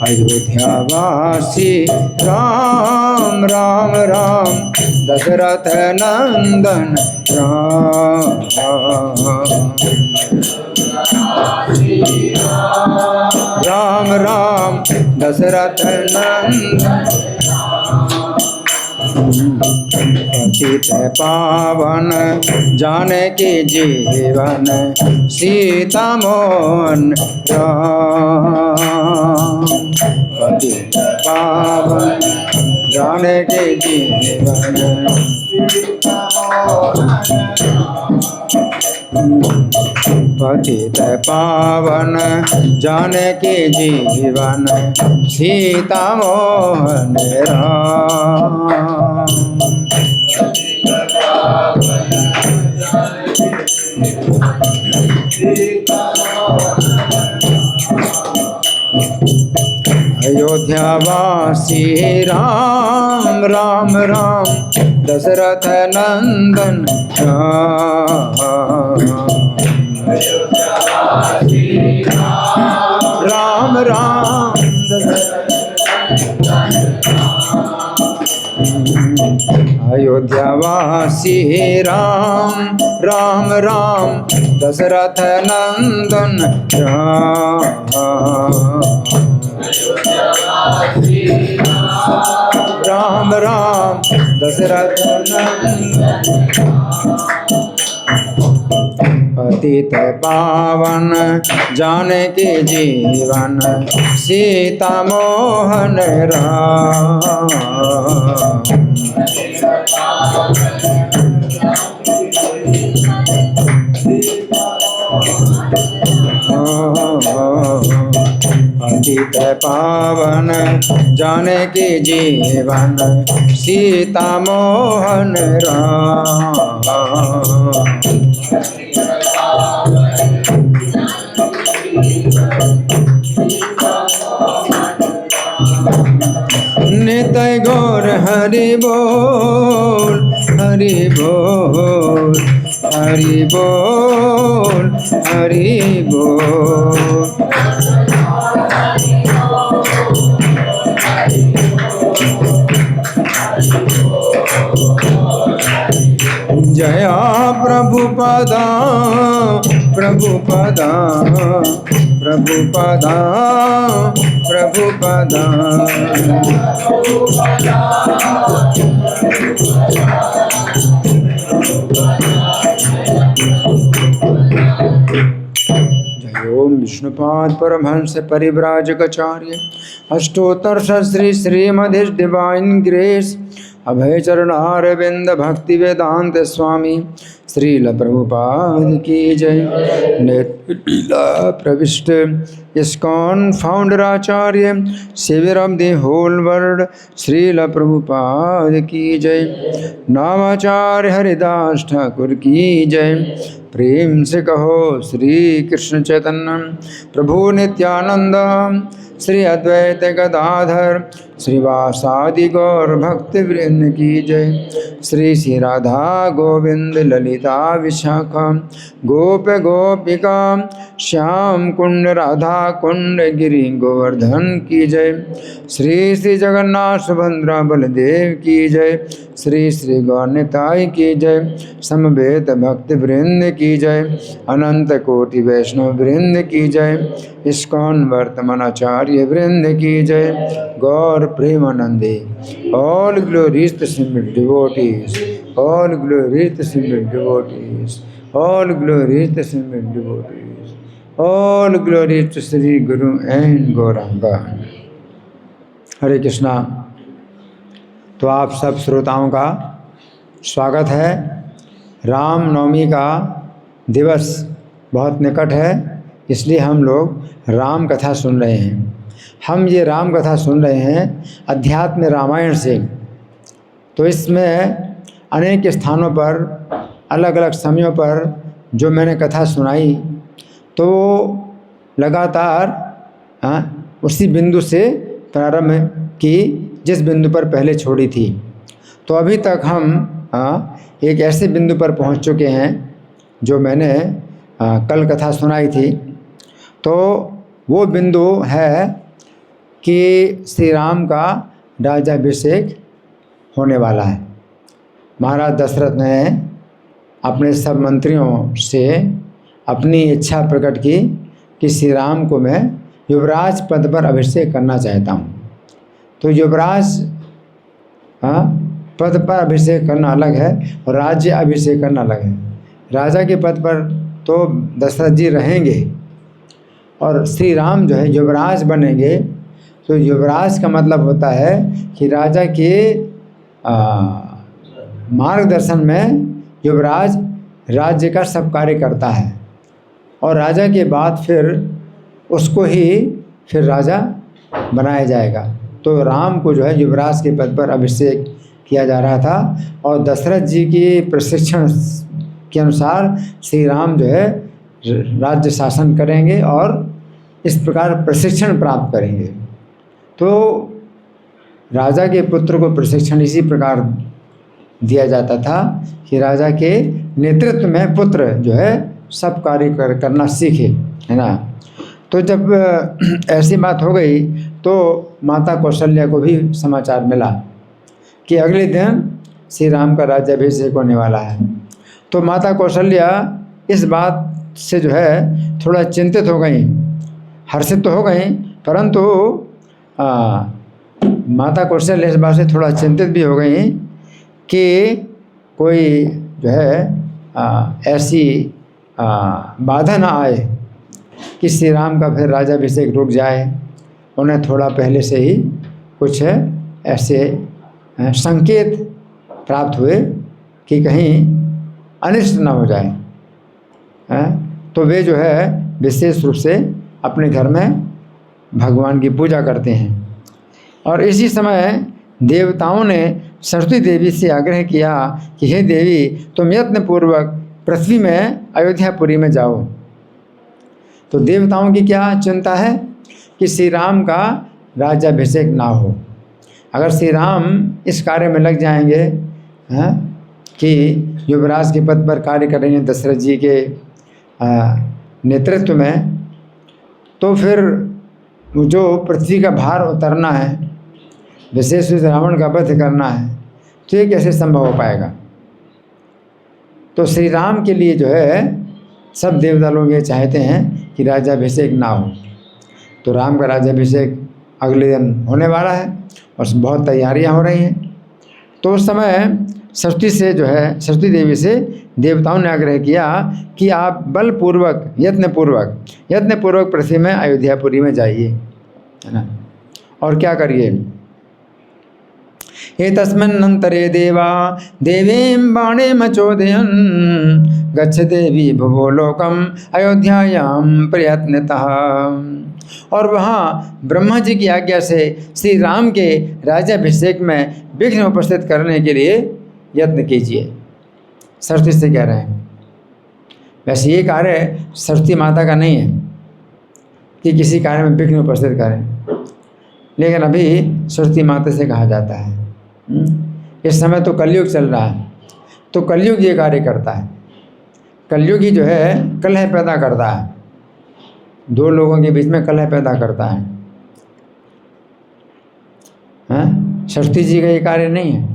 अयोध्यावासी राम राम राम दशरथ नंदन राम। राम राम दशरथ नंदन पतित पावन जानकी जीवन सीता मोहन राम। पतित पावन जानकी जीवन पतित पावन जानकी जीवन सीता मोहन राम। अयोध्यावासी राम राम राम दशरथ नंदन राम। राम राम अयोध्यावासी राम राम राम दशरथ नंदन राम। राम राम दशरथ नंदन पतित पावन जानकी जीवन सीता मोहन राम। पतित पावन जानकी जीवन सीता मोहन राम। निताय गौर हरि बोल हरि बोल हरि बोल हरि बोल। जया प्रभुपदा प्रभुपदा प्रभुपदा प्रभुपदा। जय ओम विष्णुपाद परमहंस परिव्राजकाचार्य अष्टोत्तर श्री श्रीमद् डिवाइन ग्रेस अभय चरणारविंद भक्ति वेदांत स्वामी श्रील प्रभुपाद की जय। नेत्लीला प्रविष्ट ISKCON founder Acharya saviour of the whole world Srila Prabhupada की जय। नामाचार्य हरिदास ठाकुर की जय। प्रेम से कहो श्री कृष्ण चैतन्य प्रभु नित्यानंद श्री अद्वैत गदाधर श्रीवासादि गौर भक्त वृंद की जय। श्री श्री राधा गोविंद ललिता विशाखा गोप गोपिका श्याम कुंड राधा कुंड गिरि गोवर्धन की जय। श्री श्री जगन्नाथ सुभद्रा बलदेव की जय। श्री श्री गौरनिताई की जय। समवेत भक्त वृंद की जय। अनंत कोटि वैष्णव वृंद की जय। इस्कॉन वर्तमान आचार्य वृंद की जय। गौर प्रेमानंदे all glories to assembled devotees all glories to assembled devotees all glories to assembled devotees all glories to Shri guru and Gauranga. हरे कृष्णा। तो आप सब श्रोताओं का स्वागत है। राम नवमी का दिवस बहुत निकट है, इसलिए हम लोग राम कथा सुन रहे हैं। हम ये राम कथा सुन रहे हैं अध्यात्म रामायण से। तो इसमें अनेक स्थानों पर अलग अलग समयों पर जो मैंने कथा सुनाई तो लगातार उसी बिंदु से प्रारंभ की जिस बिंदु पर पहले छोड़ी थी। तो अभी तक हम एक ऐसे बिंदु पर पहुंच चुके हैं जो मैंने कल कथा सुनाई थी। तो वो बिंदु है कि श्री राम का राज्याभिषेक होने वाला है। महाराज दशरथ ने अपने सब मंत्रियों से अपनी इच्छा प्रकट की कि श्री राम को मैं युवराज पद पर अभिषेक करना चाहता हूँ। तो युवराज पद पर अभिषेक करना अलग है और राज्य अभिषेक करना अलग है। राजा के पद पर तो दशरथ जी रहेंगे और श्री राम जो है युवराज बनेंगे। तो युवराज का मतलब होता है कि राजा के मार्गदर्शन में युवराज राज्य का सब कार्य करता है और राजा के बाद फिर उसको ही फिर राजा बनाया जाएगा। तो राम को जो है युवराज के पद पर अभिषेक किया जा रहा था और दशरथ जी के प्रशिक्षण के अनुसार श्री राम जो है राज्य शासन करेंगे और इस प्रकार प्रशिक्षण प्राप्त करेंगे। तो राजा के पुत्र को प्रशिक्षण इसी प्रकार दिया जाता था कि राजा के नेतृत्व में पुत्र जो है सब कार्य करना सीखे, है ना। तो जब ऐसी बात हो गई तो माता कौशल्या को भी समाचार मिला कि अगले दिन श्री राम का राज्याभिषेक होने वाला है। तो माता कौशल्या इस बात से जो है थोड़ा चिंतित हो गई, हर्षित तो हो गई, परंतु माता कौशल्या इस बात से थोड़ा चिंतित भी हो गई कि कोई जो है ऐसी बाधा ना आए कि श्री राम का फिर राज्याभिषेक रुक जाए। उन्हें थोड़ा पहले से ही कुछ ऐसे संकेत प्राप्त हुए कि कहीं अनिष्ट ना हो जाए। तो वे जो है विशेष रूप से अपने घर में भगवान की पूजा करते हैं। और इसी समय देवताओं ने सरस्वती देवी से आग्रह किया कि हे देवी, तुम यत्न पूर्वक पृथ्वी में अयोध्यापुरी में जाओ। तो देवताओं की क्या चिंता है कि श्री राम का राज्याभिषेक ना हो। अगर श्री राम इस कार्य में लग जाएंगे कि युवराज के पद पर कार्य करेंगे दशरथ जी के नेतृत्व में, तो फिर जो पृथ्वी का भार उतरना है, विशेष रूप से रावण का वध करना है, तो ये कैसे संभव हो पाएगा। तो श्री राम के लिए जो है सब देवता लोग ये चाहते हैं कि राज्याभिषेक ना हो। तो राम का राज्याभिषेक अगले दिन होने वाला है और बहुत तैयारियां हो रही हैं। तो उस समय सरस्वती देवी से देवताओं ने आग्रह किया कि आप बलपूर्वक यत्नपूर्वक पृथ्वी में अयोध्यापुरी में जाइए, है ना। और क्या करिए, एतस्मिन्नन्तरे देवा देवीं बाणेन चोदयन् गच्छ देवी भुवो लोकम अयोध्यायां प्रयत्नतः। और वहाँ ब्रह्मा जी की आज्ञा से श्री राम के राज्याभिषेक में विघ्न उपस्थित करने के लिए यत्न कीजिए। सरस्वती से कह रहे हैं। वैसे ये कार्य सरस्वती माता का नहीं है कि किसी कार्य में विघ्न उपस्थित करें, लेकिन अभी सरस्वती माता से कहा जाता है। इस समय तो कलयुग चल रहा है, तो कलयुग ये कार्य करता है। कलयुग ही जो है कलह पैदा करता है, दो लोगों के बीच में कलह पैदा करता है। सरस्वती जी का ये कार्य नहीं है,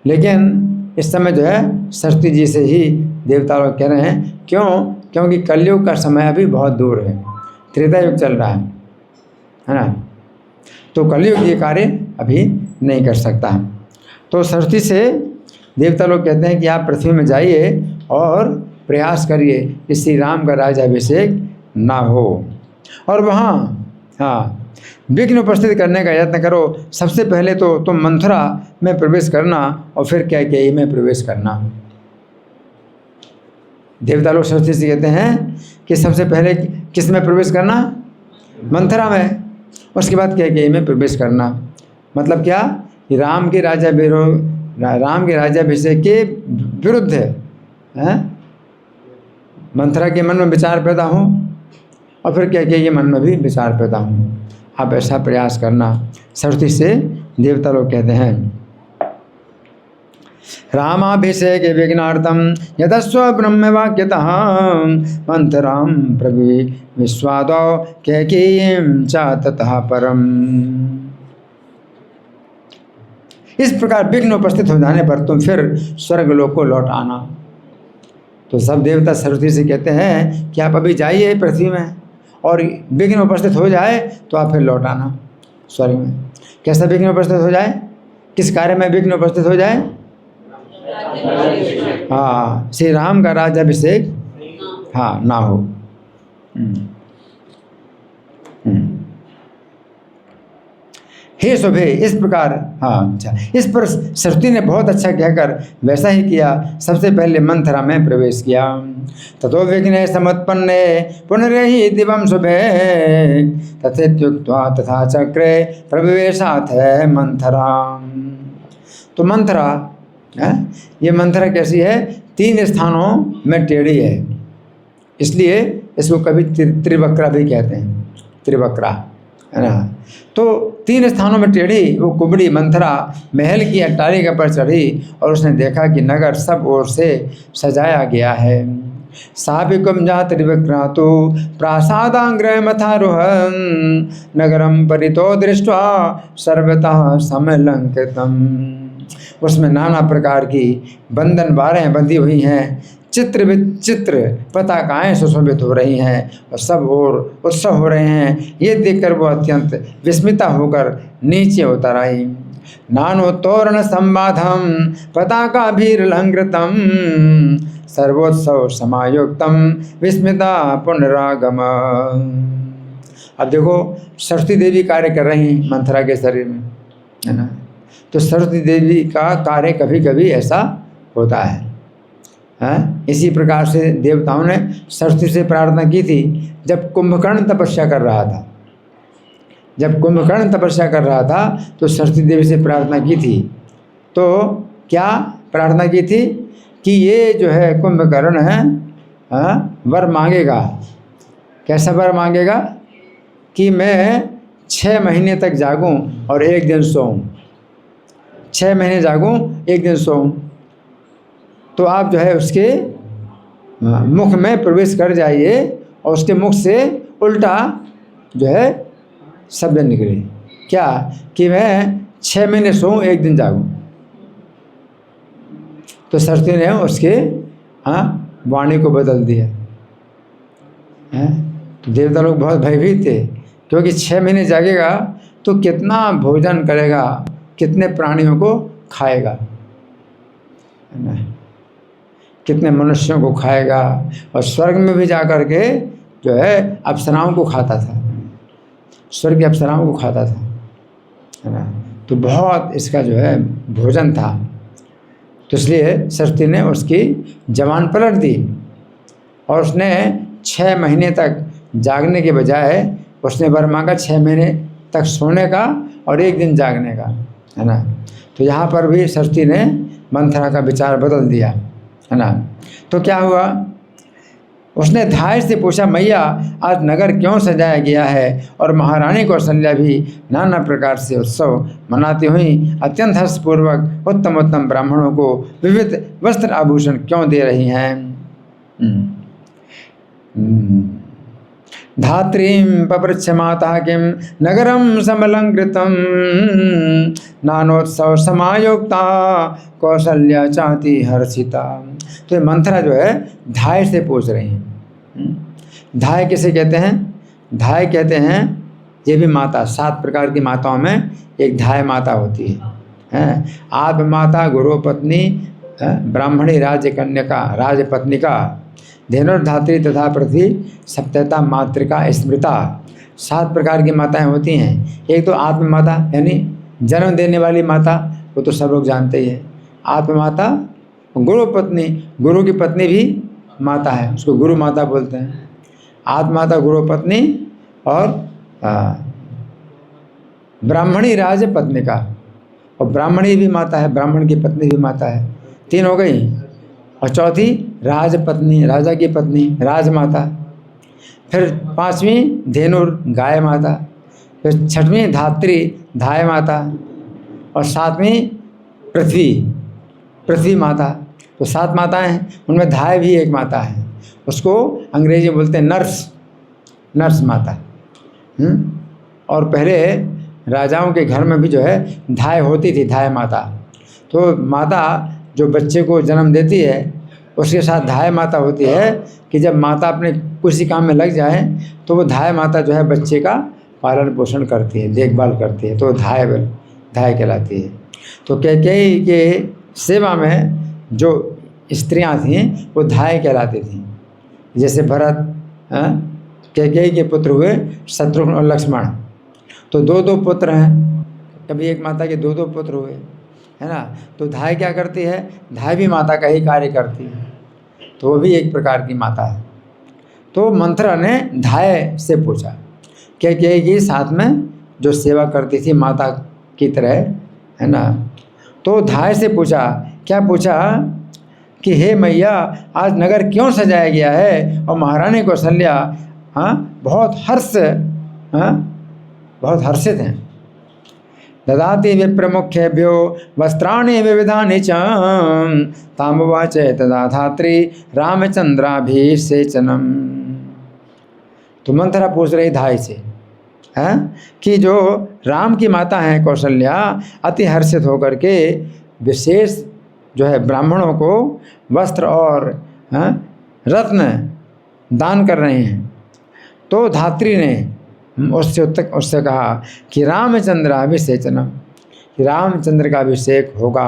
लेकिन इस समय जो है सरस्वती जी से ही देवता लोग कह रहे हैं। क्यों? क्योंकि कलयुग का समय अभी बहुत दूर है, त्रेता युग चल रहा है ना। तो कलयुग ये कार्य अभी नहीं कर सकता। तो सरस्वती से देवता लोग कहते हैं कि आप पृथ्वी में जाइए और प्रयास करिए कि श्री राम का राज्याभिषेक ना हो, और वहाँ विघ्न उपस्थित करने का यत्न करो। सबसे पहले तो तुम मंथरा में प्रवेश करना और फिर कैकेयी में प्रवेश करना। देवता लोग सरस्वती से कहते हैं कि सबसे पहले किस में प्रवेश करना? मंथरा में, उसके बाद कैकेयी में प्रवेश करना। मतलब क्या? कि राम के राज्याभिषेक के विरुद्ध है, मंथरा के मन में विचार पैदा हो और फिर कैकेयी के मन में भी विचार पैदा हो। आप ऐसा प्रयास करना, सरस्वती से देवता लोग कहते हैं। रामाभिषेक विघ्नार्थम यतस्व ब्रह्मवाक्यतः मंथराम प्रभि विश्वादौ कैकेयीं च ततः परम। इस प्रकार विघ्न उपस्थित हो जाने पर तुम फिर स्वर्गलोक को लौट आना। तो सब देवता सरस्वती से कहते हैं कि आप अभी जाइए पृथ्वी में, और विघ्न उपस्थित हो जाए तो आप फिर लौट आना स्वर्ग में। कैसा विघ्न उपस्थित हो जाए? किस कार्य में विघ्न उपस्थित हो जाए? हाँ, श्री राम का राज्याभिषेक हाँ ना हो। हे शुभे, इस प्रकार हाँ अच्छा, इस पर सरस्वती ने बहुत अच्छा कहकर वैसा ही किया। सबसे पहले मंथरा में प्रवेश किया। ततो विघ्ने समुत्पन्ने पुनरहि दिवं शुभे तथेत्युक्त्वा तथा चक्रे प्रवेशात् है मंथरा। तो मंथरा ये मंथरा कैसी है? 3 स्थानों में टेढ़ी है, इसलिए इसको कभी त्रिवक्रा भी कहते हैं, त्रिवक्रा है ना। तो 3 स्थानों में टेढ़ी वो कुबड़ी मंथरा महल की अट्टालिका पर चढ़ी और उसने देखा कि नगर सब ओर से सजाया गया है। साभिकुम जा त्रिवक्रातो प्रासादांग्रमथारोहन् नगरम परितो दृष्ट्वा सर्वतः समलंकृतम। उसमें नाना प्रकार की बंधन बारें बंधी हुई हैं, चित्र विचित्र पताकाएँ सुशोभित हो रही हैं और सब ओर उत्सव हो रहे हैं। ये देखकर वो अत्यंत विस्मिता होकर नीचे उतर आई। नानो तोरण संबाधम पताकाभिर्लंकृतम सर्वोत्सव समायुक्तम विस्मिता पुनरागम। अब देखो सरस्वती देवी कार्य कर रही हैं मंथरा के शरीर में, है ना। तो सरस्वती देवी का कार्य कभी कभी ऐसा होता है। इसी प्रकार से देवताओं ने सरस्वती से प्रार्थना की थी जब कुंभकर्ण तपस्या कर रहा था। जब कुंभकर्ण तपस्या कर रहा था तो सरस्वती देवी से प्रार्थना की थी। तो क्या प्रार्थना की थी कि ये जो है कुंभकर्ण है वर मांगेगा। कैसा वर मांगेगा? कि मैं 6 महीने तक जागूं और 1 दिन सोऊं। 6 महीने जागूं, 1 दिन सोऊं। तो आप जो है उसके मुख में प्रवेश कर जाइए और उसके मुख से उल्टा जो है शब्द निकले। क्या? कि मैं 6 महीने सोऊं, 1 दिन जागूं। तो सरस्वती ने उसके वाणी को बदल दिया। तो देवता लोग बहुत भयभीत थे, क्योंकि 6 महीने जागेगा तो कितना भोजन करेगा, कितने प्राणियों को खाएगा, है ना, कितने मनुष्यों को खाएगा। और स्वर्ग में भी जाकर के जो है अप्सराओं को खाता था, स्वर्ग की अप्सराओं को खाता था, है ना। तो बहुत इसका जो है भोजन था। तो इसलिए सरस्वती ने उसकी जवान पलट दी और उसने 6 महीने तक जागने के बजाय उसने वर मांगा 6 महीने तक सोने का और 1 दिन जागने का, है ना। तो यहाँ पर भी सरस्वती ने मंथरा का विचार बदल दिया, है ना। तो क्या हुआ? उसने धाय से पूछा, मैया आज नगर क्यों सजाया गया है? और महारानी कौशल्या भी नाना प्रकार से उत्सव मनाती हुई अत्यंत हर्षपूर्वक उत्तम उत्तम ब्राह्मणों को विविध वस्त्र आभूषण क्यों दे रही हैं? धात्रीं पपृच्छ माता किम नगरम समलंकृतम नानोत्सव समायुक्ता कौशल्या चाहती हर्षिता। तो ये मंथरा जो है धाय से पूछ रही हैं। धाय किसे कहते हैं? धाय कहते हैं ये भी माता, 7 प्रकार की माताओं में एक धाय माता होती है। आत्म माता, गुरु पत्नी, ब्राह्मणी, राज्य कन्यका, राजपत्निका, धेनुर्धात्री तथा पृथ्वी सप्तता मातृका स्मृता। 7 प्रकार की माताएं होती हैं। एक तो आत्म माता यानी जन्म देने वाली माता, वो तो सब लोग जानते ही है। आत्म माता, गुरु पत्नी, गुरु की पत्नी भी माता है, उसको गुरु माता बोलते हैं। आत्म माता, गुरु पत्नी और ब्राह्मणी राज पत्निका, और ब्राह्मणी भी माता है, ब्राह्मण की पत्नी भी माता है। 3 हो गई। और चौथी राजपत्नी, राजा की पत्नी, राजमाता। फिर 5वीं धेनुर, गाय माता। फिर 6वीं धात्री, धाय माता। और 7वीं पृथ्वी, पृथ्वी माता, तो 7 माताएं हैं, उनमें धाय भी एक माता है, उसको अंग्रेजी में बोलते हैं नर्स माता। और पहले राजाओं के घर में भी जो है धाय होती थी, धाय माता। तो माता जो बच्चे को जन्म देती है उसके साथ धाय माता होती है कि जब माता अपने किसी काम में लग जाए तो वो धाय माता जो है बच्चे का पालन पोषण करती है, देखभाल करती है, तो धाय कहलाती है। तो कैकेयी के सेवा में जो स्त्रियां थीं वो धाय कहलाती थीं। जैसे भरत कैकेयी के पुत्र हुए शत्रुघ्न और लक्ष्मण, तो 2 पुत्र हैं, कभी एक माता के 2 पुत्र हुए, है ना। तो धाय क्या करती है, धाय भी माता का ही कार्य करती है, तो वो भी एक प्रकार की माता है। तो मंथरा ने धाय से पूछा, कैकेयी की साथ में जो सेवा करती थी माता की तरह, है ना, तो धाय से पूछा, क्या पूछा कि हे मैया, आज नगर क्यों सजाया गया है और महारानी कौशल्या बहुत हर्षित हैं। ददाति विप्रमुखेभ्यो वस्त्राणि विविधानि च तामुवाच तदा धात्री रामचंद्राभिषेचनम। तो मंथरा पूछ रही धाय से कि जो राम की माता हैं कौशल्या अति हर्षित होकर के विशेष जो है ब्राह्मणों को वस्त्र और रत्न दान कर रहे हैं। तो धात्री ने उससे कहा कि रामचंद्र अभिषेचनम, कि रामचंद्र का अभिषेक होगा,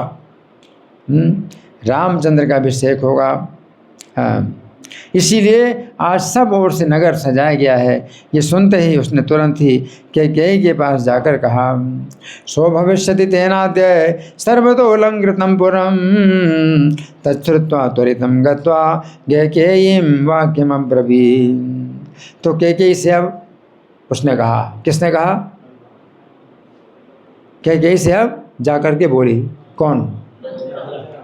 रामचंद्र का अभिषेक होगा। इसीलिए आज सब ओर से नगर सजाया गया है। ये सुनते ही उसने तुरंत ही कैकेयी के पास जाकर कहा, सो भविष्यति तेनाद्य सर्वतोऽलंकृतं पुरं तच्छ्रुत्वा त्वरितं गत्वा कैकेयीं वाक्यमब्रवीत्। तो कैकेयी से अब उसने कहा, किसने कहा, कैकेयी से अब जाकर के बोली, कौन,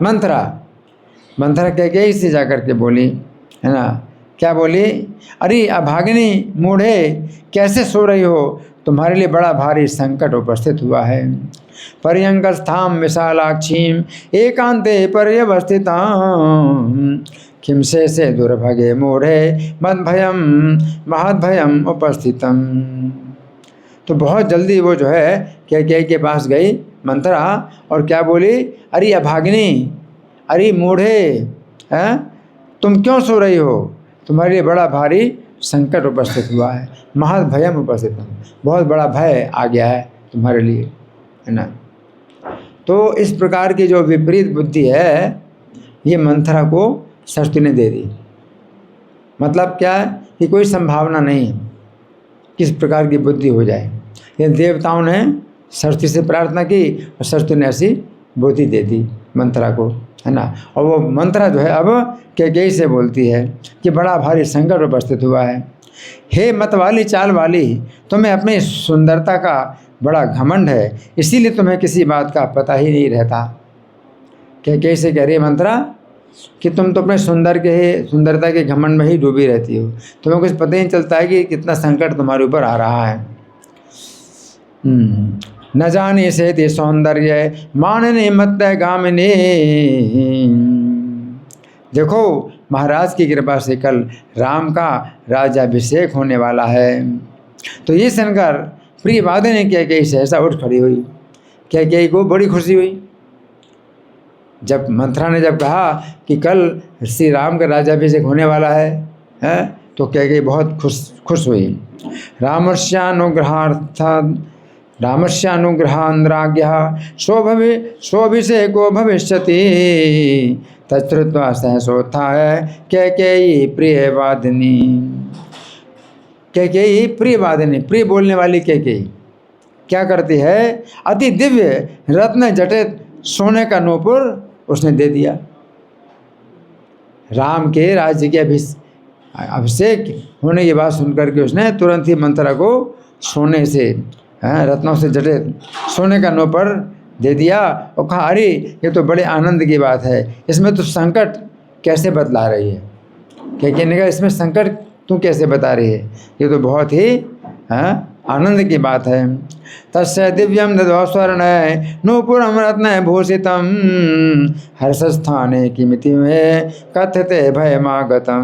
मंथरा। मंथरा कैकेयी से जाकर के बोली, है ना, क्या बोली, अरे अभागिनी मूढ़े, कैसे सो रही हो, तुम्हारे लिए बड़ा भारी संकट उपस्थित हुआ है। पर्यंकस्थाम विशालाक्षीम एकांते पर्यवस्थिताम किमसे से दुर्भगे मूढ़े महद्भयम उपस्थितम। तो बहुत जल्दी वो जो है कैकेयी के पास गई मंथरा और क्या बोली, अरे अभागिनी, अरे मूढ़े, तुम क्यों सो रही हो, तुम्हारे लिए बड़ा भारी संकट उपस्थित हुआ है, महद्भयम उपस्थितम, बहुत बड़ा भय आ गया है तुम्हारे लिए, है ना। तो इस प्रकार की जो विपरीत बुद्धि है ये मंथरा को सरस्वती ने दे दी। मतलब क्या है कि कोई संभावना नहीं है किस प्रकार की बुद्धि हो जाए। ये देवताओं ने सरस्वती से प्रार्थना की और सरस्वती ने ऐसी बुद्धि दे दी मंथरा को, है ना। और वो मंथरा जो है अब कैकेयी से बोलती है कि बड़ा भारी संकट उपस्थित हुआ है। हे मतवाली चाल वाली, तुम्हें अपनी सुंदरता का बड़ा घमंड है, इसीलिए तुम्हें किसी बात का पता ही नहीं रहता। कैकेयी से कह रही है मंथरा कि तुम तो अपने सुंदरता के घमंड में ही डूबी रहती हो, तुम्हें कुछ पता ही नहीं चलता है कि कितना संकट तुम्हारे ऊपर आ रहा है। न जाने से ते सौंदर्य मानने मत गामिनी। देखो महाराज की कृपा से कल राम का राज्याभिषेक होने वाला है। तो ये सुनकर प्रियवादिनी ने कैकेयी सहसा उठ खड़ी हुई। कैकेयी को बड़ी खुशी हुई जब मंथरा ने जब कहा कि कल श्री राम का राज्याभिषेक होने वाला है, तो कैकेयी बहुत खुश हुई। रामस्यानुग्रहान्द्राज्ञः स्वभिषेको भविष्यति तच्छ्रुत्वा सहसोत्थाय कैकेयी प्रियवादिनी। कैकेयी प्रियवादिनी, प्रिय बोलने वाली कैकेयी क्या करती है, अति दिव्य रत्न जटित सोने का नूपुर उसने दे दिया। राम के राज्य के अभिषेक होने की बात सुनकर के उसने तुरंत ही मंथरा को सोने से रत्नों से जटित सोने का नूपुर दे दिया और कहा, अरे ये तो बड़े आनंद की बात है, इसमें तो संकट कैसे बतला रही है। कैकेयी ने कहा, इसमें संकट तू कैसे बता रही है, ये तो बहुत ही आनंद की बात है। तस्य दिव्यम ददौ स्वर्ण नूपुरम रत्न भूषितम हर्षस्थाने किमिति में कथ्यते भयमागतम।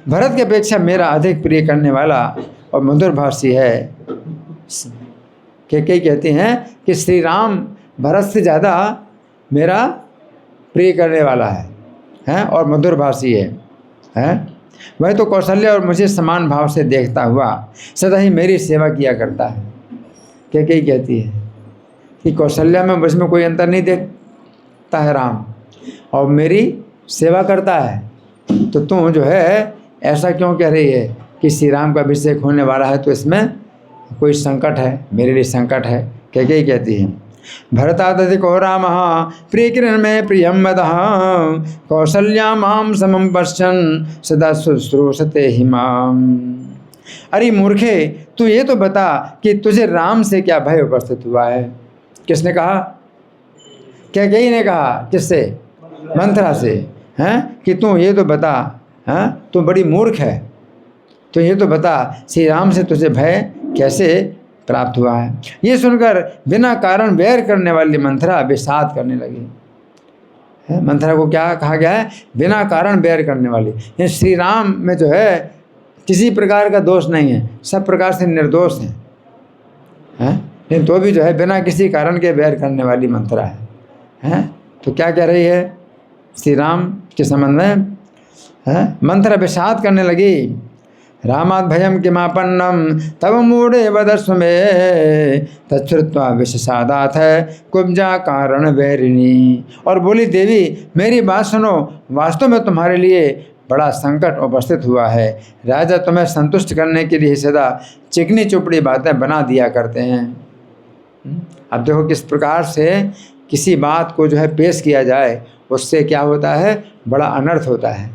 भरत की अपेक्षा मेरा अधिक प्रिय करने वाला और मधुर भाषी है। कई कहते हैं कि श्री राम भरत से ज़्यादा मेरा प्रिय करने वाला है और मधुर भाषी है। वह तो कौशल्या और मुझे समान भाव से देखता हुआ सदा ही मेरी सेवा किया करता है। कई कहती है कि कौशल्या में मुझमें कोई अंतर नहीं देखता है राम, और मेरी सेवा करता है। तो तू जो है ऐसा क्यों कह रही है कि श्री राम का अभिषेक होने वाला है तो इसमें कोई संकट है, मेरे लिए संकट है। कई कहती है भरतादधिको राम प्रिय किरण में प्रियम मदः कौशल्या माम समम पश्यन् सदा शुश्रूषते ही माम। अरे मूर्खे, तू ये तो बता कि तुझे राम से क्या भय उपस्थित हुआ है। किसने कहा? क्या कही ने कहा? किससे? मंथरा से। हैं कि तू ये तो बता, हाँ तू बड़ी मूर्ख है, तो ये तो बता श्री राम से तुझे भय कैसे प्राप्त हुआ है। ये सुनकर बिना कारण वैर करने वाली मंथरा विषाद करने लगी। मंथरा को क्या कहा गया है? बिना कारण वैर करने वाली। ये श्री राम में जो है किसी प्रकार का दोष नहीं है, सब प्रकार से निर्दोष हैं, लेकिन तो भी जो है बिना किसी कारण के वैर करने वाली मंथरा है। तो क्या कह रही है श्री राम के संबंध में? मंथरा विषाद करने लगी। रामात् भयम किमापन्नम तब मूढ़े वदस्व में तच्छ्रुत्वा विषसादात कुब्जा कारण वैरिणी। और बोली देवी मेरी बात सुनो, वास्तव में तुम्हारे लिए बड़ा संकट उपस्थित हुआ है। राजा तुम्हें संतुष्ट करने के लिए सदा चिकनी चुपड़ी बातें बना दिया करते हैं। अब देखो किस प्रकार से किसी बात को जो है पेश किया जाए, उससे क्या होता है? बड़ा अनर्थ होता है।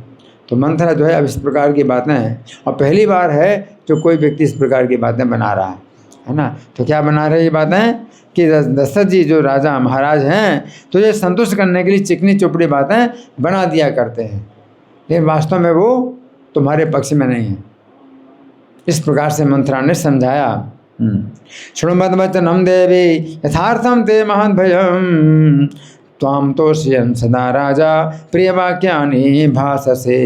तो मंथरा जो है अब इस प्रकार की बातें हैं, और पहली बार है जो कोई व्यक्ति इस प्रकार की बातें बना रहा है ना। तो क्या बना रहे ये बातें कि दशरथ जी जो राजा महाराज हैं तुझे संतुष्ट करने के लिए चिकनी चुपड़ी बातें बना दिया करते हैं, लेकिन वास्तव में वो तुम्हारे पक्ष में नहीं है। इस प्रकार से मंथरा ने समझाया। शृण्वद्वचनं देवी यथार्थम ते महद् भयम् त्वां तोषयन् सदा राजा प्रिय वाक्यानि भाससे।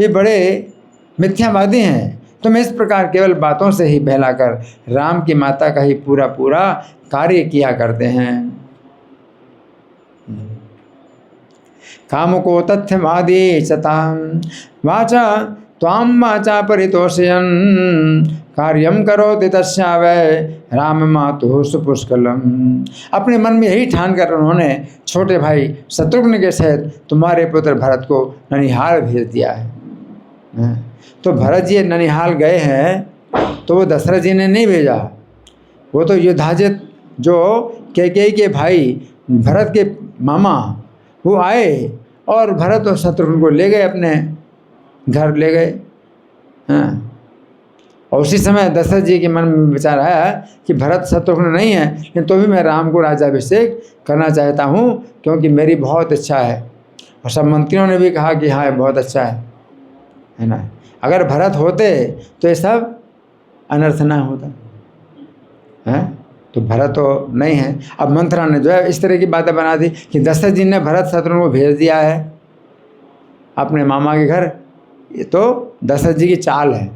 ये बड़े मिथ्यावादी हैं, तुम इस प्रकार केवल बातों से ही बहलाकर राम की माता का ही पूरा पूरा कार्य किया करते हैं। कामुको तथ्यवादी चतां वाचा त्वां वाचा परितोषयन् कार्यम करोति तस्या वै राम मातुः सुपुष्कलम। अपने मन में यही ठान कर उन्होंने छोटे भाई शत्रुघ्न के सहित तुम्हारे पुत्र भरत को ननिहाल भेज दिया है। तो भरत जी ननिहाल गए हैं तो वो दशरथ जी ने नहीं भेजा, वो तो युधाजित जो कैकेयी के भाई भरत के मामा वो आए और भरत और शत्रुघ्न को ले गए, अपने घर ले गए। और उसी समय दशरथ जी के मन में विचार आया कि भरत शत्रुघ्न नहीं है, लेकिन तो भी मैं राम को राज्याभिषेक करना चाहता हूँ क्योंकि मेरी बहुत इच्छा है। और सब मंत्रियों ने भी कहा कि हाँ बहुत अच्छा है ना। अगर भरत होते तो ये सब अनर्थ ना होता है। तो भरत तो नहीं है। अब मंथरा ने जो है इस तरह की बातें बना दी कि दशरथ जी ने भरत शत्रुघ्न को भेज दिया है अपने मामा के घर। ये तो दशरथ जी की चाल है।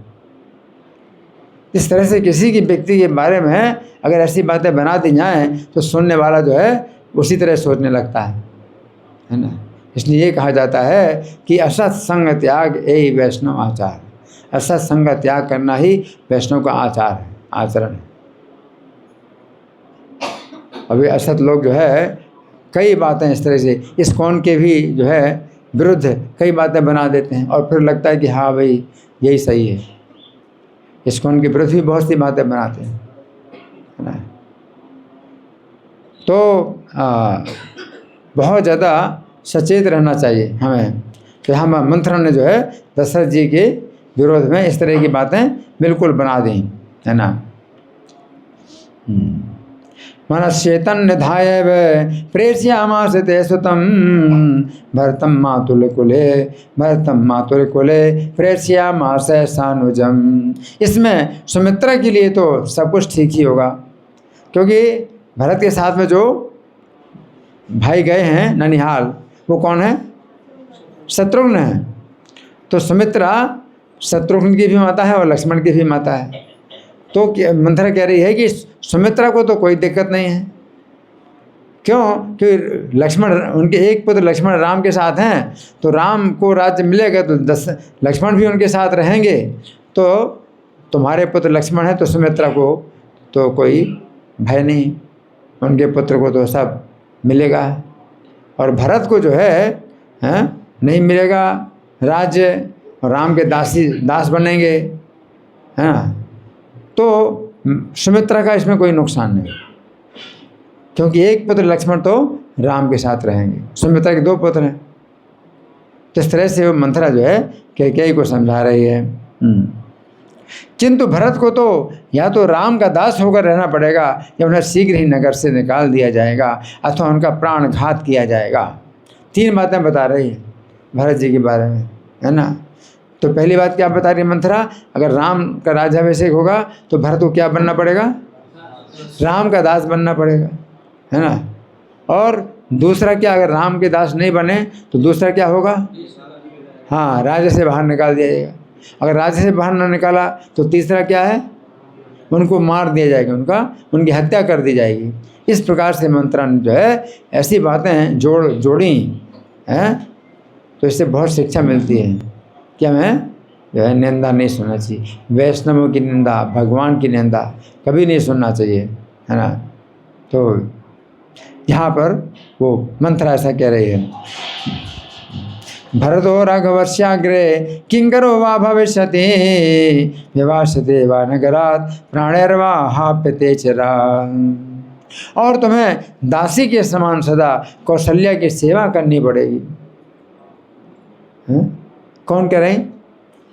इस तरह से किसी की व्यक्ति के बारे में अगर ऐसी बातें बना दी जाएँ तो सुनने वाला जो है उसी तरह सोचने लगता है ना। इसलिए ये कहा जाता है कि असत संग त्याग यही वैष्णव आचार। असत संग त्याग करना ही वैष्णव का आचार है, आचरण है। अभी असत लोग जो है कई बातें इस तरह से इस्कॉन के भी जो है विरुद्ध कई बातें बना देते हैं और फिर लगता है कि हाँ भाई यही सही है। इस्कॉन के विरुद्ध भी बहुत सी बातें बनाते हैं, है ना। तो बहुत ज़्यादा सचेत रहना चाहिए हमें कि हम मंथरा ने जो है दशरथ जी के विरोध में इस तरह की बातें बिल्कुल बना दी, है ना। मनश्चेतन निधाय प्रेष्यामास ते सुतम भरतम मातुल कुले प्रेष्यामास सानुजम। इसमें सुमित्रा के लिए तो सब कुछ ठीक ही होगा, क्योंकि भरत के साथ में जो भाई गए हैं ननिहाल, वो कौन है? शत्रुघ्न है। तो सुमित्रा शत्रुघ्न की भी माता है और लक्ष्मण की भी माता है। तो मंथरा कह रही है कि सुमित्रा को तो कोई दिक्कत नहीं है। क्यों? कि लक्ष्मण, उनके एक पुत्र लक्ष्मण राम के साथ हैं, तो राम को राज्य मिलेगा तो 10 लक्ष्मण भी उनके साथ रहेंगे। तो तुम्हारे पुत्र लक्ष्मण है तो सुमित्रा को तो कोई भय नहीं, उनके पुत्र को तो सब मिलेगा। और भरत को जो है नहीं मिलेगा राज्य, और राम के दास बनेंगे, है ना। तो सुमित्रा का इसमें कोई नुकसान नहीं, क्योंकि एक पुत्र लक्ष्मण तो राम के साथ रहेंगे, सुमित्रा के 2 पुत्र हैं। तो इस तरह से वो मंथरा जो है कैकेयी को समझा रही है। किंतु भरत को तो या तो राम का दास होकर रहना पड़ेगा, या उन्हें शीघ्र ही नगर से निकाल दिया जाएगा, अथवा उनका प्राण घात किया जाएगा। 3 बातें बता रही है भरत जी के बारे में, है ना। तो पहली बात क्या बता रही है मंथरा? अगर राम का राज्याभिषेक होगा तो भरत को क्या बनना पड़ेगा? राम का दास बनना पड़ेगा, है ना। और दूसरा क्या, अगर राम के दास नहीं बने तो दूसरा क्या होगा? हाँ, राज्य से बाहर निकाल दिया जाएगा। अगर राज्य से बाहर न निकाला तो तीसरा क्या है? उनको मार दिया जाएगा, उनकी हत्या कर दी जाएगी। इस प्रकार से मंत्रा ने जो है ऐसी बातें जोड़ी हैं, तो इससे बहुत शिक्षा मिलती है कि हमें जो है निंदा नहीं सुनना चाहिए। वैष्णवों की निंदा, भगवान की निंदा कभी नहीं सुनना चाहिए, है ना। तो यहाँ पर वो मंत्रा ऐसा कह रही है, भरतो राघवस्याग्रे किंकरो वा भविष्यति विवासते वा नगरात् प्राणैर्वा हाप्यते चरा। और तुम्हें दासी के समान सदा कौशल्या की सेवा करनी पड़ेगी। कौन कह रही?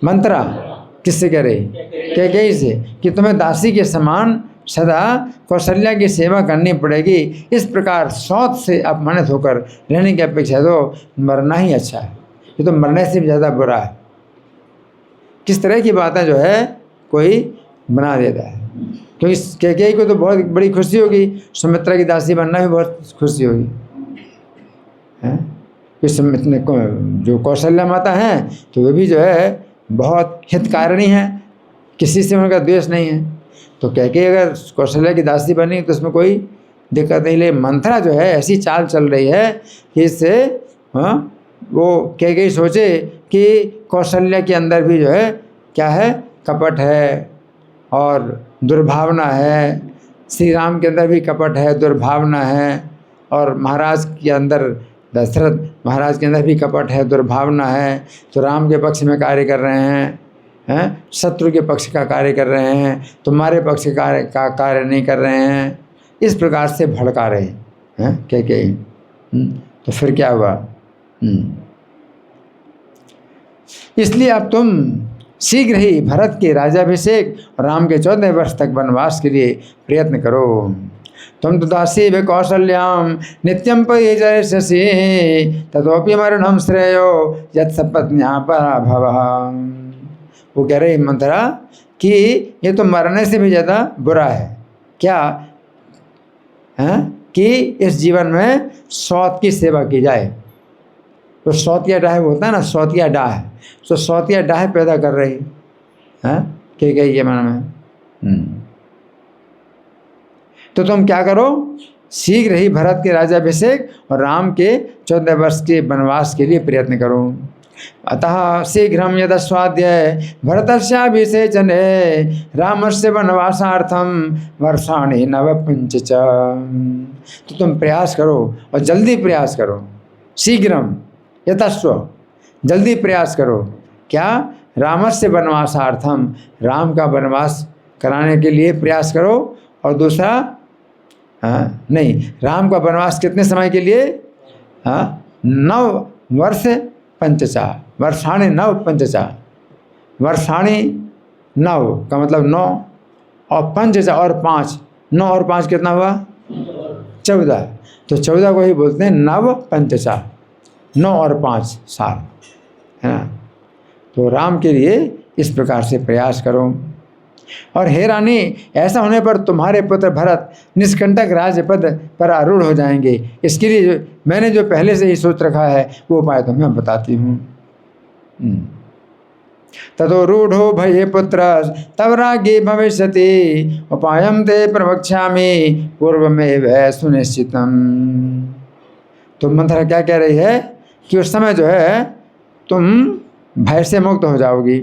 मंत्रा। किससे कह रही? कैकेयी से, कि तुम्हें दासी के समान सदा कौशल्या की सेवा करनी पड़ेगी। इस प्रकार सौत से अपमानित होकर रहने की अपेक्षा तो मरना ही अच्छा है। ये तो मरने से भी ज़्यादा बुरा है। किस तरह की बातें जो है कोई बना देता है। क्योंकि कैकेयी को तो बहुत बड़ी खुशी होगी, सुमित्रा की दासी बनना भी बहुत खुशी होगी, है। जो कौशल्या माता हैं तो वे भी जो है बहुत हितकारिणी हैं, किसी से उनका द्वेष नहीं है। तो कैकेयी अगर कौशल्या की दासी बनी तो उसमें कोई दिक्कत नहीं। ले मंथरा जो है ऐसी चाल चल रही है कि इससे वो कैकेयी सोचे कि कौशल्या के अंदर भी जो है क्या है? कपट है और दुर्भावना है। श्री राम के अंदर भी कपट है, दुर्भावना है, और महाराज के अंदर, दशरथ महाराज के अंदर भी कपट है, दुर्भावना है। तो राम के पक्ष में कार्य कर रहे हैं, शत्रु के पक्ष का कार्य कर रहे हैं, तुम्हारे पक्ष का कार्य नहीं कर रहे हैं। इस प्रकार से भड़का रहे हैं कैकेयी। तो फिर क्या हुआ? इसलिए अब तुम शीघ्र ही भरत के राज्याभिषेक और राम के 14 वर्ष तक वनवास के लिए प्रयत्न करो। तुम तो दासी वे कौशल्याम नित्यम परिचर्यसि ततोपि मरणम श्रेयो यत् सपत्न्या पराभव। वो कह रहे मंथरा कि ये तो मरने से भी ज़्यादा बुरा है। क्या है? कि इस जीवन में सौत की सेवा की जाए। तो सौतिया डाह होता है ना, सौतिया डाह, तो सौतिया डाह पैदा कर रही है कैकेयी के मन में। तो तुम क्या करो? शीघ्र ही भरत के राज्याभिषेक और राम के 14 वर्ष के वनवास के लिए प्रयत्न करो। अतः शीघ्रम यदस्वाद्य भरतस्याभिषेचने रामस्य वनवासार्थम वर्षाणि नवपंच च। तो तुम प्रयास करो और जल्दी प्रयास करो। शीघ्रम यतस्व, जल्दी प्रयास करो। क्या? रामस्य वनवासार्थम, राम का वनवास कराने के लिए प्रयास करो। और दूसरा नहीं, राम का वनवास कितने समय के लिए? 9 वर्ष पंचचा, वर्षाणि 9 पंचचा। वर्षाणि 9 का मतलब 9 और पंचचा और 5, 9 और 5 कितना हुआ? 14, तो 14 को ही बोलते हैं नव पंचचा, 9 और 5 साल, है ना। तो राम के लिए इस प्रकार से प्रयास करो। और हे रानी, ऐसा होने पर तुम्हारे पुत्र भरत निष्कंटक राज्य पद पर आरूढ़ हो जाएंगे। इसके लिए मैंने जो पहले से ही सोच रखा है वो उपाय तुम्हें बताती हूँ। ततो रूढ़ो भये पुत्र तव राज्ञे भविष्यति, उपायम ते प्रवक्ष्यामि पूर्वमेव सुनिश्चितम। तो मंथरा क्या कह रही है कि उस समय जो है तुम भय से मुक्त हो जाओगी,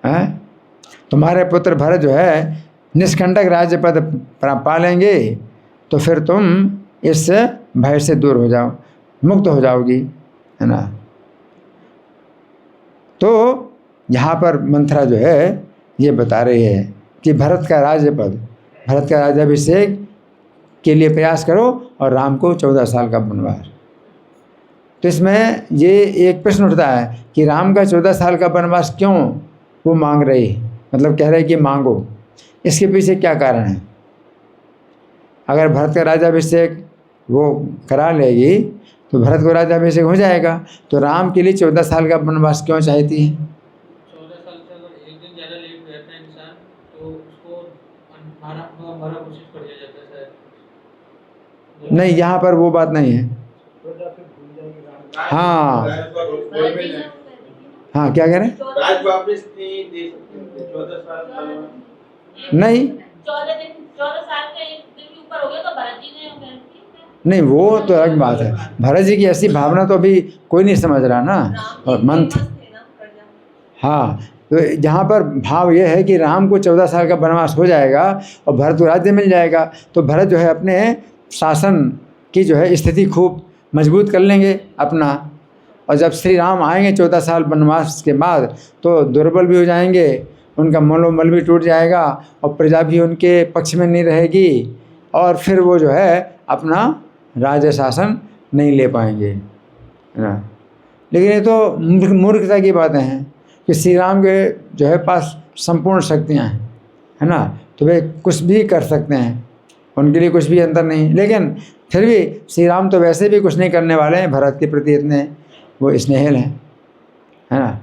हैं? तुम्हारे पुत्र भरत जो है निष्कंटक राज्य पद पा लेंगे, तो फिर तुम इस भय से दूर हो जाओ, मुक्त हो जाओगी, है ना। तो यहाँ पर मंथरा जो है ये बता रही है कि भरत का राज्यपद, भरत का राज्याभिषेक के लिए प्रयास करो और राम को 14 साल का वनवास। तो इसमें ये एक प्रश्न उठता है कि राम का 14 साल का वनवास क्यों वो मांग रही, मतलब कह रहे कि मांगो, इसके पीछे क्या कारण है। अगर भरत का राज्याभिषेक वो करा लेगी तो भरत को राज्याभिषेक हो जाएगा, तो राम के लिए 14 साल का वनवास क्यों चाहती है। 14 साल से अगर एक दिन ज़्यादा लेट हो जाता है इंसान तो उसको हमारा घोषित कर दिया जाता है। नहीं, यहाँ पर वो बात नहीं है। हाँ हाँ, क्या कह रहे हैं। राज वापस नहीं दे सकते 14 साल नहीं 14 साल का एक दिन के ऊपर हो गया तो भरत जी ने हो गया। नहीं, वो तो अलग बात है। भरत जी की ऐसी भावना तो अभी कोई नहीं समझ रहा ना। और मंथ हाँ, तो यहाँ पर भाव ये है कि राम को 14 साल का वनवास हो जाएगा और भरत को राज्य मिल जाएगा, तो भरत जो है अपने शासन की जो है स्थिति खूब मजबूत कर लेंगे अपना। और जब श्री राम आएंगे 14 साल वनवास के बाद तो दुर्बल भी हो जाएंगे, उनका मनोबल भी टूट जाएगा और प्रजा भी उनके पक्ष में नहीं रहेगी, और फिर वो जो है अपना राज्य शासन नहीं ले पाएंगे, है ना। लेकिन ये तो मूर्खता की बातें हैं कि श्री राम के जो है पास संपूर्ण शक्तियाँ हैं, है ना, तो वे कुछ भी कर सकते हैं, उनके लिए कुछ भी अंतर नहीं। लेकिन फिर भी श्री राम तो वैसे भी कुछ नहीं करने वाले हैं, भरत के प्रति इतने वो स्नेहिल हैं, है ना।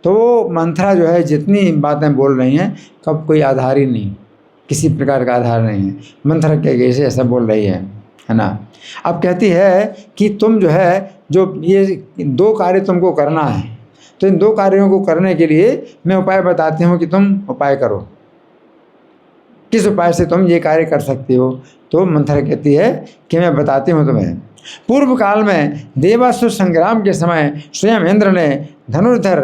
तो वो मंथरा जो है जितनी बातें बोल रही हैं कब कोई आधार ही नहीं, किसी प्रकार का आधार नहीं है। मंथरा क्या कैसे ऐसा बोल रही है ना। अब कहती है कि तुम जो है जो ये 2 कार्य तुमको करना है, तो इन 2 कार्यों को करने के लिए मैं उपाय बताती हूँ कि तुम उपाय करो, किस उपाय से तुम ये कार्य कर सकती हो। तो मंथरा कहती है कि मैं बताती हूँ तुम्हें। पूर्व काल में देवासुर संग्राम के समय स्वयं इंद्र ने धनुर्धर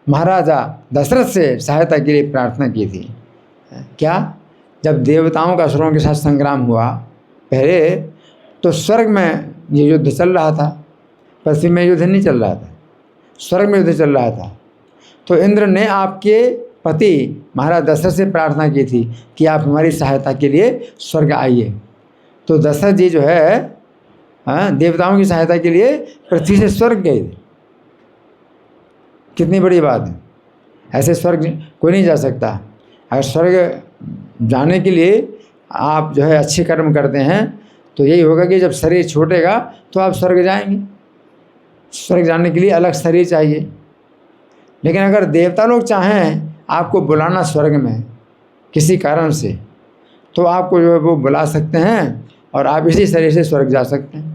महाराजा दशरथ से सहायता के लिए प्रार्थना की थी। क्या, जब देवताओं का असुरों के साथ संग्राम हुआ पहले, तो स्वर्ग में ये युद्ध चल रहा था, पृथ्वी में युद्ध नहीं चल रहा था, स्वर्ग में युद्ध चल रहा था। तो इंद्र ने आपके पति महाराज दशरथ से प्रार्थना की थी कि आप हमारी सहायता के लिए स्वर्ग आइए। तो दशरथ जी जो है देवताओं की सहायता के लिए पृथ्वी से स्वर्ग गए थे। कितनी बड़ी बात है, ऐसे स्वर्ग कोई नहीं जा सकता। अगर स्वर्ग जाने के लिए आप जो है अच्छे कर्म करते हैं तो यही होगा कि जब शरीर छूटेगा तो आप स्वर्ग जाएंगे। स्वर्ग जाने के लिए अलग शरीर चाहिए। लेकिन अगर देवता लोग चाहें आपको बुलाना स्वर्ग में किसी कारण से, तो आपको जो है वो बुला सकते हैं और आप इसी शरीर से स्वर्ग जा सकते हैं।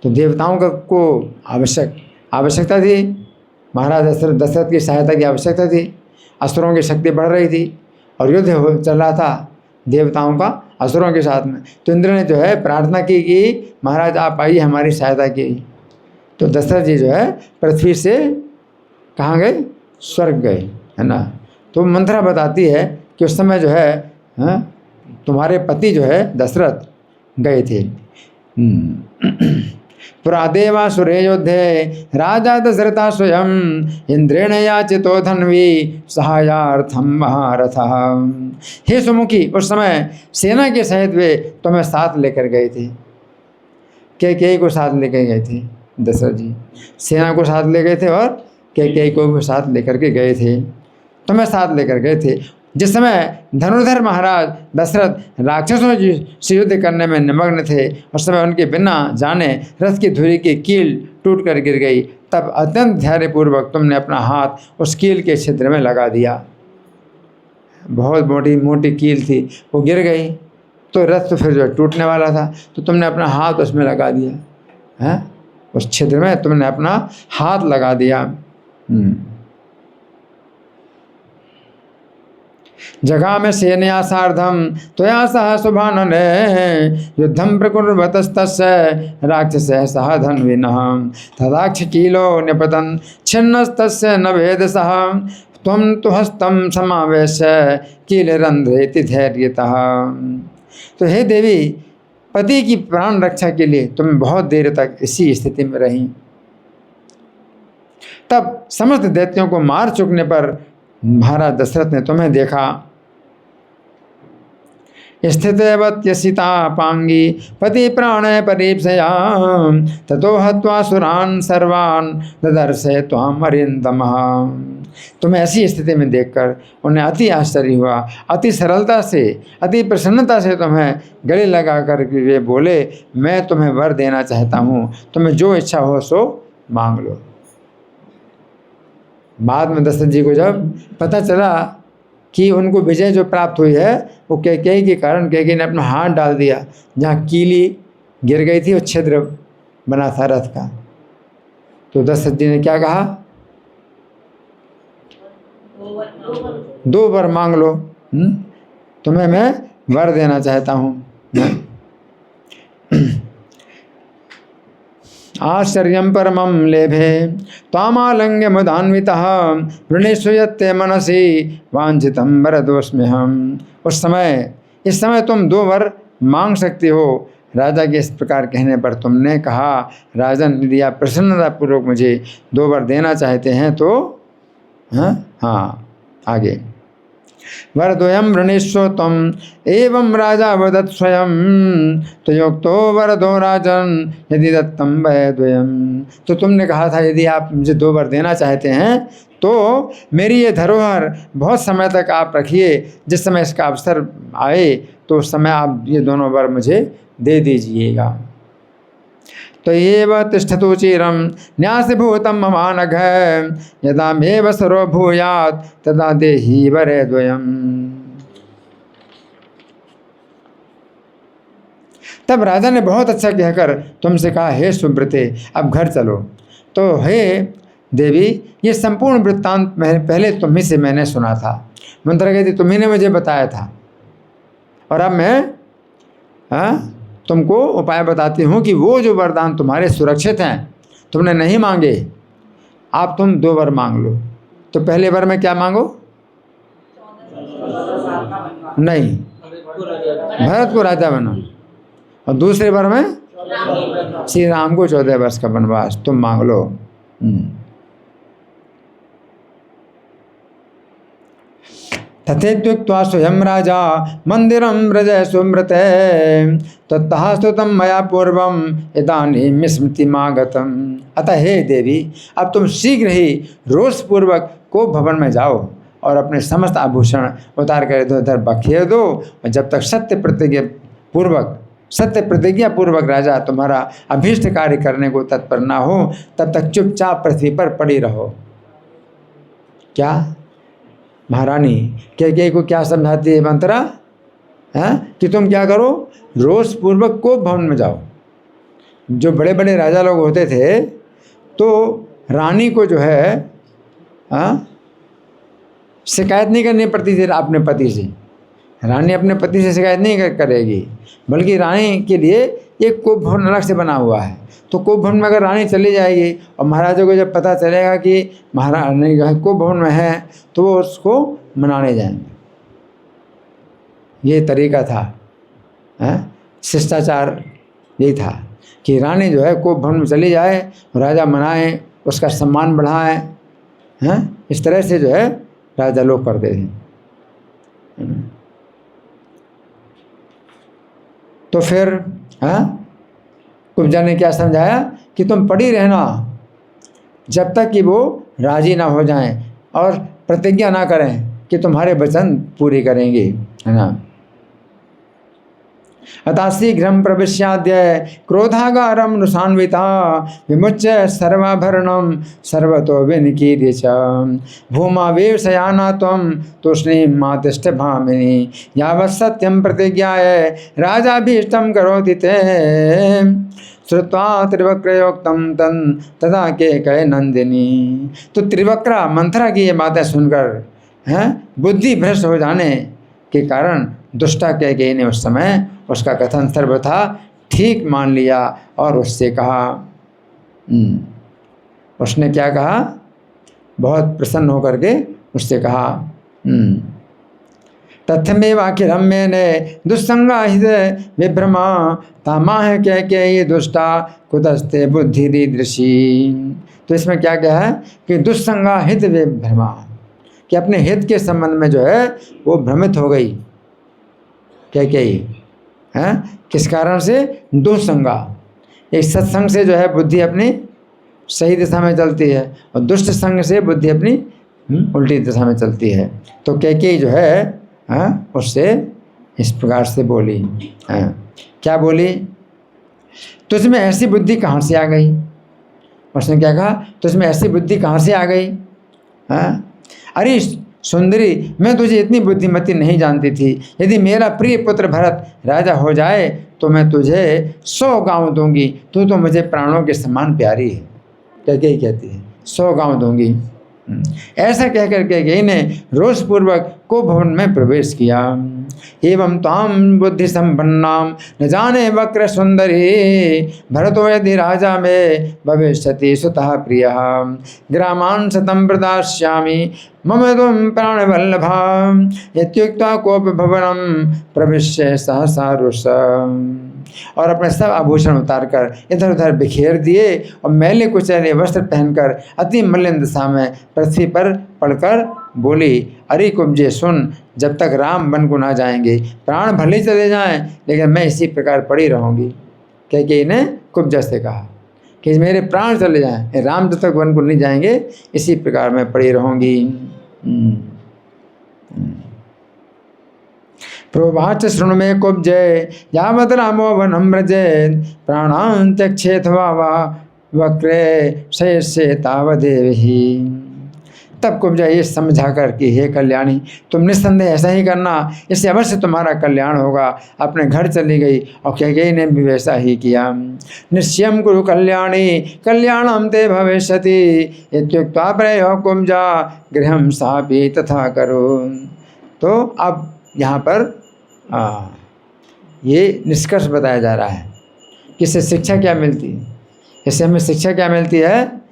तो देवताओं को आवश्यकता थी, महाराज दशरथ की सहायता की आवश्यकता थी। असुरों की शक्ति बढ़ रही थी और युद्ध चल रहा था देवताओं का असुरों के साथ में। तो इंद्र ने जो है प्रार्थना की कि महाराज आप आइए हमारी सहायता की। तो दशरथ जी जो है पृथ्वी से कहाँ गए, स्वर्ग गए, है ना। तो मंथरा बताती है कि उस समय जो है तुम्हारे पति जो है दशरथ गए थे। पुरादेवासुरे युद्धे राजा दशरथा स्वयं इंद्रेण याचितो धन्वी सहायार्थम महारथः। हे सुमुखी, उस समय सेना के सहित वे तुम्हें साथ लेकर गए थे। कैकेयी को साथ लेकर गए थे दशरथ जी, सेना को साथ ले गए थे और कैकेयी को भी साथ लेकर के गए थे, तुम्हें साथ लेकर गए थे। जिस समय धनुर्धर महाराज दशरथ राक्षसों से युद्ध करने में निमग्न थे, उस समय उनके बिना जाने रथ की धुरी की कील टूट कर गिर गई। तब अत्यंत धैर्यपूर्वक तुमने अपना हाथ उस कील के छिद्र में लगा दिया। बहुत मोटी मोटी कील थी, वो गिर गई तो रथ तो फिर जो टूटने वाला था, तो तुमने अपना हाथ उसमें लगा दिया है, उस छिद्र में तुमने अपना हाथ लगा दिया। जगा में सेनया सार्धम त्वया सह शुभानने युद्धम प्रकुर्वतस्तस्य राक्षसः सह धन्विनः तदाक्ष कीलो निपतन् छिन्नस्तस्य न भेदसः त्वं तु हस्तं समावेश्य कीलरन्ध्रेति धैर्यतः। तो हे देवी, पति की प्राण रक्षा के लिए तुम बहुत देर तक इसी स्थिति में रही। तब समस्त दैत्यों को मार चुकने पर महाराज दशरथ ने तुम्हें देखा। स्थितवत्यसिता पांगी पति प्राणे परीप्सयां ततो हत्वा सुरान सर्वान ददर्शे त्वाम अरिंदमः। तुम्हें ऐसी स्थिति में देखकर उन्हें अति आश्चर्य हुआ। अति सरलता से, अति प्रसन्नता से तुम्हें गले लगा कर वे बोले, मैं तुम्हें वर देना चाहता हूँ, तुम्हें जो इच्छा हो सो मांग लो। बाद में दशरथ जी को जब पता चला कि उनको विजय जो प्राप्त हुई है वो कैकेयी के कारण, कैकेयी ने अपना हाथ डाल दिया जहाँ कीली गिर गई थी, वो छिद्र बना था रथ का, तो दशरथ जी ने क्या कहा, 2 वर मांग लो, तुम्हें मैं वर देना चाहता हूँ। आश्चर्यं परमं लेभे तामालंग्य मुदान्वितः वृणीषु यत्ते मनसि वांछितं वरदोऽस्म्यहम्। उस समय, इस समय तुम 2 वर मांग सकती हो। राजा के इस प्रकार कहने पर तुमने कहा, राजन यदि आप प्रसन्नतापूर्वक मुझे 2 वर देना चाहते हैं तो हाँ आगे वरद्वयं वृणीष्व त्वं एवं राजा वदत् स्वयं त्वयोक्तो वरदो राजन यदि दत्तं वयद्वयम्। तो तुमने कहा था यदि आप मुझे 2 वर देना चाहते हैं तो मेरी ये धरोहर बहुत समय तक आप रखिए, जिस समय इसका अवसर आए तो उस समय आप ये दोनों वर मुझे दे दीजिएगा। तो ये तिष्ठतु चिरं न्यासभूतं ममानघ यदा मे वसरो भूयात् तदा देहि वरे द्वयम्। तब राजा ने बहुत अच्छा कहकर तुमसे कहा, हे सुब्रते अब घर चलो। तो हे देवी, ये संपूर्ण वृत्तांत पहले तुम्ही से मैंने सुना था, मंत्र कहती तुम्ही ने मुझे बताया था, और अब मैं तुमको उपाय बताती हूँ कि वो जो वरदान तुम्हारे सुरक्षित हैं, तुमने नहीं मांगे, आप तुम 2 वर मांग लो। तो पहले वर में क्या मांगो, नहीं, भरत को राजा बनो, और दूसरे वर में श्री राम को 14 वर्ष का वनवास तुम मांग लो। तथेत्युक्त्वा स्वयं राजा मंदिरं व्रजय सुमृते ततः स्तुतं मया पूर्वम इदानीं स्मृतिमागतम्। अतः हे देवी, अब तुम शीघ्र ही रोषपूर्वक कोप भवन में जाओ और अपने समस्त आभूषण उतार कर इधर उधर बखेर दो, और जब तक सत्य प्रतिज्ञा पूर्वक राजा तुम्हारा अभीष्ट कार्य करने को तत्पर ना हो, तब तक चुपचाप पृथ्वी पर पड़ी रहो। क्या महारानी कैकेयी को क्या समझाती है मंत्रा, कि तुम क्या करो, रोष पूर्वक कोप भवन में जाओ। जो बड़े बड़े राजा लोग होते थे तो रानी को जो है शिकायत नहीं करनी पड़ती थी अपने पति से। रानी अपने पति से शिकायत नहीं करेगी, बल्कि रानी के लिए एक कोप भवन अलग से बना हुआ है। तो कोप भवन में अगर रानी चली जाएगी और महाराजा को जब पता चलेगा कि महारानी जो है कोप भवन में है, तो वो उसको मनाने जाएंगे। ये तरीका था, शिष्टाचार यही था कि रानी जो है कोप भवन में चली जाए, राजा मनाए, उसका सम्मान बढ़ाए, इस तरह से जो है राजा लोग करते थे। तो फिर कुब्जा ने क्या समझाया कि तुम पड़ी रहना जब तक कि वो राजी ना हो जाएं और प्रतिज्ञा ना करें कि तुम्हारे वचन पूरे करेंगे, है ना। अतः शीघ्रं प्रविश्याद्य क्रोधागारं नुसान्विता विमुच्य सर्वाभरणं सर्वतो विनिकीर्य च भूमावेव शयाना त्वं तूष्णीं मा तिष्ठ भामिनी यावत् सत्यं प्रतिज्ञाय राजाभीष्टं करोति ते श्रुत्वा त्रिवक्रयोक्तं तदा के कहे नंदिनी। तो त्रिवक्रा मंथरा की ये बातें सुनकर बुद्धि भ्रष्ट हो जाने के कारण दुष्टा कैकेयी ने उस समय उसका कथन सर्वथा ठीक मान लिया और उससे कहा, उसने क्या कहा, बहुत प्रसन्न होकर के उससे कहा, तथ्यमेवाखिलं मेने दुस्संगा हित विभ्रमा तामाह कैकेयी दुष्टा कुतस्ते बुद्धिरीदृशी। तो इसमें क्या कहा है कि दुस्संगा हित विभ्रमा, कि अपने हित के संबंध में जो है वो भ्रमित हो गई कैकेयी। किस कारण से? दुस्संगा, एक सत्संग से जो है बुद्धि अपनी सही दिशा में चलती है और दुष्ट संग से बुद्धि अपनी उल्टी दिशा में चलती है। तो कैकेयी जो है उससे इस प्रकार से बोली, क्या बोली, तुझमें ऐसी बुद्धि कहाँ से आ गई? उसने क्या कहा, तुझमें ऐसी बुद्धि कहाँ से आ गई? अरे सुंदरी, मैं तुझे इतनी बुद्धिमती नहीं जानती थी। यदि मेरा प्रिय पुत्र भरत राजा हो जाए तो मैं तुझे 100 गांव दूंगी, तू तो मुझे प्राणों के समान प्यारी है। कैकेयी कहती है 100 गांव दूंगी। ऐसा कहकर कैकेयी ने रोषपूर्वक को भवन में प्रवेश किया। एवं ताम बुद्धि संपन्नाम न जाने वक्र सुंदरी भरतो यदि राजा में भविष्यति सुतः प्रिय ग्रामान शतं प्रदास्यामि मम त्वं प्राणवल्लभा इत्युक्त्वा कोप भवनम प्रविश्य सहसा रुष। और अपने सब आभूषण उतारकर इधर उधर बिखेर दिए और मैले कुचैले वस्त्र पहनकर अति मलिन दशा में पृथ्वी पर पड़कर बोली, अरे कुब्जे सुन, जब तक राम वन को ना जाएंगे प्राण भले चले जाएं लेकिन मैं इसी प्रकार पड़ी रहूँगी। कैकेयी ने कुब्जा से कहा कि मेरे प्राण चले जाएं, राम जब तक वन को नहीं जाएंगे इसी प्रकार मैं पड़ी रहूँगी। प्रोवाच शृणु मे कुब्जे यावत् रामो वनं व्रजेत् प्राणान् त्यक्षेत्वा वा वक्रे शयिष्ये तावदेवहि। तब कुब्जा ये समझा कर कि हे कल्याणी, तुम निस्संदेह ऐसा ही करना, इससे अवश्य तुम्हारा कल्याण होगा। अपने घर चली गई और कैकेयी ने भी वैसा ही किया। निश्चयं कुरु कल्याणी कल्याणं ते भविष्यति इत्युक्त्वा प्रयो कुब्जा गृहं सापि तथा करो। तो अब यहाँ पर ये निष्कर्ष बताया जा रहा है कि इससे शिक्षा क्या मिलती है। इससे हमें शिक्षा क्या मिलती है?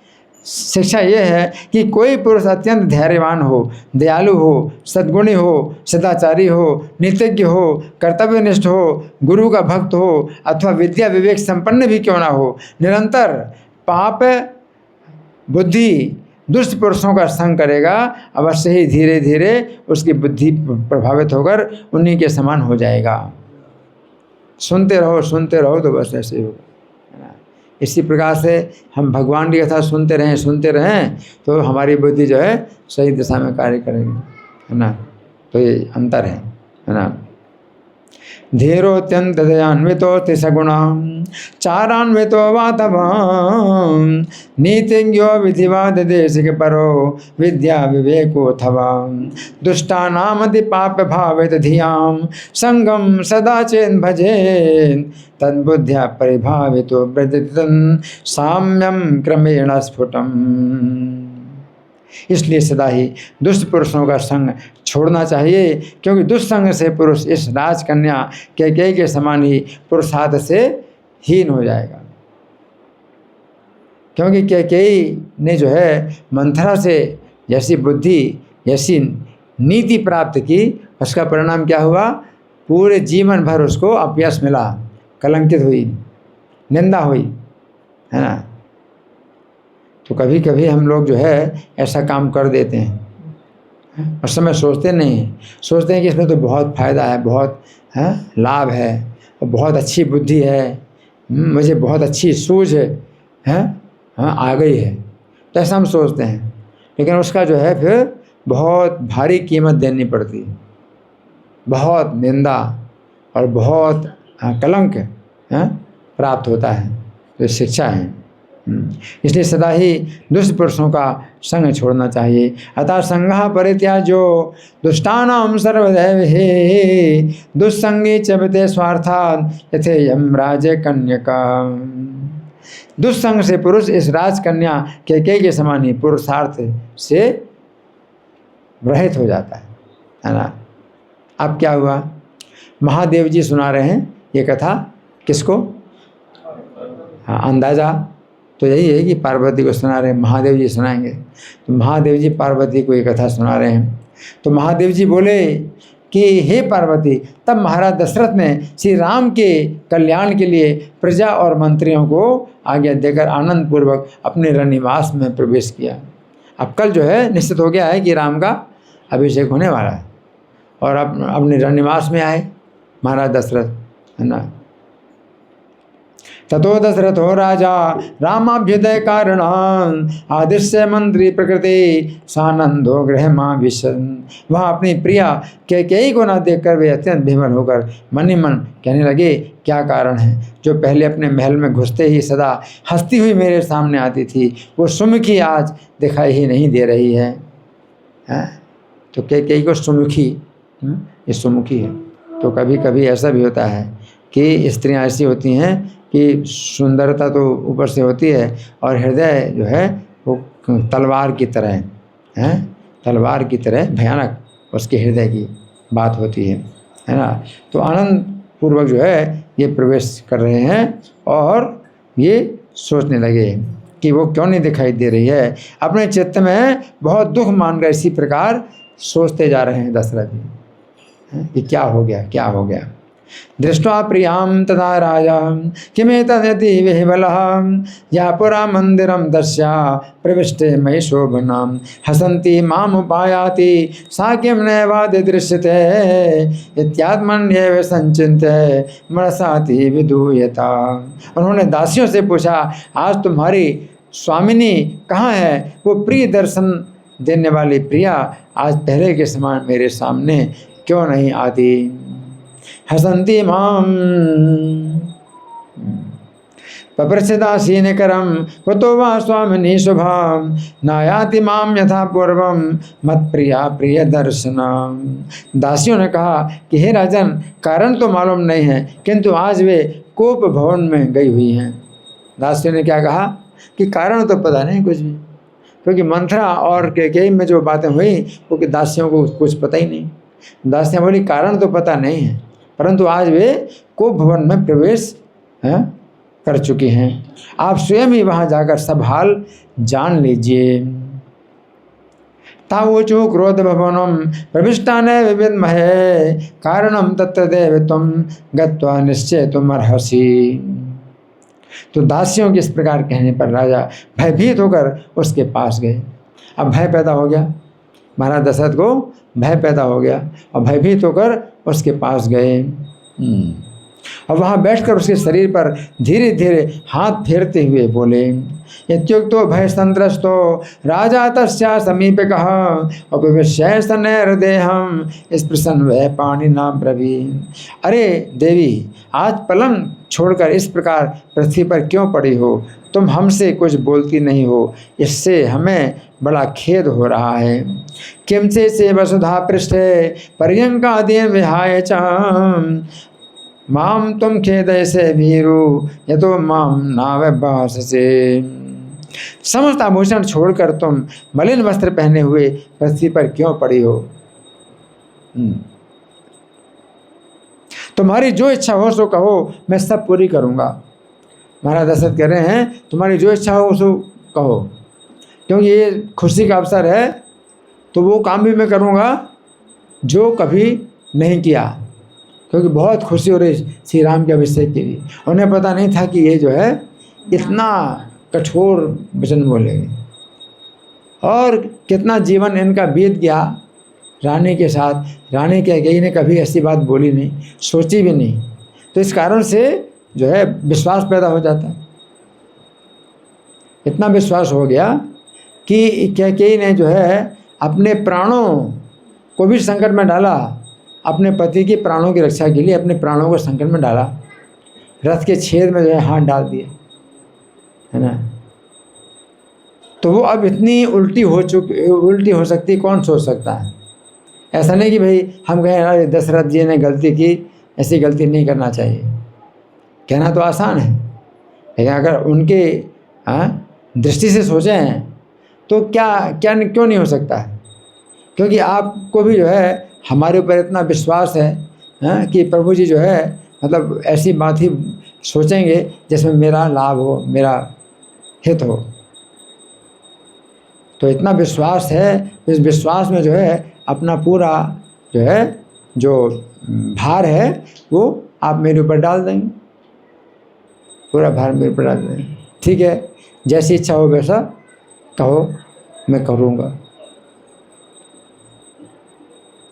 शिक्षा ये है कि कोई पुरुष अत्यंत धैर्यवान हो, दयालु हो, सद्गुणी हो, सदाचारी हो, नीतिज्ञ हो, कर्तव्यनिष्ठ हो, गुरु का भक्त हो अथवा विद्या विवेक संपन्न भी क्यों ना हो, निरंतर पाप बुद्धि दुष्ट पुरुषों का संग करेगा, अवश्य ही धीरे धीरे उसकी बुद्धि प्रभावित होकर उन्हीं के समान हो जाएगा। सुनते रहो तो बस ऐसे होगा। इसी प्रकार से हम भगवान की कथा सुनते रहें तो हमारी बुद्धि जो है सही दिशा में कार्य करेगी, है ना। तो ये अंतर है ना। धीरोत्यंत दयान्वितो तिसगुणां चारान्वितो वातवां नीतिज्ञो विधिवाद देशिक परो विद्या विवेकोऽथवा दुष्टानामति पाप भावित धियां संगम सदा चेन् भजेन् तद्बुद्ध्या परिभावितो व्रजति साम्यं क्रमेण स्फुटम्। इसलिए सदा ही दुष्ट पुरुषों का संग छोड़ना चाहिए, क्योंकि दुष्संग से पुरुष इस राजकन्या कैकेयी के समान ही पुरुषार्थ से हीन हो जाएगा। क्योंकि कैकेयी ने जो है मंथरा से जैसी बुद्धि, जैसी नीति प्राप्त की, उसका परिणाम क्या हुआ? पूरे जीवन भर उसको अपयश मिला, कलंकित हुई, निंदा हुई, है ना। तो कभी कभी हम लोग जो है ऐसा काम कर देते हैं, उस समय सोचते नहीं हैं, सोचते हैं कि इसमें तो बहुत फ़ायदा है, बहुत लाभ है और बहुत अच्छी बुद्धि है, मुझे बहुत अच्छी सूझ है आ गई है, तो ऐसा हम सोचते हैं। लेकिन उसका जो है फिर बहुत भारी कीमत देनी पड़ती है, बहुत निंदा और बहुत कलंक प्राप्त होता है। तो शिक्षा है। इसलिए सदा ही दुष्ट पुरुषों का संग छोड़ना चाहिए। अतः संगः परित्याज्यो दुष्टानां सर्वदैव हे दुस्संगे चबते स्वार्थात् यथेयं राजकन्यका। दुस्संग से पुरुष इस राजकन्या के समान ही पुरुषार्थ से रहित हो जाता है ना। अब क्या हुआ, महादेव जी सुना रहे हैं ये कथा किसको? हाँ, अंदाजा तो यही है कि पार्वती को सुना रहे हैं, महादेव जी सुनाएंगे। तो महादेव जी पार्वती को ये कथा सुना रहे हैं। तो महादेव जी बोले कि हे पार्वती, तब महाराज दशरथ ने श्री राम के कल्याण के लिए प्रजा और मंत्रियों को आज्ञा देकर आनंद पूर्वक अपने रनिवास में प्रवेश किया। अब कल जो है निश्चित हो गया है कि राम का अभिषेक होने वाला है, और अब अपने रनिवास में आए महाराज दशरथ, है ना। ततो दशरथो राजा रामाभ्युदय कारणान् आदिश्य मंत्री प्रकृति सानंदो गृहमाविशन्। वहाँ अपनी प्रिया कैकेयी को न देखकर वे अत्यंत विमल होकर मन ही मन कहने लगे, क्या कारण है जो पहले अपने महल में घुसते ही सदा हंसती हुई मेरे सामने आती थी, वो सुमुखी आज दिखाई ही नहीं दे रही है। तो कैकेयी को सुमुखी, ये सुमुखी है। तो कभी कभी ऐसा भी होता है कि स्त्रियां ऐसी होती हैं कि सुंदरता तो ऊपर से होती है और हृदय जो है वो तलवार की तरह है, तलवार की तरह भयानक उसके हृदय की बात होती है ना। तो आनंद पूर्वक जो है ये प्रवेश कर रहे हैं और ये सोचने लगे कि वो क्यों नहीं दिखाई दे रही है। अपने चित्त में बहुत दुख मानकर इसी प्रकार सोचते जा रहे हैं दशरथ जी कि क्या हो गया, क्या हो गया। दृष्ट्वा प्रियां तदा राजा किमेतदति विह्वलः या पुरा मंदिरं दर्श्या प्रविष्टे मयि शोभनां हसन्ति मामुपायाति सा किं नैवादिदृश्यते इत्यात्मन्येव संचिन्त्य मनसाति विधूयता। उन्होंने दासियों से पूछा, आज तुम्हारी स्वामिनी कहाँ है? वो प्रिय दर्शन देने वाली प्रिया आज पहले के समान मेरे सामने क्यों नहीं आती? हसन्ति माम पप्रच्छदासीनकरं कुतो वा स्वामिनी शुभां नायाति माम यथा पूर्वं मत प्रिया प्रिय दर्शनम। दासियों ने कहा कि हे राजन, कारण तो मालूम नहीं है, किंतु आज वे कोप भवन में गई हुई हैं। दासियों ने क्या कहा कि कारण तो पता नहीं कुछ भी, क्योंकि मंथरा और कैकेयी में जो बातें हुई वो कि दासियों को कुछ पता ही नहीं। दासियाँ बोली कारण तो पता नहीं है, परंतु आज वे कोप भवन में प्रवेश कर चुके हैं। आप स्वयं ही वहाँ जाकर सब हाल जान लीजिए। तावोचो क्रोध भवनम प्रविष्टान विविधमहे कारणम तत्र देवत्वम गत्वा निश्चय तुम अर्हसि। तो दासियों के इस प्रकार कहने पर राजा भयभीत होकर उसके पास गए। अब भय पैदा हो गया, महाराज दशरथ को भय पैदा हो गया और भयभीत होकर उसके पास गए। और वहाँ बैठकर उसके शरीर पर धीरे धीरे हाथ फेरते हुए बोले, इत्युक्तो भय संत्रस्तो राजा तस्या समीपे कहा उपविश्य सनैर्देहं स्पृशन वह पाणी नाम ब्रवीण। अरे देवी, आज पलंग छोड़कर इस प्रकार पृथ्वी पर क्यों पड़ी हो? तुम हमसे कुछ बोलती नहीं हो, इससे हमें बड़ा खेद हो रहा है। किमसे से वसुधा पृष्ठे पर्यंकादीन विहाय चाम माम तुम खेद से भीरु यतो माम नावभास से। समस्त आभूषण छोड़कर तुम मलिन वस्त्र पहने हुए पृथ्वी पर क्यों पड़ी हो? तुम्हारी जो इच्छा हो सो कहो, मैं सब पूरी करूँगा। महाराज दशरथ कह रहे हैं तुम्हारी जो इच्छा हो सो कहो, क्योंकि ये खुशी का अवसर है, तो वो काम भी मैं करूँगा जो कभी नहीं किया, क्योंकि बहुत खुशी हो रही श्री राम के अभिषेक के लिए। उन्हें पता नहीं था कि ये जो है इतना कठोर वचन बोलेंगे, और कितना जीवन इनका बीत गया रानी के साथ। रानी कैकेयी ने कभी ऐसी बात बोली नहीं, सोची भी नहीं, तो इस कारण से जो है विश्वास पैदा हो जाता है। इतना विश्वास हो गया कि कैकेयी ने जो है अपने प्राणों को भी संकट में डाला, अपने पति के प्राणों की रक्षा के लिए अपने प्राणों को संकट में डाला, रथ के छेद में जो है हाथ डाल दिए, है ना। तो वो अब इतनी उल्टी हो सकती, कौन सोच सकता है। ऐसा नहीं कि भाई हम कहें अरे दशरथ जी ने गलती की, ऐसी गलती नहीं करना चाहिए। कहना तो आसान है, लेकिन अगर उनके दृष्टि से सोचें तो क्यों नहीं हो सकता है। क्योंकि आपको भी जो है हमारे ऊपर इतना विश्वास है कि प्रभु जी जो है मतलब ऐसी बात ही सोचेंगे जिसमें मेरा लाभ हो, मेरा हित हो। तो इतना विश्वास है, इस विश्वास में जो है अपना पूरा जो है जो भार है वो आप मेरे ऊपर डाल देंगे, पूरा भार मेरे ऊपर डाल देंगे। ठीक है, जैसी इच्छा हो वैसा कहो, मैं करूँगा।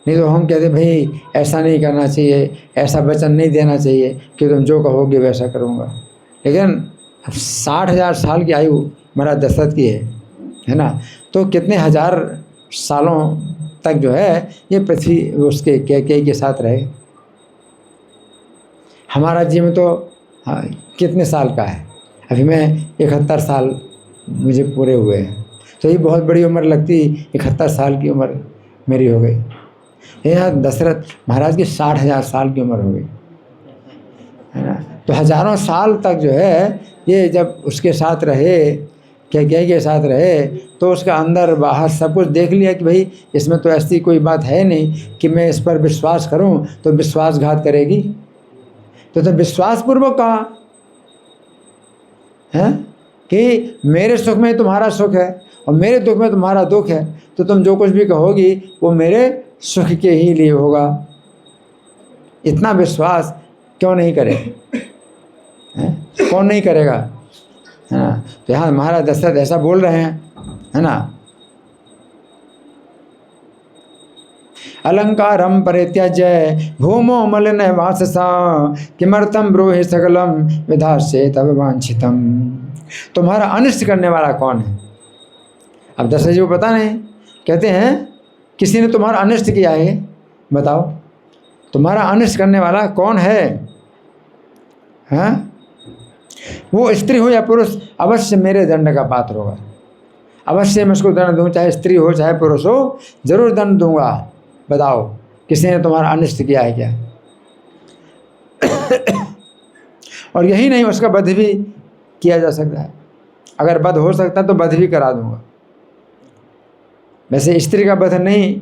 नहीं तो हम कहते भाई ऐसा नहीं करना चाहिए, ऐसा वचन नहीं देना चाहिए कि तुम जो कहोगे वैसा करूँगा। लेकिन 60,000 साल की आयु महाराज दशरथ की है ना। तो कितने हजार सालों तक जो है ये पृथ्वी उसके कैकेयी के साथ रहे। हमारा जीवन तो कितने साल का है, अभी मैं 71 साल मुझे पूरे हुए हैं, तो ये बहुत बड़ी उम्र लगती, 71 साल की उम्र मेरी हो गई। यहाँ दशरथ महाराज की 60,000 साल की उम्र हो गई, है ना। तो हजारों साल तक जो है ये जब उसके साथ रहे, कैकेयी के साथ रहे, तो उसका अंदर बाहर सब कुछ देख लिया कि भाई इसमें तो ऐसी कोई बात है नहीं कि मैं इस पर विश्वास करूं तो विश्वासघात करेगी। तो विश्वासपूर्वक कहा है कि मेरे सुख में तुम्हारा सुख है और मेरे दुख में तुम्हारा दुख है, तो तुम जो कुछ भी कहोगी वो मेरे सुख के ही लिए होगा। इतना विश्वास क्यों नहीं करे, कौन नहीं करेगा, है ना। तो यहाँ महाराज दशरथ ऐसा बोल रहे हैं, है ना। अलंकारम परित्यज्य भूमो मलिन वाससा किमर्थम ब्रूहि सकलम विधास्ये तव वांछितम। तुम्हारा अनिष्ट करने वाला कौन है। अब दशरथ जी को पता नहीं, कहते हैं किसी ने तुम्हारा अनिष्ट किया है, बताओ तुम्हारा अनिष्ट करने वाला कौन है। हाँ, वो स्त्री हो या पुरुष अवश्य मेरे दंड का पात्र होगा, अवश्य मैं उसको दंड दूँ, चाहे स्त्री हो चाहे पुरुष हो, जरूर दंड दूंगा। बताओ किसी ने तुम्हारा अनिष्ट किया है क्या। और यही नहीं, उसका वध भी किया जा सकता है, अगर वध हो सकता है तो वध भी करा दूंगा। वैसे स्त्री का वध नहीं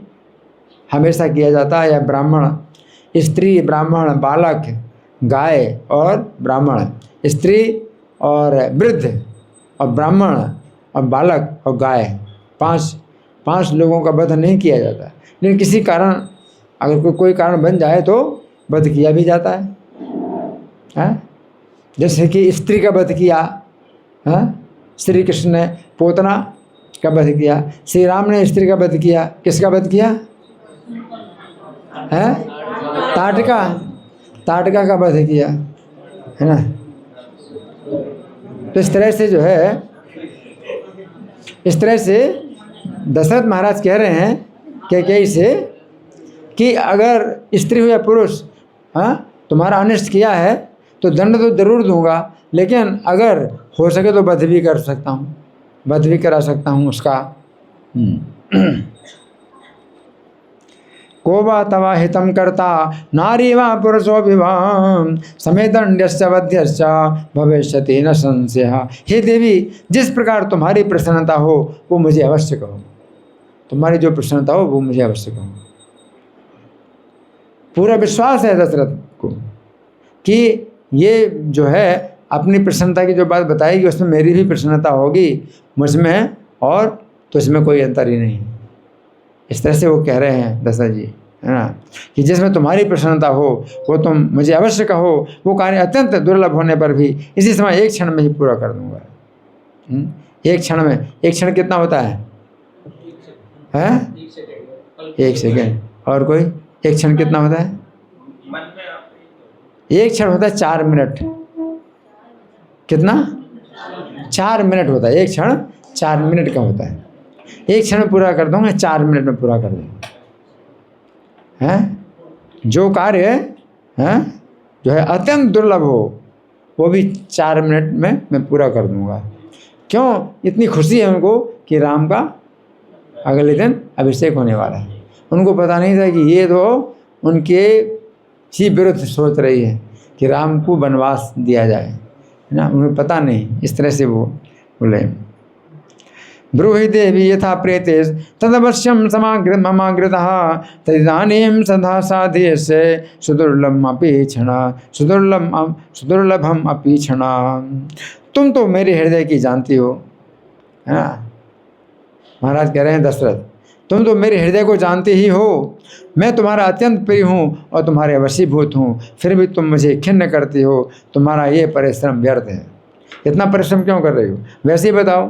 हमेशा किया जाता, या ब्राह्मण, स्त्री, ब्राह्मण, बालक, गाय और ब्राह्मण, स्त्री और वृद्ध और ब्राह्मण और बालक और गाय, पांच लोगों का वध नहीं किया जाता। लेकिन किसी कारण अगर कोई कारण बन जाए तो वध किया भी जाता है। जैसे कि स्त्री का वध किया, श्री कृष्ण ने पोतना का वध किया, श्री राम ने स्त्री का वध किया। किसका वध किया है, ताटका का वध किया, है ना। तो इस तरह से जो है, इस तरह से दशरथ महाराज कह रहे हैं कैकेयी से कि अगर स्त्री हो या पुरुष तुम्हारा अनिष्ट किया है तो दंड तो जरूर दूंगा, लेकिन अगर हो सके तो वध भी कर सकता हूँ, वध भी करा सकता हूँ उसका। को वा तवा हितम करता नारी वा पुरुषो विवाह समय दंड्यश्च वध्यश्च भविष्यति न संशय। हे देवी, जिस प्रकार तुम्हारी प्रसन्नता हो वो मुझे अवश्य कहो, तुम्हारी जो प्रसन्नता हो वो मुझे अवश्य कहो। पूरा विश्वास है दशरथ को कि ये जो है अपनी प्रसन्नता की जो बात बताएगी उसमें मेरी भी प्रसन्नता होगी, मुझमें और तो इसमें कोई अंतर ही नहीं। इस तरह से वो कह रहे हैं दशरथ जी, है ना, कि जिसमें तुम्हारी प्रसन्नता हो वो तुम मुझे अवश्य कहो, वो कार्य अत्यंत दुर्लभ होने पर भी इसी समय एक क्षण में ही पूरा कर दूंगा। एक क्षण में, एक क्षण कितना होता है, एक सेकेंड। और कोई एक क्षण कितना होता है, एक क्षण होता है 4 मिनट। कितना, 4 मिनट होता है एक क्षण, 4 मिनट का होता है। 1 क्षण में पूरा कर दूंगा, 4 मिनट में पूरा कर दूंगा। हैं जो कार्य हैं जो है अत्यंत दुर्लभ हो वो भी 4 मिनट में मैं पूरा कर दूंगा। क्यों? इतनी खुशी है उनको कि राम का अगले दिन अभिषेक होने वाला है। उनको पता नहीं था कि ये तो उनके ही विरुद्ध सोच रही है कि राम को वनवास दिया जाए, है ना। उन्हें पता नहीं, इस तरह से वो बोले। ब्रूहि देवी यथा प्रेते तदवश्यम ममाग्रतः तदानीं सदा साधे से सुदुर्लभम अपि क्षण सुदुर्लभम अपि क्षण। तुम तो मेरे हृदय की जानती हो, है ना। महाराज कह रहे हैं दशरथ, तुम तो मेरे हृदय को जानते ही हो। मैं तुम्हारा अत्यंत प्रिय हूँ और तुम्हारे वशीभूत हूँ, फिर भी तुम मुझे खिन्न करती हो। तुम्हारा ये परिश्रम व्यर्थ है। इतना परिश्रम क्यों कर रही हो? वैसे ही बताओ,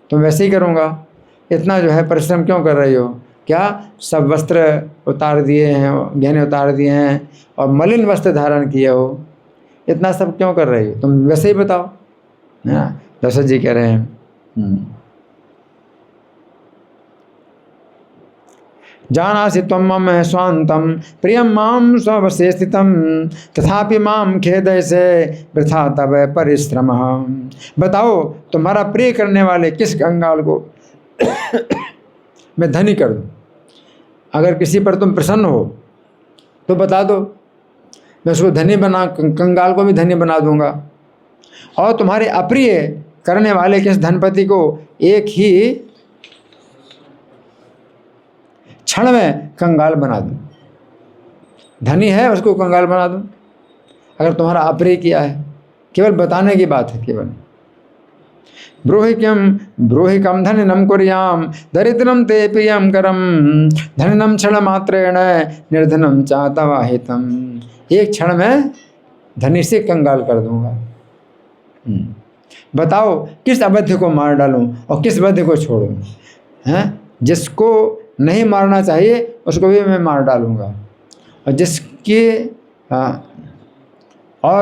तुम वैसे ही करूँगा। इतना जो है परिश्रम क्यों कर रही हो? क्या सब वस्त्र उतार दिए हैं, गहने उतार दिए हैं और मलिन वस्त्र धारण किए हो? इतना सब क्यों कर रही हो? तुम वैसे ही बताओ, है ना। दशरथ जी कह रहे हैं जानासि त्वं मम स्वान्तं प्रियं मां स्ववशे स्थितं तथापि मां खेदयसे वृथा तव परिश्रमः। बताओ तुम्हारा प्रिय करने वाले किस कंगाल को मैं धनी कर दूं? अगर किसी पर तुम प्रसन्न हो तो बता दो, मैं उसको धनी बना, कंगाल को भी धनी बना दूंगा। और तुम्हारे अप्रिय करने वाले किस धनपति को एक ही क्षण में कंगाल बना दूं। धनी है उसको कंगाल बना दूं। अगर तुम्हारा अप्रिय किया है, केवल बताने की बात है केवल। ब्रूहि कम धनिनम कुर्याम दरिद्रम ते प्रियम करम धनिनम क्षण मात्रेण निर्धनम चातवाहितम। एक क्षण में धनी से कंगाल कर दूंगा। बताओ किस अबध्य को मार डालूं और किस बध्य को छोड़ूं? हैं जिसको नहीं मारना चाहिए उसको भी मैं मार डालूंगा, और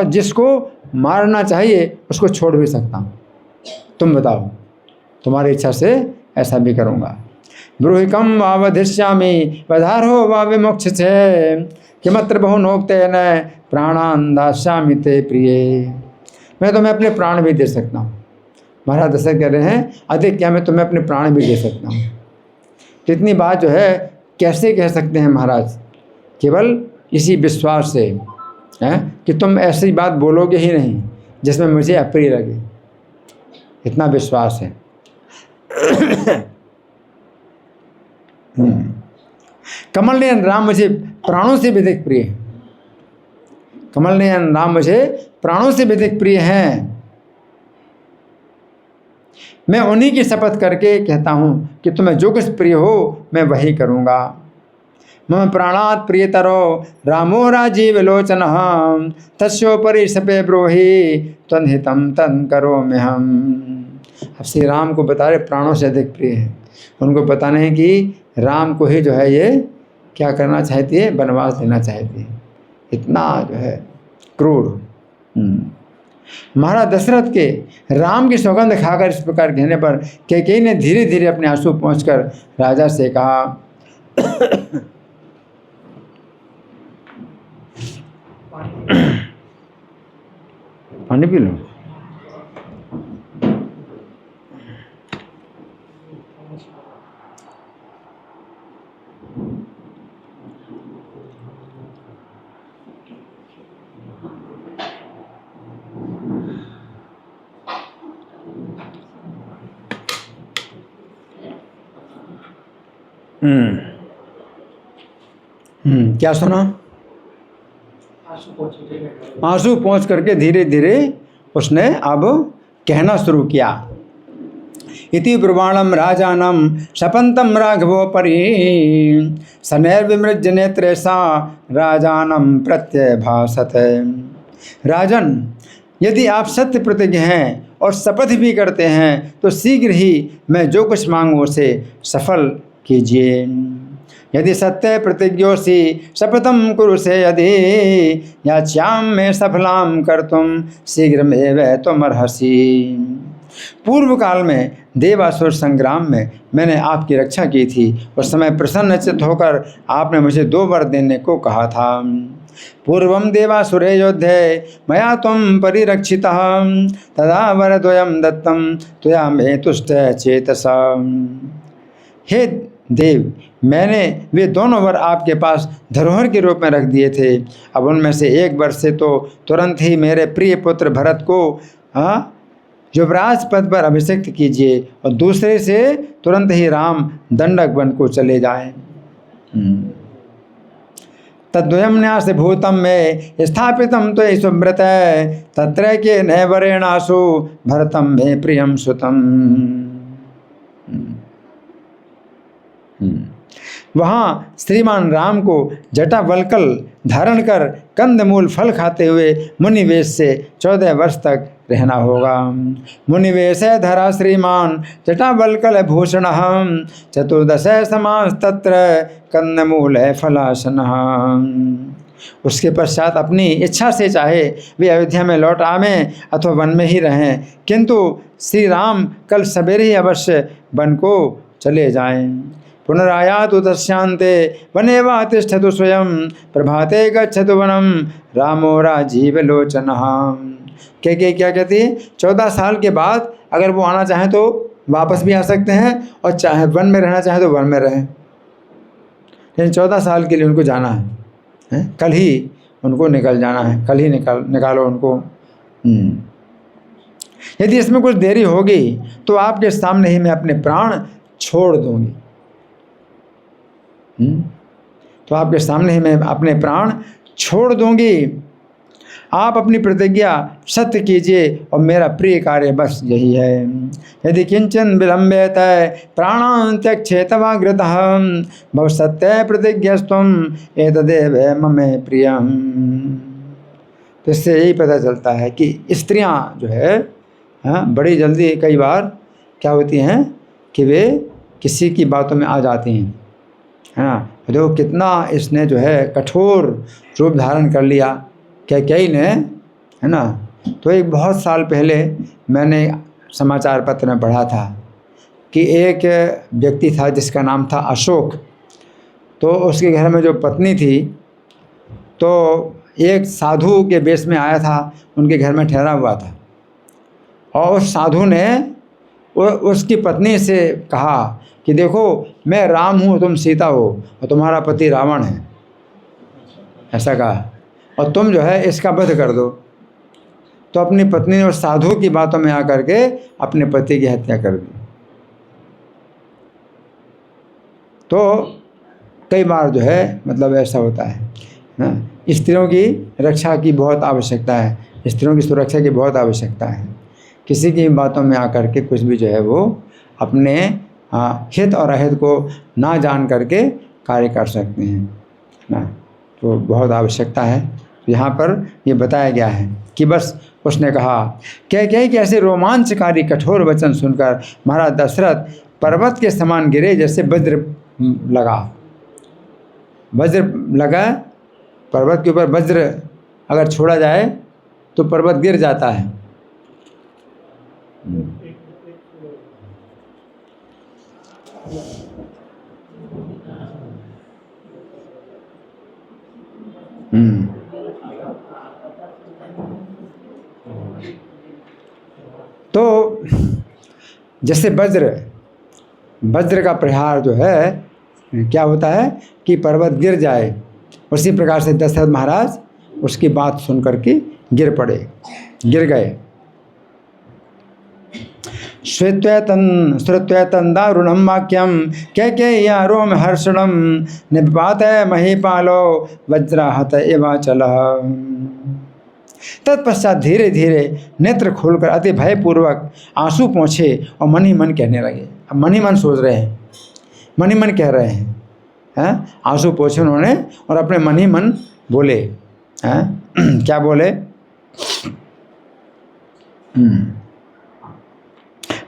जिसको मारना चाहिए उसको छोड़ भी सकता हूँ। तुम बताओ, तुम्हारी इच्छा से ऐसा भी करूँगा। ब्रूहिकम वावधिष्यामि वधारो वा विमुक्षसे किमत्र बहुनोक्तेन प्राणान् दास्यामि ते प्रिये। मैं तुम्हें अपने प्राण भी दे सकता हूँ। महाराज दशरथ कह रहे हैं अधिक क्या, मैं तुम्हें अपने प्राण भी दे सकता हूँ। तो इतनी बात जो है कैसे कह सकते हैं महाराज? केवल इसी विश्वास से है कि तुम ऐसी बात बोलोगे ही नहीं जिसमें मुझे अप्रिय लगे। इतना विश्वास है। कमल नयन राम मुझे प्राणों से भी अधिक प्रिय है। कमल नयन राम मुझे प्राणों से भी अधिक प्रिय हैं। मैं उन्हीं की शपथ करके कहता हूँ कि तुम्हें जो कुछ प्रिय हो मैं वही करूँगा। मम प्राणात् प्रियतरो रामो राजीव लोचनः तस्योपरि सपे ब्रूहि त्वन्हितं तं करोम्यहम्। अब श्री राम को बता रहे प्राणों से अधिक प्रिय है। उनको पता नहीं कि राम को ही जो है ये क्या करना चाहती है, वनवास देना चाहती है। इतना जो है क्रूर। महाराज दशरथ के राम की सौगंध खाकर इस प्रकार कहने पर कैकेयी ने धीरे धीरे अपने आंसू पहुँचकर राजा से कहा पानी पी लो। क्या सुना? आंसू पहुँच करके धीरे धीरे उसने अब कहना शुरू किया। इति ब्रुवाणम राजानम शपंतम राघवोपरि शनैर्विमृज्य नेत्रेषा राजानम प्रत्यभासत। राजन, यदि आप सत्य प्रतिज्ञ हैं और शपथ भी करते हैं तो शीघ्र ही मैं जो कुछ मांगूं उसे सफल कीजिए। यदि सत्य प्रतिज्ञोषि शपथम कुरुषे यदि याच्याम में सफलाम कर्तुम शीघ्रमेव त्वमर्हसि। पूर्व काल में देवासुर संग्राम में मैंने आपकी रक्षा की थी। उस समय प्रसन्नचित्त होकर आपने मुझे 2 वर देने को कहा था। पूर्वं देवासुरे योद्धे मया त्वं परिरक्षितः तदा वरद्वयं दत्तं त्वया मे तुष्ट चेतसा। हे देव, मैंने वे दोनों वर आपके पास धरोहर के रूप में रख दिए थे। अब उनमें से एक वर से तो तुरंत ही मेरे प्रिय पुत्र भरत को युवराज पद पर अभिषिक्त कीजिए, और दूसरे से तुरंत ही राम दंडक वन को चले जाएं। तद्वयं न्यास भूतम में स्थापितम तो सुव्रत तत्र के नैवरेणासु भरतम में प्रियम सुतम। वहाँ श्रीमान राम को जटा वल्कल धारण कर कंदमूल फल खाते हुए मुनिवेश से 14 वर्ष तक रहना होगा। मुनिवेश धरा श्रीमान जटा वल्कल भूषण चतुर्दश समास तत्र कंदमूल फलासन। उसके पश्चात अपनी इच्छा से चाहे वे अयोध्या में लौट आवें अथवा वन में ही रहें, किंतु श्री राम कल सवेरे ही अवश्य वन को चले जाएं। पुनरायातु तस्यांते वने वा तिष्ठतु स्वयं प्रभाते गच्छतु वनम रामो राजीव लोचनः। क्या कहती है? 14 साल के बाद अगर वो आना चाहें तो वापस भी आ सकते हैं, और चाहे वन में रहना चाहें तो वन में रहें, लेकिन 14 साल के लिए उनको जाना है, कल ही उनको निकल जाना है, कल ही निकालो उनको। यदि इसमें कुछ देरी होगी तो आपके सामने ही मैं अपने प्राण छोड़ दूंगी। तो आपके सामने ही मैं अपने प्राण छोड़ दूंगी। आप अपनी प्रतिज्ञा सत्य कीजिए और मेरा प्रिय कार्य बस यही है। यदि किंचन विलंबेत प्राणान् त्यक्षेतवाग्रतः भव सत्य प्रतिज्ञस्तुम एतदेव मम प्रियम। तो इससे यही पता चलता है कि स्त्रियां जो है बड़ी जल्दी कई बार क्या होती हैं कि वे किसी की बातों में आ जाती हैं, है ना। देखो कितना इसने जो है कठोर रूप धारण कर लिया कैकेयी ने, है ना। तो एक बहुत साल पहले मैंने समाचार पत्र में पढ़ा था कि एक व्यक्ति था जिसका नाम था अशोक। तो उसके घर में जो पत्नी थी तो एक साधु के वेश में आया था, उनके घर में ठहरा हुआ था, और उस साधु ने उसकी पत्नी से कहा कि देखो मैं राम हूँ, तुम सीता हो, और तुम्हारा पति रावण है, ऐसा कहा, और तुम जो है इसका वध कर दो। तो अपनी पत्नी ने उस साधु की बातों में आकर के अपने पति की हत्या कर दी। तो कई बार जो है मतलब ऐसा होता है ना। स्त्रियों की रक्षा की बहुत आवश्यकता है, स्त्रियों की सुरक्षा की बहुत आवश्यकता है। किसी की बातों में आकर के कुछ भी जो है वो अपने हित और अहित को ना जान करके कार्य कर सकते हैं ना। तो बहुत आवश्यकता है। यहाँ पर ये बताया गया है कि बस उसने कहा कैकेयी के ऐसे रोमांचकारी कठोर वचन सुनकर महाराज दशरथ पर्वत के समान गिरे, जैसे वज्र लगा। पर्वत के ऊपर वज्र अगर छोड़ा जाए तो पर्वत गिर जाता है। तो जैसे वज्र का प्रहार जो है क्या होता है कि पर्वत गिर जाए, उसी प्रकार से दशरथ महाराज उसकी बात सुन करके गिर गए। श्रुत्वैतं दारुणं वाक्यं कैकेय्या रोमहर्षणं निपात महीपालो वज्राहत एवाचलः। तत्पश्चात धीरे धीरे नेत्र खोलकर अति भयपूर्वक आंसू पोंछे और मन ही मन कहने लगे। अब मन ही मन सोच रहे हैं, मन ही मन कह रहे हैं, आंसू पोंछे उन्होंने और अपने मन ही मन बोले। क्या बोले?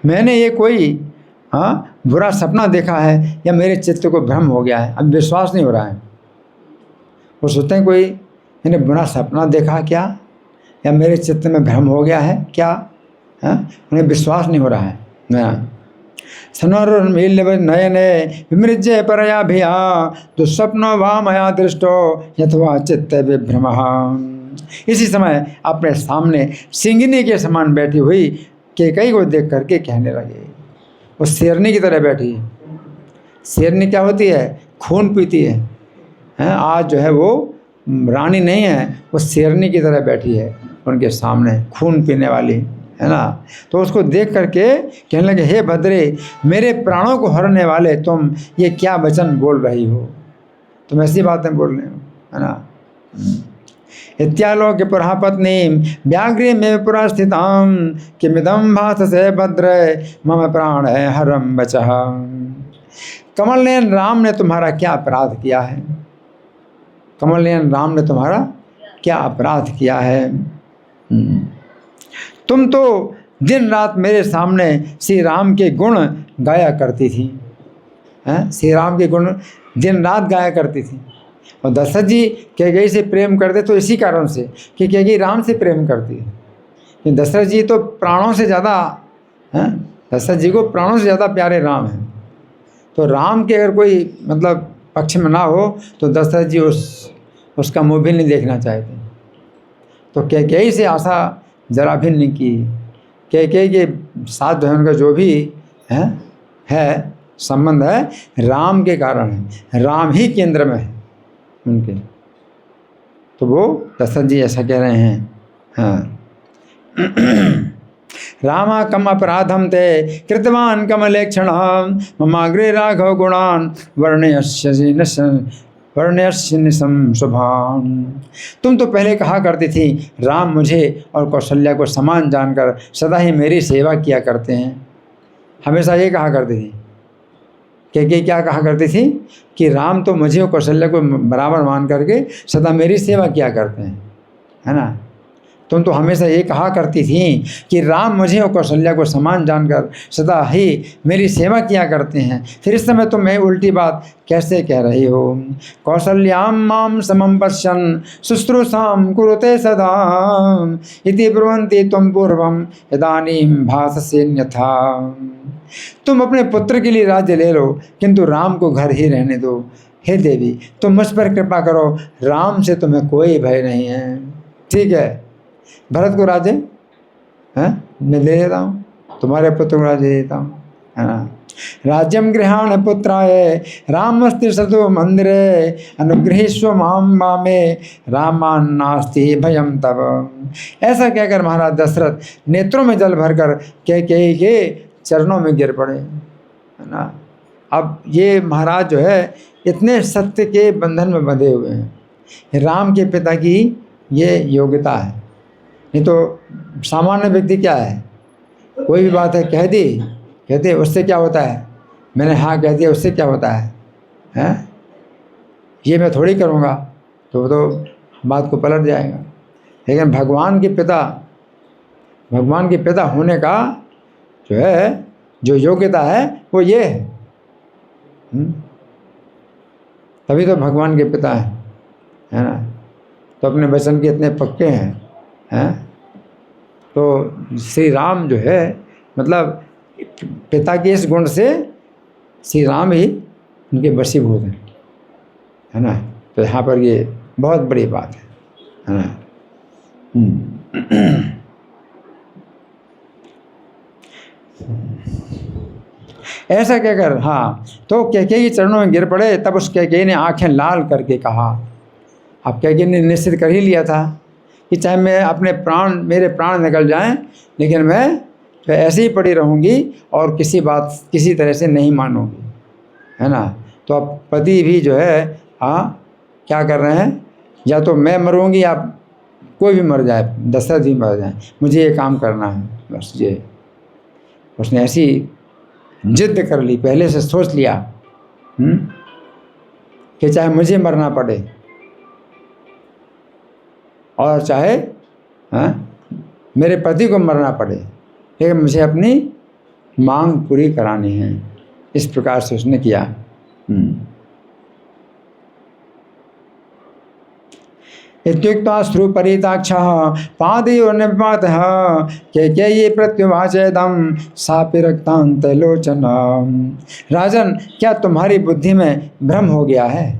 मैंने ये कोई बुरा सपना देखा है या मेरे चित्त को भ्रम हो गया है। अब विश्वास नहीं हो रहा है। वो सोचते हैं कोई मैंने बुरा सपना देखा क्या, या मेरे चित्त में भ्रम हो गया है क्या, उन्हें विश्वास नहीं हो रहा है। सनोर्मील्य नयने विमृज्य परया भिया दुस्वप्नो वा मया दृष्टो यथवा चित्त विभ्रम। इसी समय अपने सामने सिंगिनी के समान बैठी हुई कैकेयी को देख करके कहने लगे, वो शेरनी की तरह बैठी है। शेरनी क्या होती है? खून पीती है, आज जो है वो रानी नहीं है, वो शेरनी की तरह बैठी है उनके सामने, खून पीने वाली, है ना। तो उसको देख करके कहने लगे, हे भद्रे, मेरे प्राणों को हरने वाले तुम ये क्या वचन बोल रही हो? तुम ऐसी बातें बोल रहे हो, है ना। इत्यालोक्य पुरा पत्नी व्याघ्रे में पुरा स्थिताम किमिदम भाससे भद्र मम प्राण है हरम बचः। कमल नयन राम ने तुम्हारा क्या अपराध किया है? कमल नयन राम ने तुम्हारा क्या अपराध किया है? तुम तो दिन रात मेरे सामने श्री राम के गुण गाया करती थी, श्री राम के गुण दिन रात गाया करती थी। और दशरथ जी कैकेयी से प्रेम करते तो इसी कारण से कि कैकेयी राम से प्रेम करती है। कि दशरथ जी तो प्राणों से ज़्यादा, दशरथ जी को प्राणों से ज़्यादा प्यारे राम हैं। तो राम के अगर कोई मतलब पक्ष में ना हो तो दशरथ जी उसका मुँह भी नहीं देखना चाहते। तो कैकेयी से आशा जरा भी नहीं की। कैकेयी के साथ जो है उनका जो भी है संबंध है राम के कारण है, राम ही केंद्र में है उनके। तो वो दशरथ जी ऐसा कह रहे हैं, रामा कम अपराधम ते कृतवान कमलेक्षण ममाग्रे राघव गुणान वर्ण्यस्य निशम शुभान। तुम तो पहले कहा करती थी राम मुझे और कौशल्या को समान जानकर सदा ही मेरी सेवा किया करते हैं। हमेशा ये कहा करती थी कि क्या कहा करती थी कि राम तो मुझे और कौशल्या को बराबर मान करके सदा मेरी सेवा किया करते हैं, है ना। तुम तो हमेशा ये कहा करती थी कि राम मुझे और कौशल्या को समान जानकर सदा ही मेरी सेवा किया करते हैं। फिर इस समय तुम मैं उल्टी बात कैसे कह रही हो? कौशल्याम माम समम पश्यन् शुश्रूषां कुरुते सदा इति ब्रुवन्ति तुम पूर्वम इदानीं भाससेन्यथा। तुम अपने पुत्र के लिए राज्य ले लो किंतु राम को घर ही रहने दो। हे देवी, तुम मुझ पर कृपा करो, राम से तुम्हें कोई भय नहीं है। ठीक है, भरत को राज्य मैं दे देता हूँ, तुम्हारे पुत्र को राज्य दे देता हूँ, है ना। राज्यम गृहाण पुत्राय रामस्ति सतो मंदिरे अनुगृहीस्व माम मामे रामान नास्ति भयम तब। ऐसा कहकर महाराज दशरथ नेत्रों में जल भरकर कैकेयी के चरणों में गिर पड़े, है ना। अब ये महाराज जो है इतने सत्य के बंधन में बंधे हुए हैं। राम के पिता की ये योग्यता है। नहीं तो सामान्य व्यक्ति क्या है, कोई भी बात है कह दी, कहते उससे क्या होता है, मैंने हाँ कह दिया उससे क्या होता है, हैं? ये मैं थोड़ी करूँगा, तो वो तो बात को पलट जाएगा। लेकिन भगवान के पिता होने का जो है जो योग्यता है वो ये है, तभी तो भगवान के पिता है ना। तो अपने वचन के इतने पक्के हैं। तो श्री राम जो है मतलब पिता के इस गुण से श्री राम ही उनके वशीभूत हैं, है ना। तो यहाँ पर ये बहुत बड़ी बात है ना। ऐसा कहकर तो कैकेयी चरणों में गिर पड़े। तब उस कैकेयी ने आंखें लाल करके कहा, अब कैकेयी ने निश्चित कर ही लिया था कि चाहे मेरे प्राण निकल जाएं, लेकिन मैं तो ऐसे ही पड़ी रहूँगी और किसी तरह से नहीं मानूंगी, है ना। तो अब पति भी जो है क्या कर रहे हैं, या तो मैं मरूंगी या कोई भी मर जाए, दशरथ भी मर जाए, मुझे ये काम करना है, बस ये उसने ऐसी जिद कर ली, पहले से सोच लिया कि चाहे मुझे मरना पड़े और चाहे मेरे पति को मरना पड़े, लेकिन मुझे अपनी मांग पूरी करानी है। इस प्रकार से उसने किया। इत्युक्त्वा श्रुपरीताक्षः पादयोर्निपातः कैकेयी प्रत्युवाचेदं सापि रक्तान्तलोचना। राजन, क्या तुम्हारी बुद्धि में भ्रम हो गया है?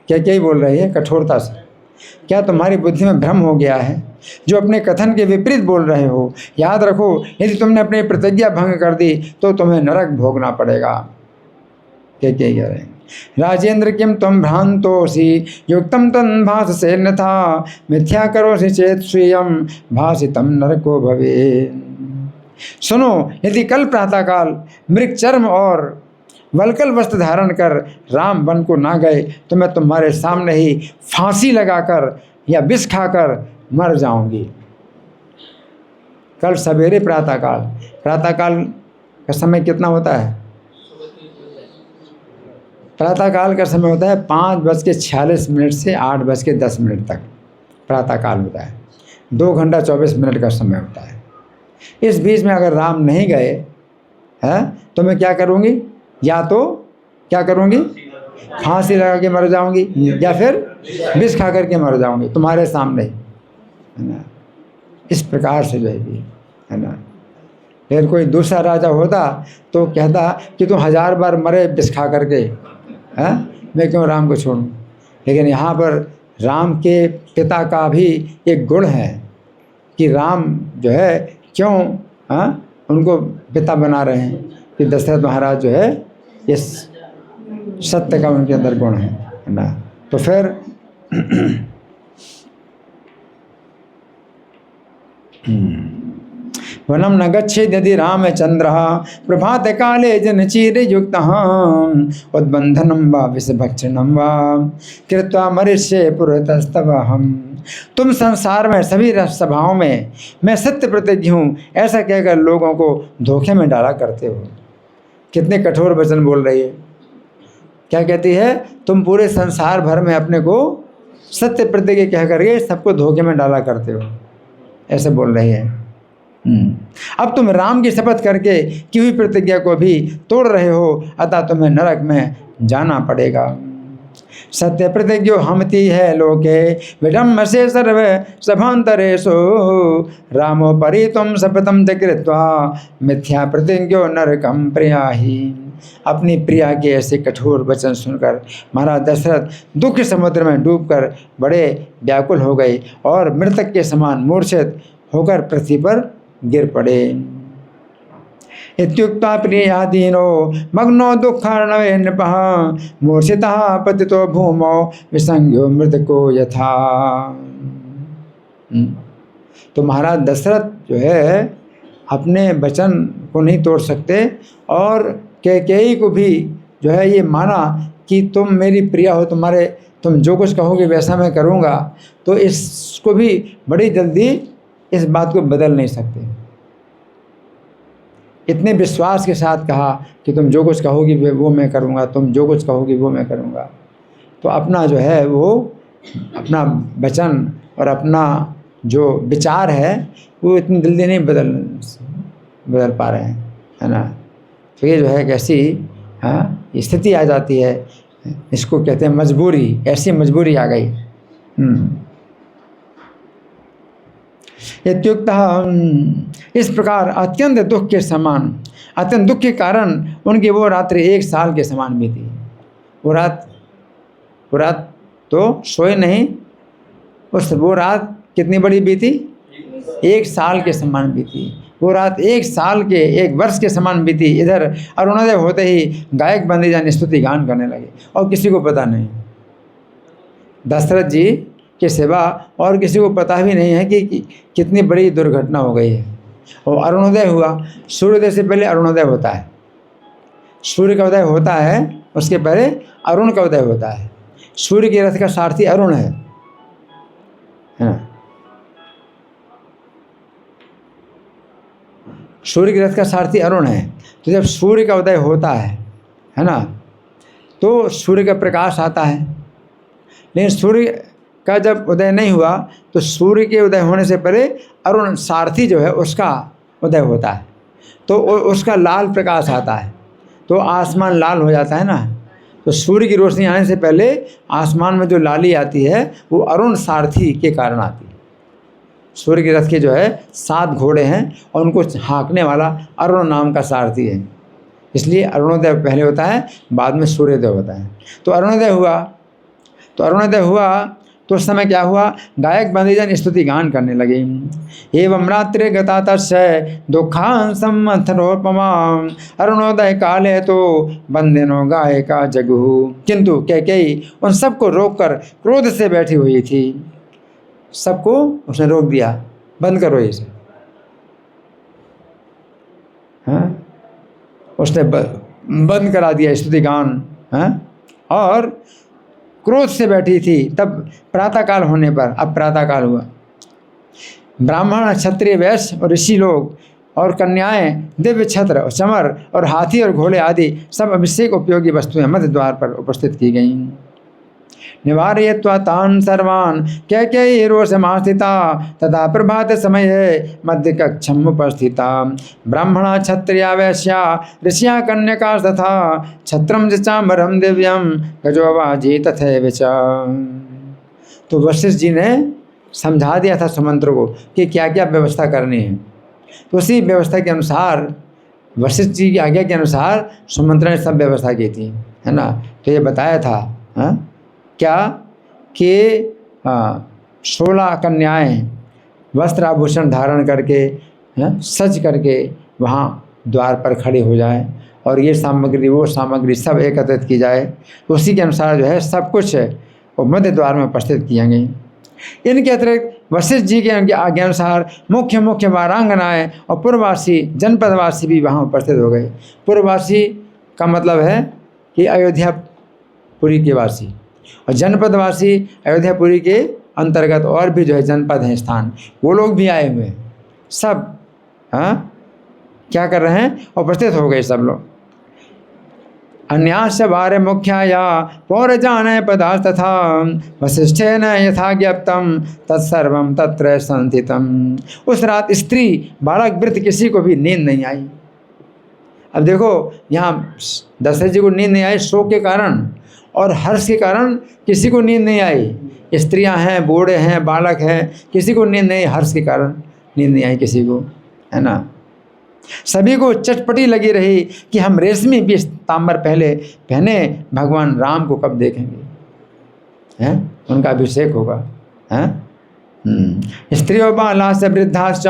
कैकेयी बोल रही है कठोरता से, क्या तुम्हारी बुद्धि में भ्रम हो गया है जो अपने कथन के विपरीत बोल रहे हो? याद रखो, यदि तुमने अपनी प्रतिज्ञा भंग कर दी तो तुम्हें नरक भोगना पड़ेगा। कैकेयी कह रहे हैं, राजेंद्र किम तुम भ्रांतोसी युक्तम तन भाससे अन्यथा मिथ्या करोसि चेत स्वीयम भासितम नरको भवे। सुनो, यदि कल प्रातःकाल मृग चर्म और वलकल वस्त्र धारण कर राम वन को ना गए तो मैं तुम्हारे सामने ही फांसी लगाकर या विष खाकर मर जाऊंगी। कल सवेरे प्रातःकाल, प्रातःकाल का समय कितना होता है? प्रातःकाल का समय होता है 5:46 से 8:10 तक प्रातःकाल होता है। 2 घंटा 24 मिनट का समय होता है। इस बीच में अगर राम नहीं गए हैं तो मैं क्या करूँगी? या तो क्या करूँगी? फांसी लगा के मर जाऊँगी या फिर विष खा करके मर जाऊँगी तुम्हारे सामने, है ना। इस प्रकार से जो है ना, फिर कोई दूसरा राजा होता तो कहता कि तुम 1000 बार मरे विष खा करके, हैं, मैं क्यों राम को छोड़ूं। लेकिन यहाँ पर राम के पिता का भी एक गुण है कि राम जो है क्यों उनको पिता बना रहे हैं कि दशरथ महाराज जो है इस सत्य का उनके अंदर गुण है ना। तो फिर वनम न गच्छेद यदि रामचंद्रः प्रभात काले जनचीर युक्तः उद्बंधनं वा विषभक्षणं वा कृत्वा मरिष्ये पुरतस्तवहम्। तुम संसार में सभी सभाओं में मैं सत्य प्रतिज्ञ हूँ ऐसा कहकर लोगों को धोखे में डाला करते हो। कितने कठोर वचन बोल रही है। क्या कहती है? तुम पूरे संसार भर में अपने को सत्य प्रतिज्ञ कह करके सबको धोखे में डाला करते हो, ऐसे बोल रही है। अब तुम राम की शपथ करके की हुई प्रतिज्ञा को भी तोड़ रहे हो, अतः तुम्हें नरक में जाना पड़ेगा। सत्य प्रतिज्ञो हमति है लोके विडम्ब से सर्व सभांतरेषु रामो परि तुम शपथम कृत्वा मिथ्या प्रतिज्ञो नरकम प्रियाहि। अपनी प्रिया के ऐसे कठोर वचन सुनकर महाराज दशरथ दुख समुद्र में डूबकर बड़े व्याकुल हो गए और मृतक के समान मूर्छित होकर पृथ्वी पर गिर पड़े। इत्युक्त्वा प्रियादीनो मग्नो दुःखार्णवे नृपः मूर्छितः पतितो भूमौ विसंज्ञो मृतको यथा। तो महाराज दशरथ जो है अपने वचन को नहीं तोड़ सकते और कैकेयी को भी जो है ये माना कि तुम मेरी प्रिया हो, तुम जो कुछ कहोगे वैसा मैं करूँगा, तो इसको भी बड़ी जल्दी इस बात को बदल नहीं सकते। इतने विश्वास के साथ कहा कि तुम जो कुछ कहोगी वो मैं करूँगा, तुम जो कुछ कहोगी वो मैं करूँगा। तो अपना जो है वो अपना वचन और अपना जो विचार है वो इतनी जल्दी नहीं बदल पा रहे हैं, है ना। तो ये जो है कैसी स्थिति आ जाती है, इसको कहते हैं मजबूरी। ऐसी मजबूरी आ गई। इत्युक्तः इस प्रकार अत्यंत दुख के समान, अत्यंत दुख के कारण उनकी वो रात्रि 1 साल के समान बीती। वो रात तो सोए नहीं, वो रात कितनी बड़ी बीती? 1 साल के समान बीती। वो रात 1 साल के 1 वर्ष के समान बीती। इधर अरुणोदय होते ही गायक बंदे जान स्तुति गान करने लगे और किसी को पता नहीं, दशरथ जी के सिवा और किसी को पता भी नहीं है कि कितनी बड़ी दुर्घटना हो गई है। और अरुणोदय हुआ, सूर्योदय से पहले अरुणोदय होता है। सूर्य का उदय होता है उसके पहले अरुण का उदय होता है। सूर्य के रथ का सारथी अरुण है ना। सूर्य के रथ का सारथी अरुण है। तो जब सूर्य का उदय होता है ना, तो सूर्य का प्रकाश आता है। लेकिन सूर्य का जब उदय नहीं हुआ तो सूर्य के उदय होने से पहले अरुण सारथी जो है उसका उदय होता है, तो उसका लाल प्रकाश आता है, तो आसमान लाल हो जाता है ना। तो सूर्य की रोशनी आने से पहले आसमान में जो लाली आती है वो अरुण सारथी के कारण आती है। सूर्य के रथ के जो है 7 घोड़े हैं और उनको हाँकने वाला अरुण नाम का सारथी है, इसलिए अरुणोदय पहले होता है, बाद में सूर्योदय होता है। तो अरुणोदय हुआ तो उस समय क्या हुआ, गायक बंदीजन स्तुति गान करने लगे। एवं रात्रि गता तस्य दुखान संवत्सरोपमा अरुणोदय काले तो बंदिनो गायिका जगहु। किंतु कैकेयी उन सबको रोककर क्रोध से बैठी हुई थी। सबको उसने रोक दिया, बंद करो इसे। हाँ, उसने बंद करा दिया स्तुति गान। हाँ, और क्रोध से बैठी थी। तब प्रातःकाल होने पर, अब प्रातःकाल हुआ, ब्राह्मण क्षत्रिय वैश्य और ऋषि लोग और कन्याएं दिव्य छत्र और चमर और हाथी और घोड़े आदि सब अभिषेक उपयोगी वस्तुएं मध्य द्वार पर उपस्थित की गईं। निवारयित्वा तान् सर्वान् कैकेयी रोषमास्थिता तदा प्रभात समये मध्य कक्षम उपस्थिता ब्राह्मणा क्षत्रिया वैश्या ऋषिया कन्यका तथा छत्रम चामरम दिव्यम गजोवाजी तथैव च। तो वशिष्ठ जी ने समझा दिया था सुमंत्र को कि क्या क्या व्यवस्था करनी है। तो उसी व्यवस्था के अनुसार, वशिष्ठ जी की आज्ञा के अनुसार सुमंत्र ने सब व्यवस्था की थी, है ना। तो ये बताया था क्या कि 16 कन्याएं वस्त्र आभूषण धारण करके, सज करके वहाँ द्वार पर खड़े हो जाए और ये सामग्री वो सामग्री सब एकत्रित की जाए। उसी के अनुसार जो है सब कुछ वो मध्य द्वार में उपस्थित किए गए। इनके अतिरिक्त वशिष्ठ जी के आज्ञानुसार मुख्य मुख्य वारांगनाएं और पूर्ववासी जनपदवासी भी वहाँ उपस्थित हो गए। पूर्ववासी का मतलब है कि अयोध्यापुरी के वासी, और जनपदवासी अयोध्यापुरी के अंतर्गत और भी जो है जनपद हैं, स्थान, वो लोग भी आए हुए हैं। सब क्या कर रहे हैं, उपस्थित हो गए सब लोग। अन्यास्य वारे मुख्याया पौरजाने पदार्थ तथा वशिष्ठेन यथा ज्ञप्तम तत्सर्वम तत्र संस्थितम। उस रात स्त्री बालक वृद्ध किसी को भी नींद नहीं आई। अब देखो यहाँ दशरथ जी को नींद नहीं आई शोक के कारण, और हर्ष के कारण किसी को नींद नहीं आई। स्त्रियां हैं, बूढ़े हैं, बालक हैं, किसी को नींद नहीं, हर्ष के कारण नींद नहीं आई किसी को, है ना। सभी को चटपटी लगी रही कि हम रेशमी पीताम्बर पहने भगवान राम को कब देखेंगे, हैं, उनका अभिषेक होगा, हैं। स्त्रियों बाला से वृद्धाश्च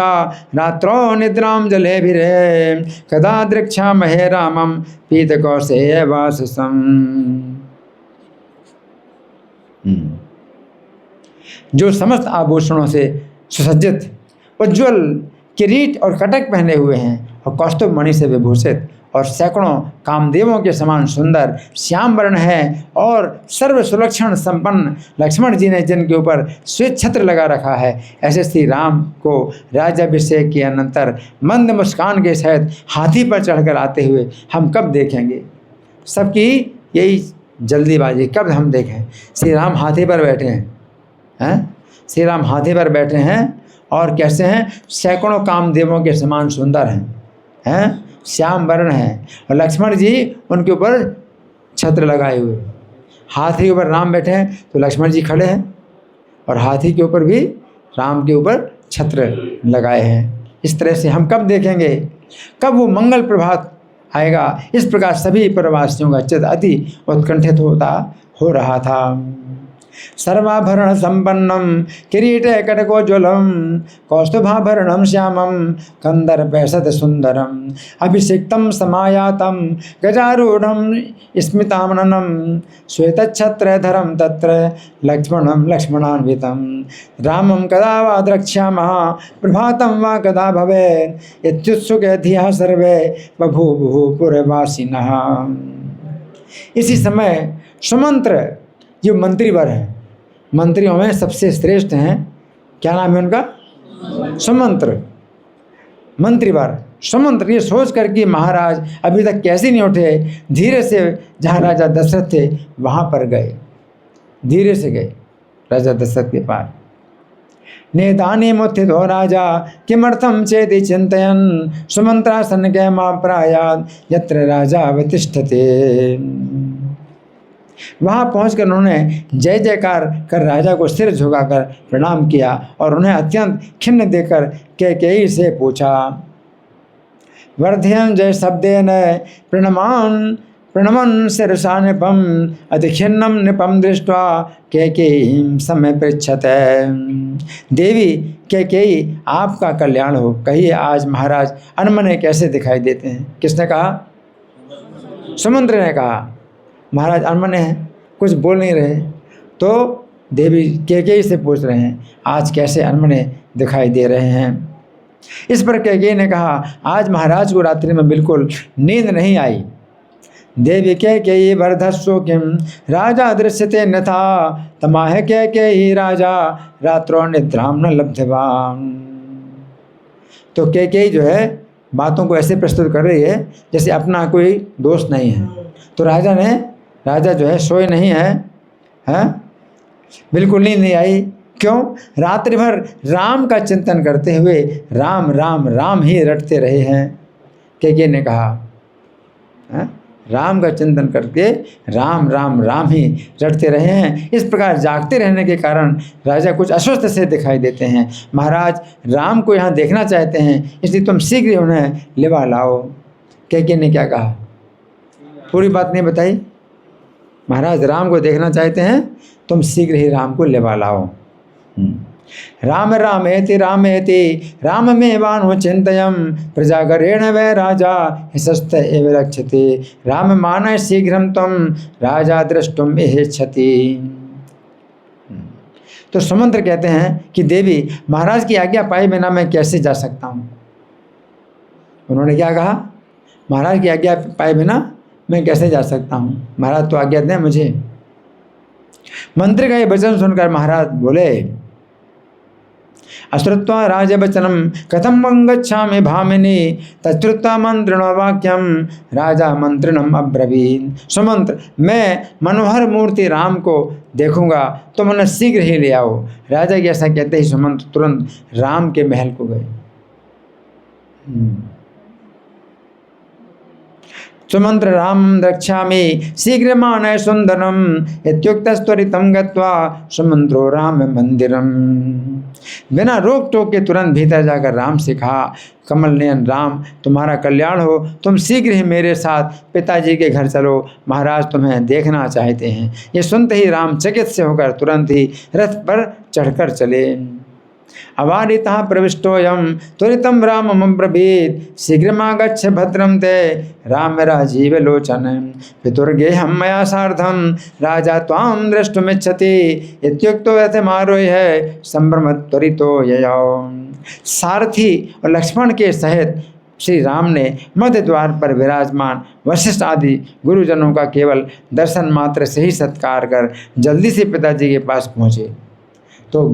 रात्रो निद्राम जले भी रे कदा दृक्षा महे रामम पीत कौशेय वाससम। जो समस्त आभूषणों से सुसज्जित, उज्ज्वल किरीट और कटक पहने हुए हैं और कौस्तुभ मणि से विभूषित और सैकड़ों कामदेवों के समान सुंदर श्याम वर्ण है और सर्व सुलक्षण संपन्न लक्ष्मण जी ने जिनके ऊपर श्वेत छत्र लगा रखा है, ऐसे श्री राम को राज्याभिषेक के अनंतर मंद मुस्कान के सहित हाथी पर चढ़कर आते हुए हम कब देखेंगे। सबकी यही जल्दीबाजी, कब हम देखें। श्री राम हाथी पर बैठे हैं, श्री राम हाथी पर बैठे हैं और कैसे हैं, सैकड़ों कामदेवों के समान सुंदर हैं, श्याम वर्ण हैं, और लक्ष्मण जी उनके ऊपर छत्र लगाए हुए। हाथी के ऊपर राम बैठे हैं तो लक्ष्मण जी खड़े हैं, और हाथी के ऊपर भी राम के ऊपर छत्र लगाए हैं। इस तरह से हम कब देखेंगे, कब वो मंगल प्रभात आएगा। इस प्रकार सभी प्रवासियों का चित्त अति उत्कंठित हो रहा था। सर्वाभरण संपन्नम किरीटे कटकोज्वलम कौस्तुभाभरणम श्यामम कंदर्पैषत सुंदरम अभिषिक्तम समायातम गजारूढ़म स्मितामननम श्वेतच्छत्रधरम तत्र लक्ष्मणम लक्ष्मणान्वितम रामम कदा वा द्रक्ष्यामः प्रभातम वा कदा भवेत् इत्युत्सुके धियः सर्वे बभूवुः पुरवासिनः। इसी समय सुमंत्र जो मंत्रीवर हैं, मंत्रियों में सबसे श्रेष्ठ हैं, क्या नाम है उनका, सुमंत्र, मंत्रीवर सुमंत्र। ये सोच कर कि महाराज अभी तक कैसे नहीं उठे, धीरे से जहाँ राजा दशरथ थे वहाँ पर गए, धीरे से गए राजा दशरथ के पास। नेतानि मुत्थितो राजा किमर्थम चेति चिंतयन् सुमंत्रासन के मां प्रायात् यत्र राजा अवतिष्ठते। वहाँ पहुंचकर उन्होंने जय जयकार कर राजा को सिर झुकाकर प्रणाम किया और उन्हें अत्यंत खिन्न देकर कैकेयी से पूछा। वर्धयन् जय शब्देन प्रणमन् शिरसा नृपम् अति खिन्नं नृपं दृष्ट्वा कैकेयीं समय पृच्छते। देवी कैकेयी आपका कल्याण हो, कहिए आज महाराज अनमने कैसे दिखाई देते हैं। किसने कहा? सुमंत्र ने कहा महाराज अनमने हैं, कुछ बोल नहीं रहे। तो देवी कैकेयी से पूछ रहे हैं आज कैसे अनमने दिखाई दे रहे हैं। इस पर कैकेयी ने कहा आज महाराज को रात्रि में बिल्कुल नींद नहीं आई। देवी कैकेयी वर्धस्व किम राजा दृश्यते न था तमाह कैकेयी राजा रात्रो निद्राम न लब्धवान। तो कैकेयी जो है बातों को ऐसे प्रस्तुत कर रही है जैसे अपना कोई दोस्त नहीं है। तो राजा जो है सोए नहीं है, बिल्कुल नींद नहीं आई। क्यों? रात्रि भर राम का चिंतन करते हुए राम राम राम ही रटते रहे हैं। कैकेयी ने कहा राम का चिंतन करके राम राम राम ही रटते रहे हैं। इस प्रकार जागते रहने के कारण राजा कुछ अस्वस्थ से दिखाई देते हैं। महाराज राम को यहाँ देखना चाहते हैं, इसलिए तुम शीघ्र ही उन्हें लिवा लाओ। कैकेयी ने क्या कहा? पूरी बात नहीं बताई। महाराज राम को देखना चाहते हैं, तुम शीघ्र ही राम को लिवा लाओ। राम रामेति रामेति राममेवानु चिंतयम् प्रजागरेण वै राजा हिसस्त एव रक्षति राम मानय शीघ्रं त्वं राजा द्रष्टुम इच्छति। तो सुमंत्र कहते हैं कि देवी महाराज की आज्ञा पाए बिना मैं कैसे जा सकता हूँ। उन्होंने क्या कहा? महाराज की आज्ञा पाए बिना मैं कैसे जा सकता हूँ, महाराज तो आज्ञा दें मुझे। मंत्री का ये वचन सुनकर महाराज बोले अश्रुत्वा राजवचनम कथम गच्छामि भामिनी तच्छ्रुत्वा मंत्रिणो वाक्यम राजा मंत्रिणम अब्रवीत। सुमंत्र मैं मनोहर मूर्ति राम को देखूंगा, तुम उन्हें शीघ्र ही ले आओ। राजा की ऐसा कहते ही सुमंत्र तुरंत राम के महल को गए। सुमंत्र राम रक्षामि शीघ्र मानय सुंदरम इत्युक्तस्त्वरितं गत्वा सुमंत्रो राम मंदिरम। बिना रोक टोक के तुरंत भीतर जाकर राम से कहा कमल नयन राम तुम्हारा कल्याण हो, तुम शीघ्र ही मेरे साथ पिताजी के घर चलो, महाराज तुम्हें देखना चाहते हैं। ये सुनते ही राम चकित से होकर तुरंत ही रथ पर चढ़कर चले। अवारितः प्रविष्टोऽयं त्वरितं राममब्रवीत् शीघ्रमागच्छ भद्रं ते राम राजीव लोचन पितुर्गेहं मया सार्धं राजा त्वां द्रष्टुमिच्छति इत्युक्तो यथमारोह्य संभ्रम त्वरितो ययौ। सारथी और लक्ष्मण के सहित श्री राम ने मध्य द्वार पर विराजमान वशिष्ठ आदि गुरुजनों का केवल दर्शन मात्र से ही सत्कार कर जल्दी से पिताजी के पास पहुँचे। तो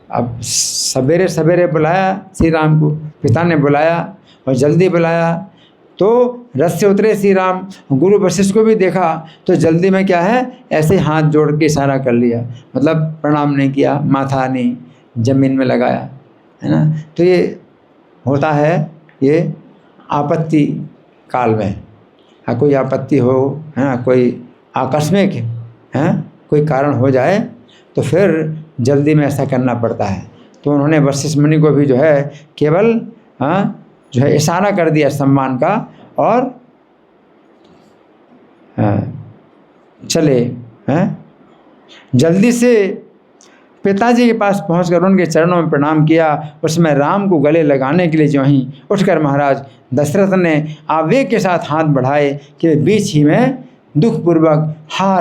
अब सवेरे सवेरे बुलाया श्री राम को, पिता ने बुलाया और जल्दी बुलाया। तो रथ से उतरे श्री राम, गुरु वशिष्ठ को भी देखा तो जल्दी में क्या है ऐसे हाथ जोड़ के इशारा कर लिया, मतलब प्रणाम नहीं किया, माथा नहीं जमीन में लगाया, है ना। तो ये होता है ये आपत्ति काल में, हाँ कोई आपत्ति हो, है ना, कोई आकस्मिक है कोई कारण हो जाए तो फिर जल्दी में ऐसा करना पड़ता है। तो उन्होंने वशिष्ठ मुनि को भी जो है केवल जो है इशारा कर दिया सम्मान का और चले जल्दी से पिताजी के पास पहुंचकर उनके चरणों में प्रणाम किया। उसमें राम को गले लगाने के लिए जो ही उठकर महाराज दशरथ ने आवेग के साथ हाथ बढ़ाए कि बीच ही में दुखपूर्वक हा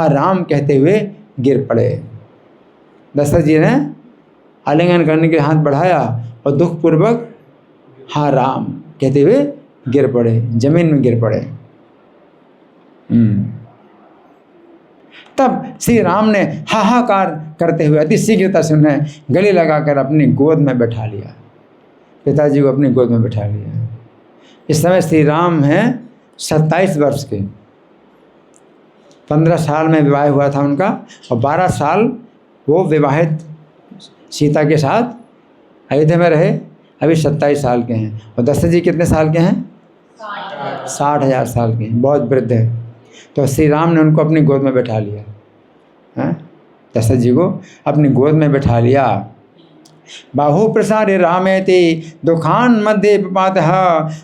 राम कहते हुए गिर पड़े। दशरथ जी ने आलिंगन करने के हाथ बढ़ाया और दुखपूर्वक हा राम कहते हुए गिर पड़े, जमीन में गिर पड़े। तब श्री राम ने हाहाकार करते हुए अति शीघ्रता से उन्हें गले लगाकर अपनी गोद में बैठा लिया, पिताजी को अपनी गोद में बैठा लिया। इस समय श्री राम हैं 27 वर्ष के, 15 साल में विवाह हुआ था उनका और 12 साल वो विवाहित सीता के साथ अयोध्या में रहे। अभी 27 साल के हैं। और दशरथ जी कितने साल के हैं? 60,000 साल के हैं, बहुत वृद्ध है। तो श्री राम ने उनको अपनी गोद में बैठा लिया, हैं, दशरथ जी को अपनी गोद में बैठा लिया। बाहु प्रसारे रामेति दुखान मध्य पात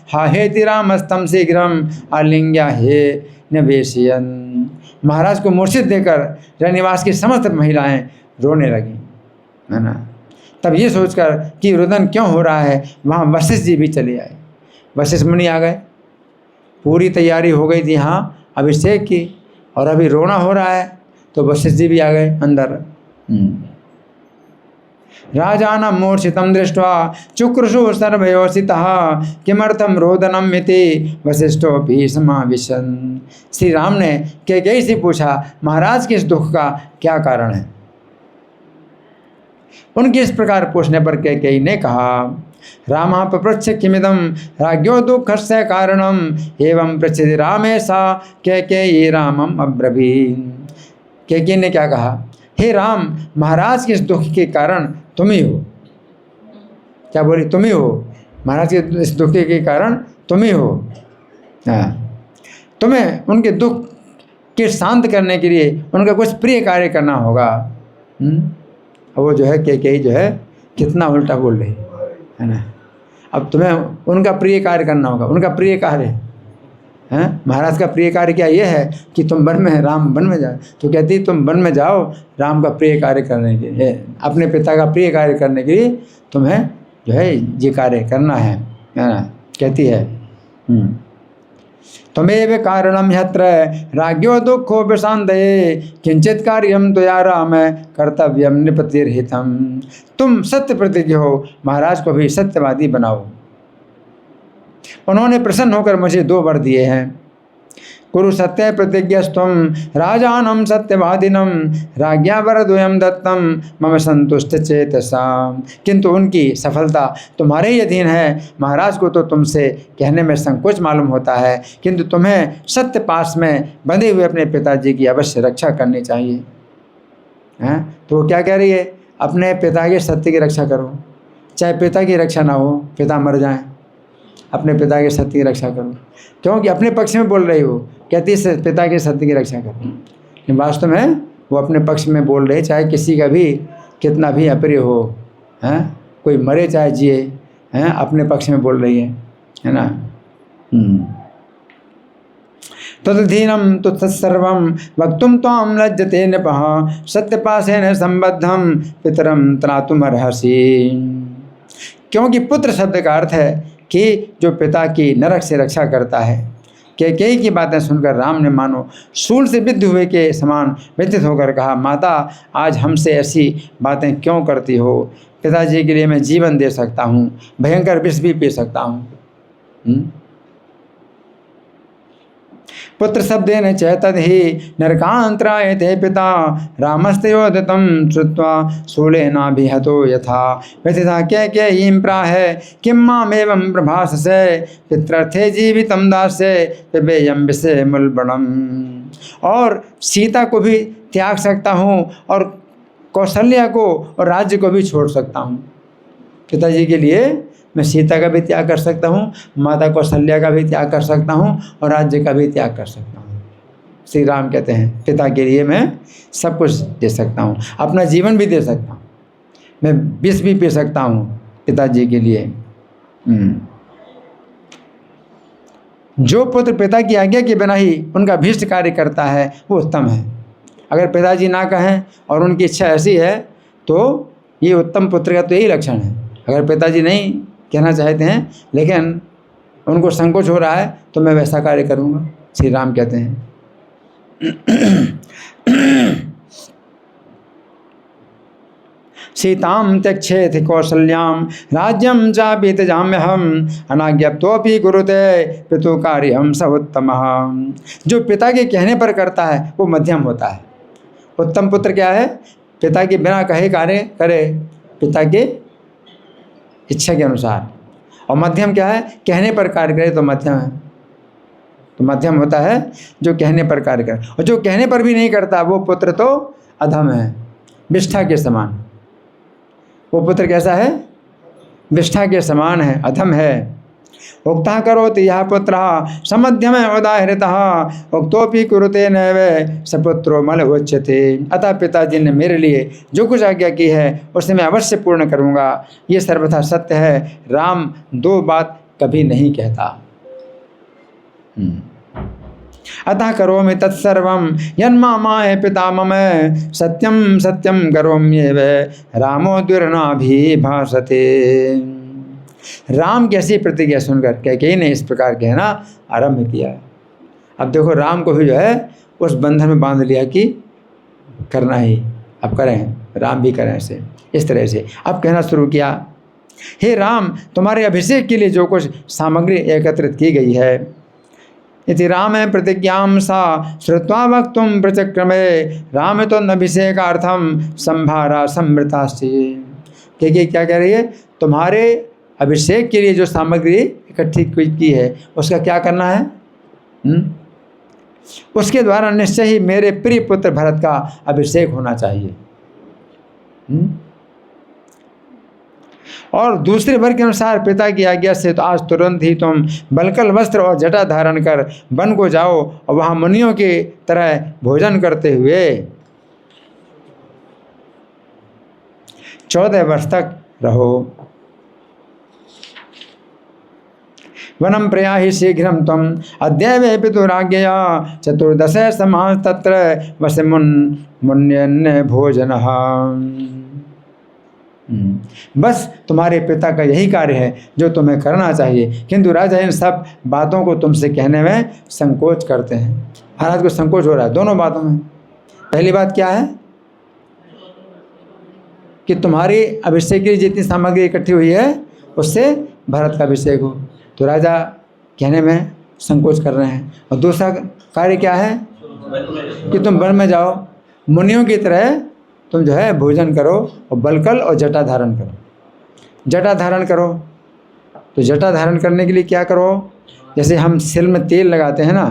हाहेति रामस्तम शीघ्रम आलिंग्या हे नवेशियन। महाराज को मूर्छित देकर रनिवास की समस्त महिलाएं रोने लगी, है ना। तब ये सोचकर कि रुदन क्यों हो रहा है, वहाँ वशिष्ठ जी भी चले आए। वशिष्ठ मुनि आ गए, पूरी तैयारी हो गई थी यहाँ अभिषेक की, और अभी रोना हो रहा है, तो वशिष्ठ जी भी आ गए अंदर। राजानं मूर्छितं दृष्ट्वा चुक्रुषु सर्वयोषितः किमर्थं रोदनम् इति वसिष्ठोऽपि समाविशन्। श्री राम ने कैकेयी से पूछा, महाराज के इस दुख का क्या कारण है। उनके इस प्रकार पूछने पर कैकेयी ने कहा, रामः पप्रच्छ किमिदं राज्ञो दुःखस्य कारणम् एवं पृच्छति रामेशा कैकेयी रामम् अब्रवीत्। कैकेयी ने क्या कहा, हे राम, महाराज के इस दुख के कारण तुम ही हो। क्या बोली, तुम ही हो, महाराज के इस दुख के कारण तुम ही हो। हाँ, तुम्हें उनके दुख के शांत करने के लिए उनका कुछ प्रिय कार्य करना होगा। वो जो है कैकेयी जो है कितना उल्टा बोल रही है ना। अब तुम्हें उनका प्रिय कार्य करना होगा। उनका प्रिय कार्य हैं, महाराज का प्रिय कार्य क्या ये है कि तुम वन में, राम वन में जाओ। तो कहती तुम वन में जाओ राम का प्रिय कार्य करने के लिए, अपने पिता का प्रिय कार्य करने के लिए तुम्हें जो है ये कार्य करना है ना। कहती है त्वमेव कारणम यत्र राज्ञो दुःखो विशान्तये किंचित कार्यम त्वया राम कर्तव्यम नृपतिर्हितम। तुम सत्य प्रतिज्ञ हो, महाराज को भी सत्यवादी बनाओ। उन्होंने प्रसन्न होकर मुझे 2 वर दिए हैं, कुरु सत्य प्रतिज्ञस्तम राजानम सत्यवादिनम राज्ञा वरद्वयं दत्तम मम संतुष्ट चेतसा। किंतु उनकी सफलता तुम्हारे ही अधीन है। महाराज को तो तुमसे कहने में संकोच मालूम होता है, किंतु तुम्हें सत्य पास में बंधे हुए अपने पिताजी की अवश्य रक्षा करनी चाहिए। हैं, तो वो क्या कह रही है, अपने पिता के सत्य की रक्षा करो, चाहे पिता की रक्षा ना हो, पिता मर जाएं, अपने पिता के सत्य की रक्षा करो। क्योंकि अपने पक्ष में बोल रही हो, कहती है पिता के सत्य की रक्षा करो, लेकिन वास्तव में वो अपने पक्ष में बोल रहे, चाहे किसी का भी कितना भी अप्रिय हो, हैं, कोई मरे चाहे जिए, हैं, अपने पक्ष में बोल रही है ना। तदधीनम तो तत्सर्वम वक्तुम त्वां लज्जते नृपः सत्यपाशेन संबद्धम पितरम त्रातुम अर्हसि। क्योंकि पुत्र शब्द का अर्थ है कि जो पिता की नरक से रक्षा करता है। कैकेयी की बातें सुनकर राम ने मानो शूल से बिद्ध हुए के समान व्यथित होकर कहा, माता आज हमसे ऐसी बातें क्यों करती हो। पिताजी के लिए मैं जीवन दे सकता हूँ, भयंकर विष भी पी सकता हूँ। पुत्र शब्देन चैतद ही नरकांतराय ते पिता रामस्तयोदितं श्रुत्वा शूलेनाभिहतो यथा व्यथिता कैकेयीं प्राह किं मामेवं प्रभाससे पितृर्थे जीवितं दास्ये पिबेयं विषे मूलबणम्। और सीता को भी त्याग सकता हूँ और कौशल्या को और राज्य को भी छोड़ सकता हूँ। पिताजी के लिए मैं सीता का भी त्याग कर सकता हूँ, माता कौशल्या का भी त्याग कर सकता हूँ और राज्य का भी त्याग कर सकता हूँ। श्री राम कहते हैं पिता के लिए मैं सब कुछ दे सकता हूँ, अपना जीवन भी दे सकता हूँ, मैं विष भी पी सकता हूँ पिताजी के लिए। जो पुत्र पिता की आज्ञा के बिना ही उनका भीष्ट कार्य करता है वो उत्तम है। अगर पिताजी ना कहें और उनकी इच्छा ऐसी है तो ये उत्तम पुत्र का तो यही लक्षण है। अगर पिताजी नहीं कहना चाहते हैं लेकिन उनको संकोच हो रहा है तो मैं वैसा कार्य करूँगा। श्री राम कहते हैं सीतां त्यक्षेति कौसल्यां राज्यं चापि त्यजाम्यहम् अनाज्ञप्तोऽपि कुरुते पितुकार्यं स उत्तमः। जो पिता के कहने पर करता है वो मध्यम होता है। उत्तम पुत्र क्या है, पिता के बिना कहे कार्य करे, पिता के इच्छा के अनुसार। और मध्यम क्या है, कहने पर कार्य करे तो मध्यम है। तो मध्यम होता है जो कहने पर कार्य करे, और जो कहने पर भी नहीं करता वो पुत्र तो अधम है, विष्ठा के समान। वो पुत्र कैसा है, विष्ठा के समान है, अधम है। उक्ता करोति यः पुत्रः समध्यम उदाहृतः उक्तोपि कुरुते नैव सपुत्रो मल उच्यते। अतः पिताजी ने मेरे लिए जो कुछ आज्ञा की है उसे मैं अवश्य पूर्ण करूँगा, ये सर्वथा सत्य है। राम दो बात कभी नहीं कहता। अतः करोमि तत्सर्वं यन्मामाय पिता मम सत्यम सत्यम करोम्येव रामो दुर्नाभिभाषते। राम की ऐसी प्रतिज्ञा सुनकर कैकेयी ने इस प्रकार कहना आरंभ किया। अब देखो राम को भी जो है उस बंधन में बांध लिया कि करना ही, अब करें, राम भी करें ऐसे इस तरह से। अब कहना शुरू किया, हे राम, तुम्हारे अभिषेक के लिए जो कुछ सामग्री एकत्रित की गई है, इति राम प्रतिज्ञां सा श्रुत्वा वक्तुं प्रचक्रमे राम तो अभिषेकार्थम संभारा समृतास्ति। क्या कह रही है, तुम्हारे अभिषेक के लिए जो सामग्री इकट्ठी की है उसका क्या करना है? उसके द्वारा निश्चय ही मेरे प्रिय पुत्र भरत का अभिषेक होना चाहिए। और दूसरे वर्ग के अनुसार पिता की आज्ञा से तो आज तुरंत ही तुम बलकल वस्त्र और जटा धारण कर वन को जाओ और वहाँ मुनियों की तरह भोजन करते हुए 14 वर्ष तक रहो। वनम प्रयाहि शीघ्रम तम अद्यैव पितुराज्ञया 14 समास तत्र वसे मुन्यन् भोजनः। बस तुम्हारे पिता का यही कार्य है जो तुम्हें करना चाहिए, किंतु राजा इन सब बातों को तुमसे कहने में संकोच करते हैं। महाराज को संकोच हो रहा है दोनों बातों में। पहली बात क्या है कि तुम्हारी अभिषेक की जितनी सामग्री इकट्ठी हुई है उससे भरत का अभिषेक हो, तो राजा कहने में संकोच कर रहे हैं। और दूसरा कार्य क्या है कि तुम वन में जाओ, मुनियों की तरह तुम जो है भोजन करो और बलकल और जटा धारण करो। जटा धारण करो तो जटा धारण करने के लिए क्या करो, जैसे हम सिर में तेल लगाते हैं ना,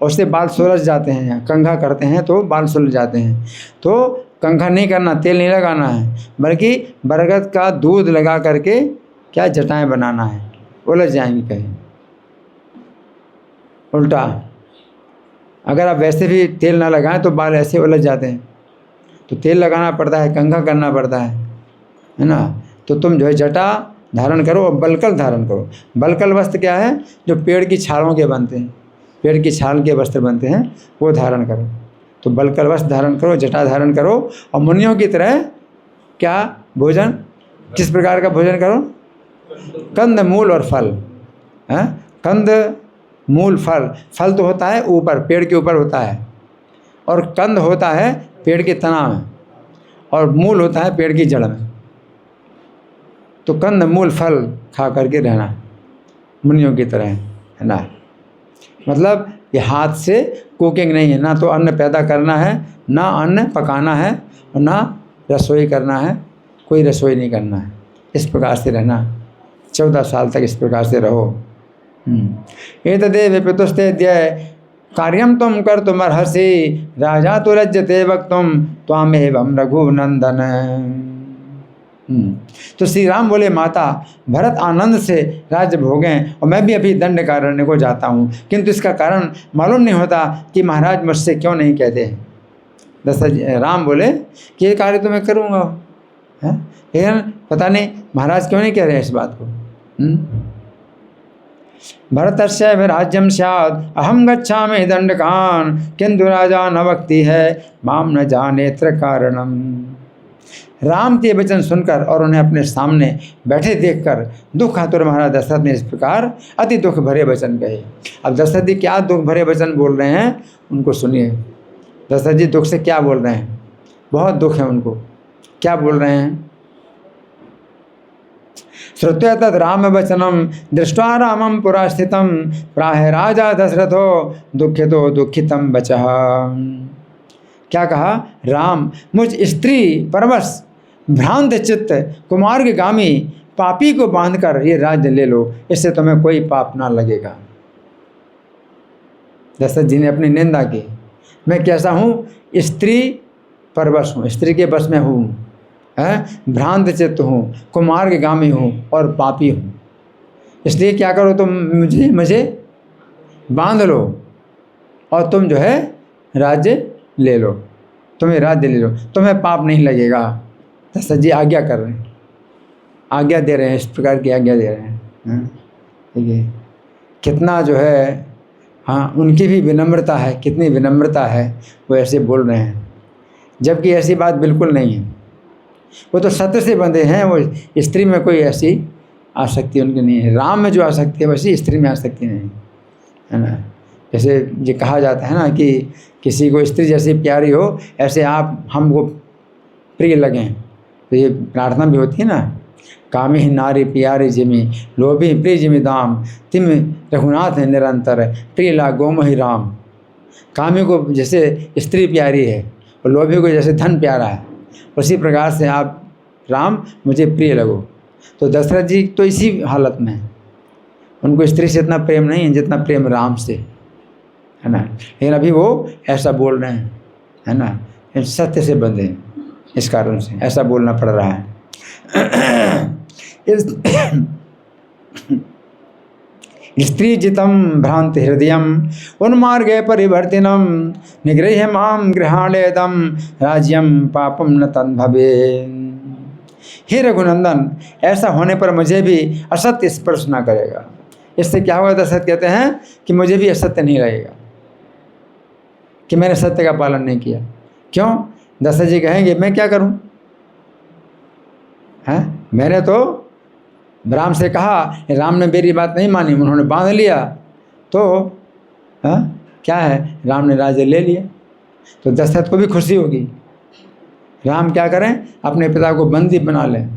और उससे बाल सुलझ जाते हैं, कंघा करते हैं तो बाल सुलझ जाते हैं। तो कंघा नहीं करना, तेल नहीं लगाना है, बल्कि बरगद का दूध लगा करके क्या जटाएं बनाना है, उलझ जाएंगी कहीं। उल्टा अगर आप वैसे भी तेल ना लगाएं तो बाल ऐसे उलझ जाते हैं, तो तेल लगाना पड़ता है, कंघा करना पड़ता है ना। तो तुम जो है जटा धारण करो और बलकल धारण करो। बलकल वस्त्र क्या है, जो पेड़ की छालों के बनते हैं, पेड़ की छाल के वस्त्र बनते हैं, वो धारण करो। तो बलकल वस्त्र धारण करो, जटा धारण करो और मुनियों की तरह क्या भोजन, किस प्रकार का भोजन करो, कंद मूल और फल। कंद मूल फल, फल तो होता है ऊपर, पेड़ के ऊपर होता है, और कंद होता है पेड़ के तना में, और मूल होता है पेड़ की जड़ में। तो कंद मूल फल खा करके रहना मुनियों की तरह, है ना। मतलब ये हाथ से कुकिंग नहीं है, ना तो अन्न पैदा करना है, ना अन्न पकाना है, और ना रसोई करना है, कोई रसोई नहीं करना है। इस प्रकार से रहना, 14 साल तक इस प्रकार से रहो। एतदेव पितुस्ते द्य कार्यम तुम कर तुम अर्हसि राजा तो लज्जते वक्तुम त्वामेवं रघुनंदन। तो श्री राम बोले, माता भरत आनंद से राज्य भोगें और मैं भी अभी दंडकारण्य को जाता हूँ, किंतु इसका कारण मालूम नहीं होता कि महाराज मुझसे क्यों नहीं कहते हैं। दशरथ राम बोले कि ये कार्य तो मैं करूँगा, है, लेकिन पता नहीं महाराज क्यों नहीं कह रहे हैं इस बात को। भरतस्य राज्यम स्यात् अहम गच्छामि दंडकान किंतु राजा न वक्ति है माम न जानेत्र कारणम। राम के वचन सुनकर और उन्हें अपने सामने बैठे देखकर दुख आतुर महाराज दशरथ ने इस प्रकार अति दुख भरे वचन कहे। अब दशरथ जी क्या दुख भरे वचन बोल रहे हैं उनको सुनिए। दशरथ जी दुख से क्या बोल रहे हैं, बहुत दुख है उनको। क्या बोल रहे हैं, श्रुत्वा तद राम वचनम दृष्ट्वा रामम पुरा स्थितम प्राह राजा दशरथो दुखितो दुखितम बचः। क्या कहा, राम मुझ स्त्री परवश भ्रांत चित्त कुमार्गामी पापी को बांधकर ये राज्य ले लो, इससे तुम्हें कोई पाप ना लगेगा। दशरथ जी ने अपनी निंदा की, मैं कैसा हूँ, स्त्री परवश हूँ, स्त्री के बस में हूँ, भ्रांत चित्त हूँ, कुमार्गामी हूँ और पापी हूँ। इसलिए क्या करो तुम, मुझे बांध लो और तुम जो है राज्य ले लो, तुम्हें राज्य ले लो, तुम्हें पाप नहीं लगेगा। दशरथ जी आज्ञा कर रहे हैं, आज्ञा दे रहे हैं, इस प्रकार की आज्ञा दे रहे हैं। ठीक है, कितना जो है, हाँ उनकी भी विनम्रता है, कितनी विनम्रता है, वो ऐसे बोल रहे हैं, जबकि ऐसी बात बिल्कुल नहीं है। वो तो सत्य से बंधे हैं, वो स्त्री में कोई ऐसी आसक्ति उनकी नहीं है। राम में जो आसक्ति है वैसी स्त्री में आसक्ति नहीं है ना। जैसे ये कहा जाता है ना कि किसी को स्त्री जैसी प्यारी हो, ऐसे आप हमको प्रिय लगें, तो ये प्रार्थना भी होती है ना, कामी ही नारी प्यारी जिमी, लोभी प्रिय जिमी दाम, तिम रघुनाथ है निरंतर, प्रिय ला गोमहि राम। कामी को जैसे स्त्री प्यारी है और लोभी को जैसे धन प्यारा है, उसी प्रकार से आप राम मुझे प्रिय लगो। तो दशरथ जी तो इसी हालत में हैं, उनको स्त्री से इतना प्रेम नहीं है जितना प्रेम राम से है ना। लेकिन अभी वो ऐसा बोल रहे हैं, है ना, सत्य से बंधे हैं, इस कारण से ऐसा बोलना पड़ रहा है। स्त्री जितम भ्रांति हृदयम उन्मार्गे परिवर्तिनम निगृह्य माम गृहाणेदम राज्यम पापम न तन्भवे। हे रघुनंदन, ऐसा होने पर मुझे भी असत्य स्पर्श ना करेगा। इससे क्या होगा, दशरथ कहते हैं कि मुझे भी असत्य नहीं लगेगा कि मैंने सत्य का पालन नहीं किया। क्यों? दशरथ जी कहेंगे मैं क्या करूं, हैं? मैंने तो राम से कहा, राम ने मेरी बात नहीं मानी, उन्होंने बांध लिया, तो क्या है, राम ने राज्य ले लिया। तो दशरथ को भी खुशी होगी। राम क्या करें, अपने पिता को बंदी बना लें,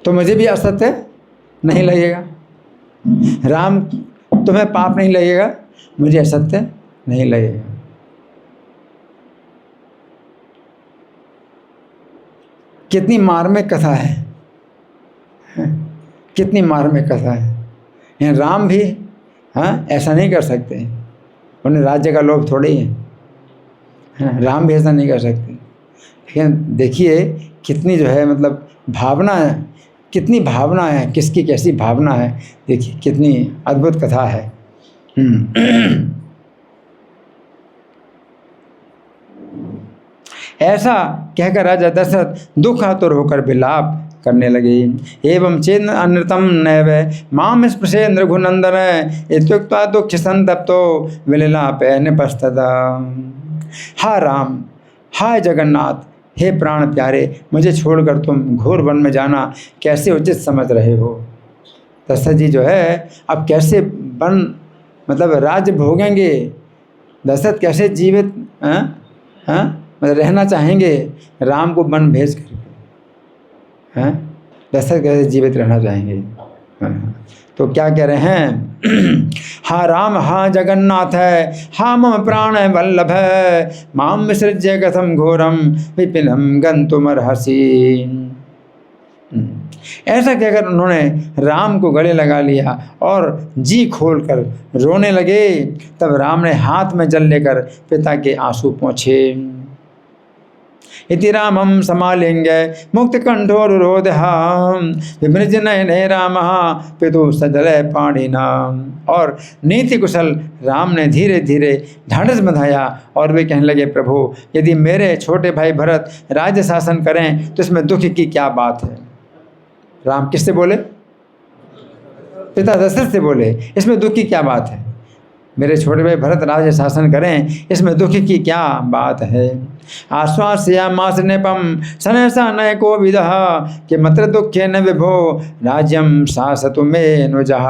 तो मुझे भी असत्य नहीं लगेगा। राम तुम्हें पाप नहीं लगेगा, मुझे असत्य नहीं लगेगा। कितनी मार्मिक कथा है, कितनी मार्मिक कथा है। राम भी ऐसा नहीं कर सकते, उन्हें राज्य का लोभ थोड़ी है, राम भी ऐसा नहीं कर सकते। लेकिन देखिए कितनी जो है मतलब भावना है, कितनी भावना है, किसकी कैसी भावना है, देखिए कितनी अद्भुत कथा है। ऐसा कहकर राजा दशरथ दुख आतुर होकर विलाप करने लगे। एवं चेन्न अनृतम नैव माम स्पृशेन्द्र रघुनंदन इत्युक्त्वा दुख संतप्तो विललापे निपस्तदा। हा राम, हाय जगन्नाथ, हे प्राण प्यारे, मुझे छोड़कर तुम घोर वन में जाना कैसे उचित समझ रहे हो। दशरथ जी जो है अब कैसे वन मतलब राज्य भोगेंगे, दशरथ कैसे जीवित मतलब रहना चाहेंगे राम को वन भेज करके, हैं? दशरथ कैसे जीवित रहना चाहेंगे। तो क्या कह रहे हैं, हा राम, हा जगन्नाथ है, हा मम प्राण वल्लभ है, माम विसृज्य कथम घोरम विपिनम गंतुमर्हसि। ऐसा कहकर उन्होंने राम को गले लगा लिया और जी खोलकर रोने लगे। तब राम ने हाथ में जल लेकर पिता के आंसू पोंछे। इति रामम समालिंगे मुक्त कंठोरुरोध विमृज नयने राम पितु सजल पाणिना। और नीति कुशल राम ने धीरे धीरे ढाढ़स बंधाया और वे कहने लगे, प्रभु यदि मेरे छोटे भाई भरत राज्य शासन करें तो इसमें दुख की क्या बात है। राम किससे बोले? पिता दशरथ से बोले, इसमें दुख की क्या बात है, मेरे छोटे भाई भरत राज्य शासन करें, इसमें दुख की क्या बात है। आश्वास्यामास नृपम सनसा नय को विदः कि मत्र दुखे न विभो राज्यम शासतु मे नुजः।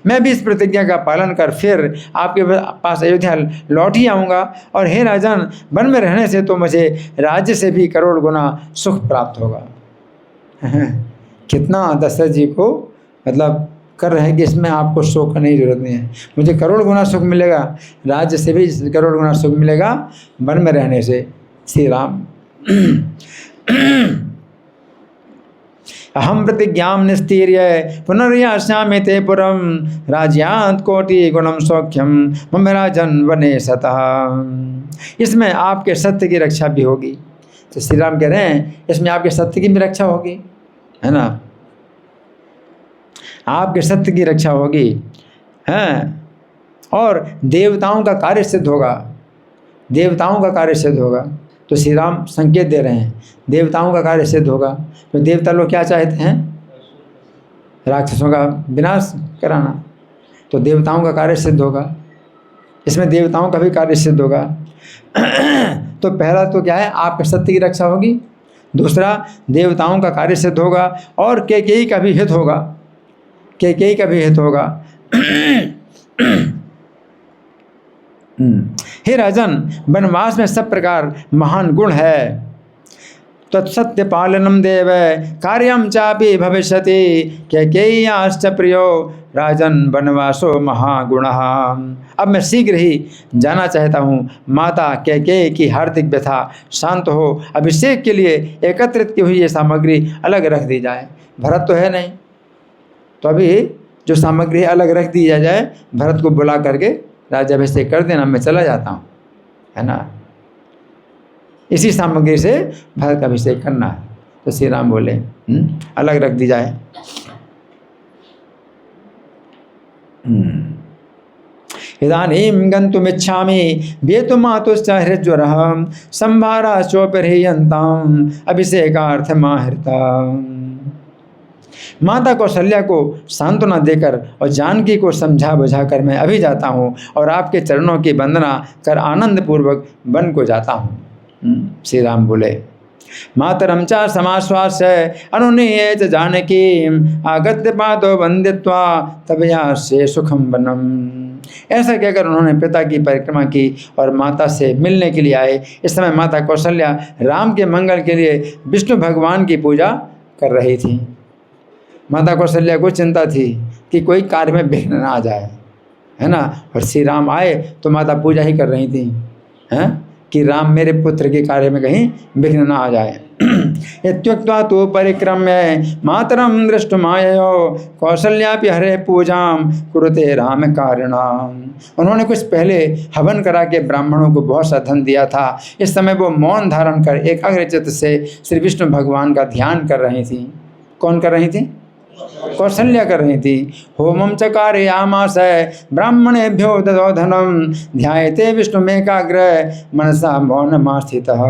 मैं भी इस प्रतिज्ञा का पालन कर फिर आपके पास अयोध्या लौट ही आऊँगा, और हे राजन, वन में रहने से तो मुझे राज्य से भी करोड़ गुना सुख प्राप्त होगा। कितना दशरथ जी को मतलब कर रहे हैं कि इसमें आपको शोक करने की जरूरत नहीं है, मुझे करोड़ गुना सुख मिलेगा, राज्य से भी करोड़ गुना सुख मिलेगा वन में रहने से। श्री राम अहम प्रतिज्ञाम निस्तीर्य पुनर्यास्यामि ते पुरम राज्यांत कोटि गुणम सौख्यम मम राजन वने सतः। इसमें आपके सत्य की रक्षा भी होगी। तो श्री राम कह रहे हैं इसमें आपके सत्य की भी रक्षा होगी, है ना। आपके सत्य की रक्षा होगी, हैं, और देवताओं का कार्य सिद्ध होगा, देवताओं का कार्य सिद्ध होगा। तो श्री राम संकेत दे रहे हैं देवताओं का कार्य सिद्ध होगा। तो देवता लोग क्या चाहते हैं? राक्षसों का विनाश कराना। तो देवताओं का कार्य सिद्ध होगा, इसमें देवताओं का भी कार्य सिद्ध होगा। तो पहला तो क्या है, आपके सत्य की रक्षा होगी, दूसरा देवताओं का कार्य सिद्ध होगा, और कैकेयी का भी हित होगा, कैकेयी का भी हित होगा। हे राजन, वनवास में सब प्रकार महान गुण है। तत्सत्य पालनम देव कार्यम चापि भविष्यति कैकेय्याश्च प्रियो राजन वनवासो महागुणः। अब मैं शीघ्र ही जाना चाहता हूँ, माता कैकेयी की हार्दिक व्यथा शांत हो, अभिषेक के लिए एकत्रित की हुई ये सामग्री अलग रख दी जाए। भरत तो है नहीं, तो अभी जो सामग्री अलग रख दी जाए, भरत को बुला करके राज्याभिषेक कर देना, मैं चला जाता हूँ, है ना। इसी सामग्री से भरत का अभिषेक करना है। तो श्री राम बोले अलग रख दी जाए। इदानीं गन्तुमिच्छामि वेतुमातुश्च हृज्वरः संभारा चोपरिहयन्ताम् अभिषेकार्थमाहृता। माता कौशल्या को सांत्वना देकर और जानकी को समझा बुझा कर मैं अभी जाता हूँ और आपके चरणों की वंदना कर आनंद पूर्वक वन को जाता हूँ। श्री राम बोले मातरम चा समाश्वास अनुनीय च जानकी आगत्य पादो वंदित्वा तबया से सुखम वनम। ऐसा कहकर उन्होंने पिता की परिक्रमा की और माता से मिलने के लिए आए। इस समय माता कौशल्या राम के मंगल के लिए विष्णु भगवान की पूजा कर रही थी। माता कौशल्या को चिंता थी कि कोई कार्य में विघ्न ना आ जाए, है ना। और श्री राम आए तो माता पूजा ही कर रही थी, हैं, कि राम मेरे पुत्र के कार्य में कहीं विघ्न ना आ जाए। इत्युक्त्वा तो परिक्रम्य मातरम दृष्टुमाययो कौशल्यापि हरे पूजाम कुरुते राम कारिणाम। उन्होंने कुछ पहले हवन करा के ब्राह्मणों को बहुत सा धन दिया था। इस समय वो मौन धारण कर एकाग्रचित्त से श्री विष्णु भगवान का ध्यान कर रही थी। कौन कर रही थी? कौशल्या कर रही थी। होमम चकारयामास ब्राह्मणेभ्यो ददौ धनम ध्यायते विष्णुमेकाग्र मनसा मौनमास्थितः।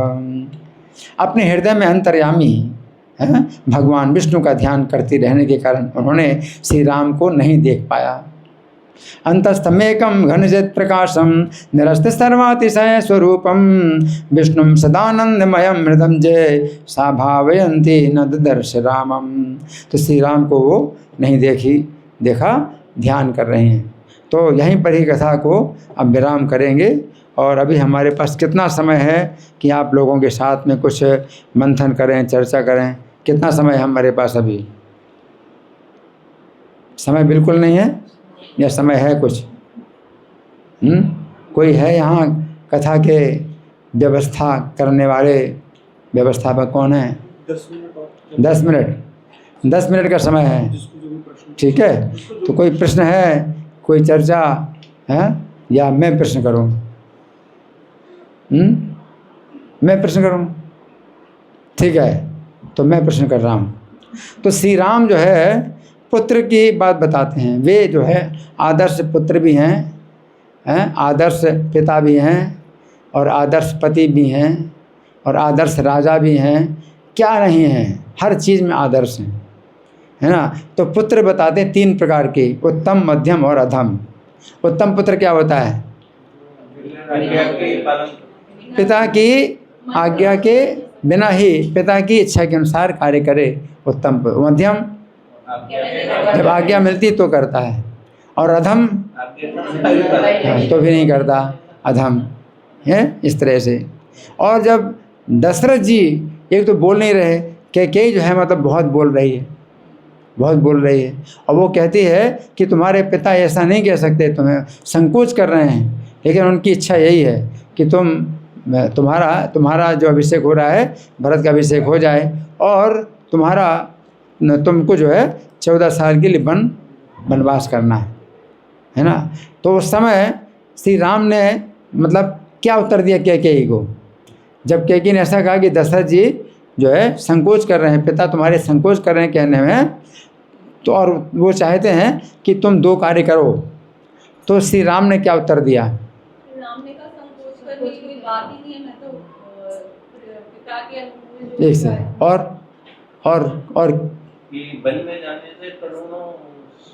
अपने हृदय में अंतर्यामी भगवान विष्णु का ध्यान करती रहने के कारण उन्होंने श्री राम को नहीं देख पाया। अंतस्तमेकम घनजित प्रकाशम निरस्त सर्वातिशय स्वरूपम विष्णुम सदानंदमयम मृदम जय सा भावयंती न दर्श रामम। तो श्री राम को वो नहीं देखा, ध्यान कर रहे हैं। तो यहीं पर ही कथा को अब विराम करेंगे। और अभी हमारे पास कितना समय है कि आप लोगों के साथ में कुछ मंथन करें, चर्चा करें? कितना समय है हमारे पास? अभी समय बिल्कुल नहीं है या समय है कुछ? कोई है यहाँ कथा के व्यवस्था करने वाले? व्यवस्थापक कौन है? 10 मिनट 10 मिनट का समय है, ठीक है। तो कोई प्रश्न है, कोई चर्चा है, या मैं प्रश्न करूं? मैं प्रश्न करूं? ठीक है, तो मैं प्रश्न कर रहा हूं। तो श्री राम जो है पुत्र की बात बताते हैं। वे जो है आदर्श पुत्र भी हैं, आदर्श पिता भी हैं, और आदर्श पति भी हैं, और आदर्श राजा भी हैं। क्या नहीं हैं, हर चीज़ में आदर्श हैं, है ना। तो पुत्र बताते हैं 3 प्रकार के, उत्तम, मध्यम और अधम। उत्तम पुत्र क्या होता है? पिता की आज्ञा के बिना ही पिता की इच्छा के अनुसार कार्य करे, उत्तम पुत्र। मध्यम, जब आज्ञा मिलती तो करता है, और अधम तो भी नहीं करता, अधम है, इस तरह से। और जब दशरथ जी एक तो बोल नहीं रहे, कैकेयी जो है मतलब बहुत बोल रही है, बहुत बोल रही है, और वो कहती है कि तुम्हारे पिता ऐसा नहीं कह सकते, तुम्हें संकोच कर रहे हैं, लेकिन उनकी इच्छा यही है कि तुम्हारा जो अभिषेक हो रहा है, भरत का अभिषेक हो जाए, और तुमको जो है 14 साल के लिए वनवास करना है ना। तो उस समय श्री राम ने मतलब क्या उत्तर दिया कैकेयी को? जब कैकेयी ने ऐसा कहा कि दशरथ जी जो है संकोच कर रहे हैं, पिता तुम्हारे संकोच कर रहे हैं कहने में, तो और वो चाहते हैं कि तुम 2 कार्य करो। तो श्री राम ने क्या उत्तर दिया? राम ने कहा संकोच करने की कोई बात ही नहीं है, मैं तो पिता के अनुकूल जो एक से और कि वन में जाने से करोड़ों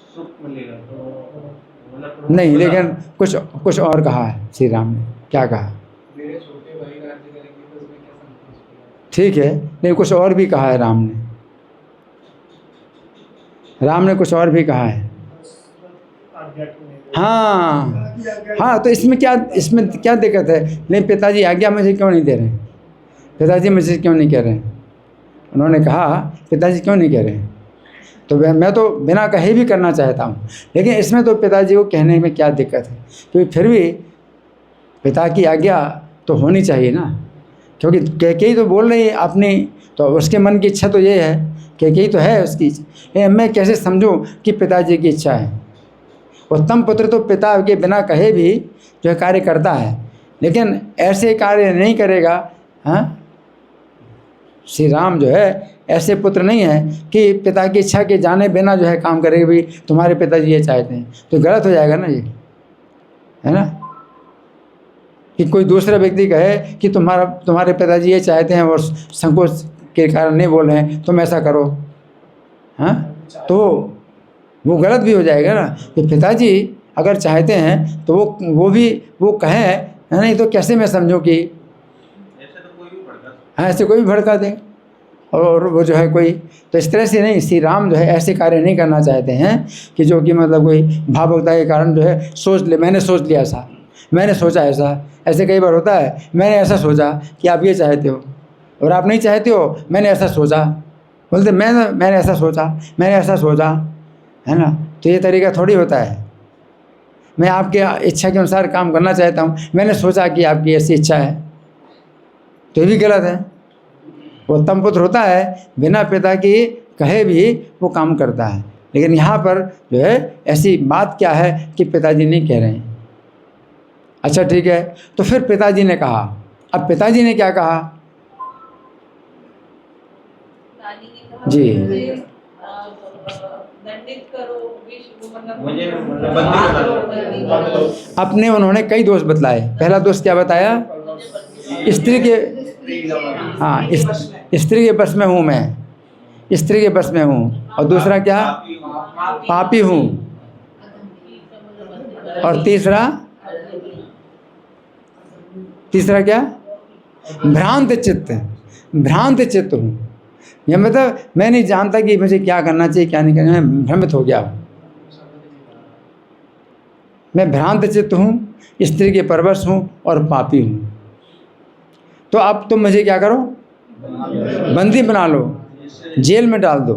सुख मिलेगा, तो मतलब नहीं, लेकिन कुछ और कहा है श्री राम ने। क्या कहा? मेरे छोटे भाई राज्य करेंगे तो उसमें क्या संकोच? ठीक है, नहीं कुछ और भी कहा है राम ने कुछ और भी कहा है। हाँ, तो इसमें क्या दिक्कत है? नहीं, पिताजी आज्ञा मुझे क्यों नहीं दे रहे हैं? पिताजी मुझे क्यों नहीं कह रहे हैं? उन्होंने कहा पिताजी क्यों नहीं कह रहे हैं? तो मैं तो बिना कहे भी करना चाहता हूँ, लेकिन इसमें तो पिताजी को कहने में क्या दिक्कत है? क्योंकि फिर भी पिता की आज्ञा तो होनी चाहिए ना, क्योंकि कैकेयी तो बोल रही है अपनी, तो उसके मन की इच्छा तो ये है, कैकेयी तो है उसकी। मैं कैसे समझूं कि पिताजी की इच्छा है? उत्तम पुत्र तो पिता के बिना कहे भी जो है कार्य करता है, लेकिन ऐसे कार्य नहीं करेगा। हाँ, श्री राम जो है ऐसे पुत्र नहीं है कि पिता की इच्छा के जाने बिना जो है काम करेगा। भी तुम्हारे पिताजी ये चाहते हैं, तो गलत हो जाएगा ना ये, है ना? कि कोई दूसरा व्यक्ति कहे कि तुम्हारे पिताजी ये चाहते हैं और संकोच के कारण नहीं बोल रहे हैं, तुम ऐसा करो। हाँ, तो वो गलत भी हो जाएगा ना कि पिताजी अगर चाहते हैं तो वो कहें, नहीं तो कैसे मैं समझूं कि ऐसे तो कोई भी भड़का, हाँ, ऐसे कोई भी भड़का दे और वो जो है कोई, तो इस तरह से नहीं। श्री राम जो है ऐसे कार्य नहीं करना चाहते हैं कि जो कि मतलब कोई भावुकता के कारण जो है मैंने सोच लिया ऐसा, मैंने सोचा ऐसे कई बार होता है, मैंने ऐसा सोचा कि आप ये चाहते हो और आप नहीं चाहते हो, मैंने ऐसा सोचा, बोलते मैंने ऐसा सोचा, है ना? तो ये तरीका थोड़ी होता है। मैं आपके इच्छा के अनुसार काम करना चाहता हूँ, मैंने सोचा कि आपकी ऐसी इच्छा है, तो ये भी गलत है। उत्तम पुत्र होता है बिना पिता की कहे भी वो काम करता है, लेकिन यहाँ पर जो है ऐसी बात क्या है कि पिताजी नहीं कह रहे हैं। अच्छा ठीक है, तो फिर पिताजी ने कहा। अब पिताजी ने क्या कहा? दादी ने कहा जी। मुझे दंडित करो, मुझे मतलब बंदी बना दो। अपने उन्होंने कई दोष बतलाए। पहला दोष क्या बताया? स्त्री के, हाँ, स्त्री के बस में हूँ मैं, स्त्री के बस में हूँ। और दूसरा क्या? पापी हूँ। और तीसरा क्या? भ्रांत चित्त हूँ। यह मतलब मैं नहीं जानता कि मुझे क्या करना चाहिए क्या नहीं करना, मैं भ्रमित हो गया हूँ, मैं भ्रांत चित्त हूँ, स्त्री के परवश हूँ और पापी हूँ। तो अब तुम मुझे क्या करो? बंदी बना लो, जेल में डाल दो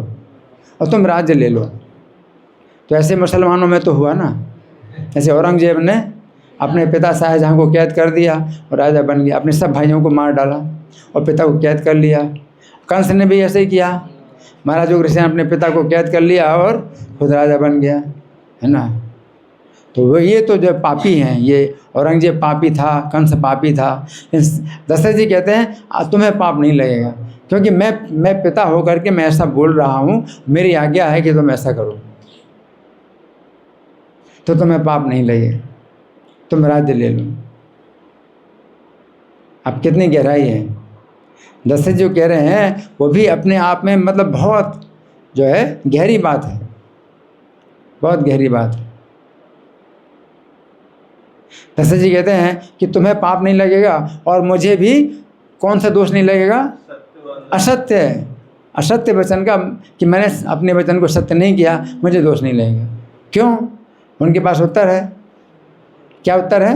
और तुम राज्य ले लो। तो ऐसे मुसलमानों में तो हुआ ना, ऐसे औरंगजेब ने अपने पिता शाहजहाँ को कैद कर दिया और राजा बन गया, अपने सब भाइयों को मार डाला और पिता को कैद कर लिया। कंस ने भी ऐसे ही किया, महाराज उग्रसेन अपने पिता को कैद कर लिया और खुद राजा बन गया, है ना? तो वो ये तो जो पापी हैं, ये औरंगजेब पापी था, कंस पापी था। दशरथ जी कहते हैं तुम्हें पाप नहीं लगेगा, क्योंकि मैं पिता होकर के मैं ऐसा बोल रहा हूँ, मेरी आज्ञा है कि तुम ऐसा करो, तो तुम्हें पाप नहीं लगेगा, तुम राज्य ले लो। अब कितनी गहराई है। दशरथ जो कह रहे हैं वो भी अपने आप में मतलब बहुत जो है गहरी बात है, बहुत गहरी बात है। दशरथ जी कहते हैं कि तुम्हें पाप नहीं लगेगा और मुझे भी कौन सा दोष नहीं लगेगा? असत्य वचन का, कि मैंने अपने वचन को सत्य नहीं किया, मुझे दोष नहीं लगेगा। क्यों? उनके पास उत्तर है। क्या उत्तर है?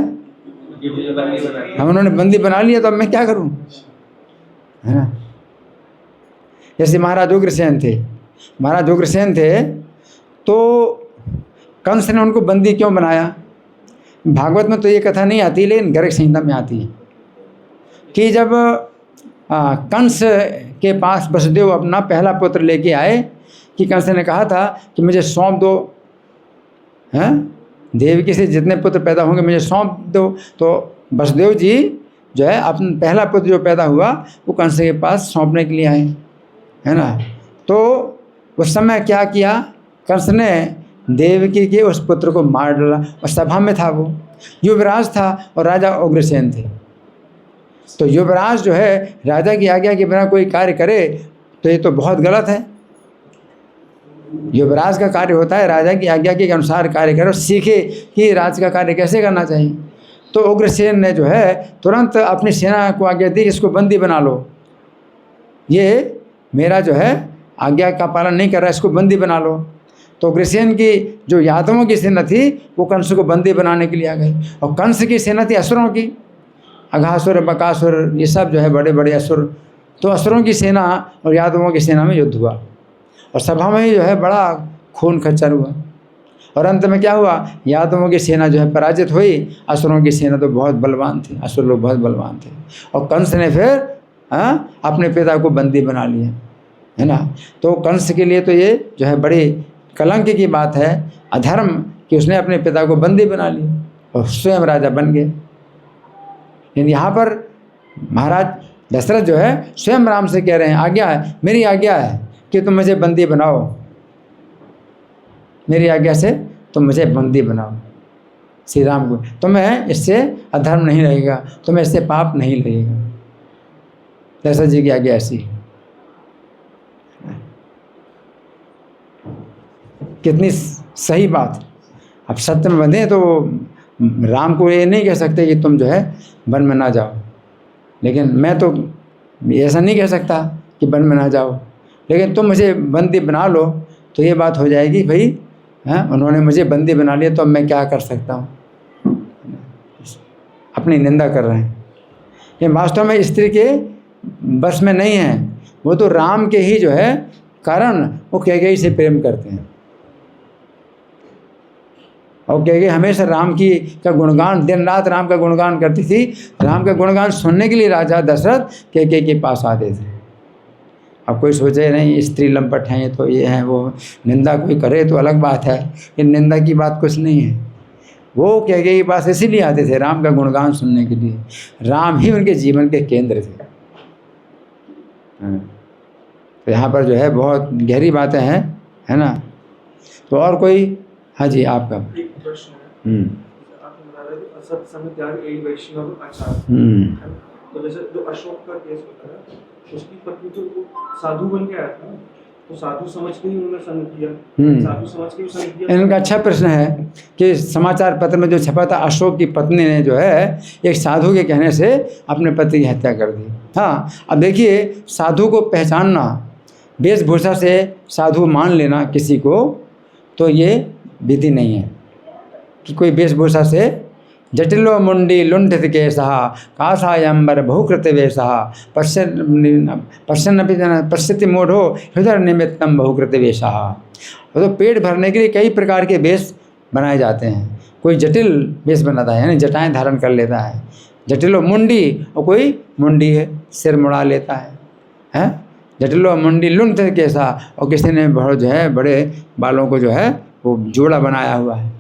हम उन्होंने बंदी बना लिया, तो अब मैं क्या करूं, है ना? जैसे महाराज उग्रसेन थे, तो कंस ने उनको बंदी क्यों बनाया? भागवत में तो ये कथा नहीं आती, लेकिन गर्ग संहिता में आती है कि जब कंस के पास वसुदेव अपना पहला पुत्र लेके आए, कि कंस ने कहा था कि मुझे सौंप दो, हैं, देवकी से जितने पुत्र पैदा होंगे मुझे सौंप दो। तो वसुदेव जी जो है अपना पहला पुत्र जो पैदा हुआ वो कंस के पास सौंपने के लिए आए, है ना। तो उस समय क्या किया, कंस ने देवकी के उस पुत्र को मार डाला, और सभा में था वो युवराज था और राजा उग्रसेन थे। तो युवराज जो है राजा की आज्ञा के बिना कोई कार्य करे तो ये तो बहुत गलत है। युवराज का कार्य होता है राजा की आज्ञा के अनुसार कार्य करे और सीखे कि राज का कार्य कैसे करना चाहिए। तो उग्रसेन ने जो है तुरंत अपनी सेना को आज्ञा दी, इसको बंदी बना लो, ये मेरा जो है आज्ञा का पालन नहीं कर रहा, इसको बंदी बना लो। तो उग्रसेन की जो यादवों की सेना थी वो कंस को बंदी बनाने के लिए आ गई, और कंस की सेना थी असुरों की, अघासुर बकासुर ये सब जो है बड़े बड़े असुर। तो असुरों की सेना और यादवों की सेना में युद्ध हुआ, और सभा में ही जो है बड़ा खून खच्चर हुआ, और अंत में क्या हुआ, यादवों की सेना जो है पराजित हुई, असुरों की सेना तो बहुत बलवान थी, असुर लोग बहुत बलवान थे, और कंस ने फिर अपने पिता को बंदी बना लिया, है ना। तो कंस के लिए तो ये जो है बड़ी कलंक की बात है, अधर्म, कि उसने अपने पिता को बंदी बना लिया और स्वयं राजा बन गए। लेकिन यहाँ पर महाराज दशरथ जो है स्वयं राम से कह रहे हैं, आज्ञा है, मेरी आज्ञा है कि तुम मुझे बंदी बनाओ, मेरी आज्ञा से तुम मुझे बंदी बनाओ श्री राम को, तुम्हें इससे अधर्म नहीं रहेगा, तुम्हें इससे पाप नहीं लगेगा। दशरथ जी की आज्ञा ऐसी है। कितनी सही बात। अब सत्य में बंधे तो राम को ये नहीं कह सकते कि तुम जो है वन में ना जाओ, लेकिन मैं तो ऐसा नहीं कह सकता कि वन में ना जाओ, लेकिन तुम मुझे बंदी बना लो तो ये बात हो जाएगी, भाई उन्होंने मुझे बंदी बना लिया तो अब मैं क्या कर सकता हूँ, अपनी निंदा कर रहे हैं। ये वास्तव में स्त्री के बस में नहीं है, वो तो राम के ही जो है कारण वो कैकेयी से प्रेम करते हैं, और कैकेयी हमेशा राम की का गुणगान, दिन रात राम का गुणगान करती थी। राम का गुणगान सुनने के लिए राजा दशरथ कैकेयी के पास आते थे। अब कोई सोचे नहीं स्त्री लंपट हैं तो ये हैं वो, निंदा कोई करे तो अलग बात है, ये निंदा की बात कुछ नहीं है। वो कैकेयी के पास इसीलिए आते थे राम का गुणगान सुनने के लिए, राम ही उनके जीवन के केंद्र थे। तो यहाँ पर जो है बहुत गहरी बातें हैं, है ना। तो और कोई, हाँ जी आपका एक प्रश्न है। आपने बता रहे थे असत समय त्याग एक वैष्णव आचार। तो जैसे जो अशोक का केस होता है, उसकी पत्नी तो साधु बन के आया था, तो साधु समझ के ही उन्होंने संग किया, साधु समझ के ही संग किया। इनका अच्छा प्रश्न है कि समाचार पत्र में जो छपा था, अशोक की पत्नी ने जो है एक साधु के कहने से अपने पति की हत्या कर दी। हाँ, अब देखिए साधु को पहचानना, वेशभूषा से साधु मान लेना किसी को, तो ये विधि नहीं है कि कोई वेशभूषा से जटिलो मुंडी लुंठित केशः काषायंबर बहुकृत वेशः पश्यति मूढ़ो हृदय निमित्तम बहुकृत वेशः। तो पेट भरने के लिए कई प्रकार के वेश बनाए जाते हैं। कोई जटिल वेश बनाता है, यानी जटाएं धारण कर लेता है, जटिलो मुंडी, और कोई मुंडी है सिर मुड़ा लेता है जटिलो मुंडी लुंठित केशः, और किसी ने बहुत जो है बड़े बालों को जो है वो जोड़ा बनाया हुआ है,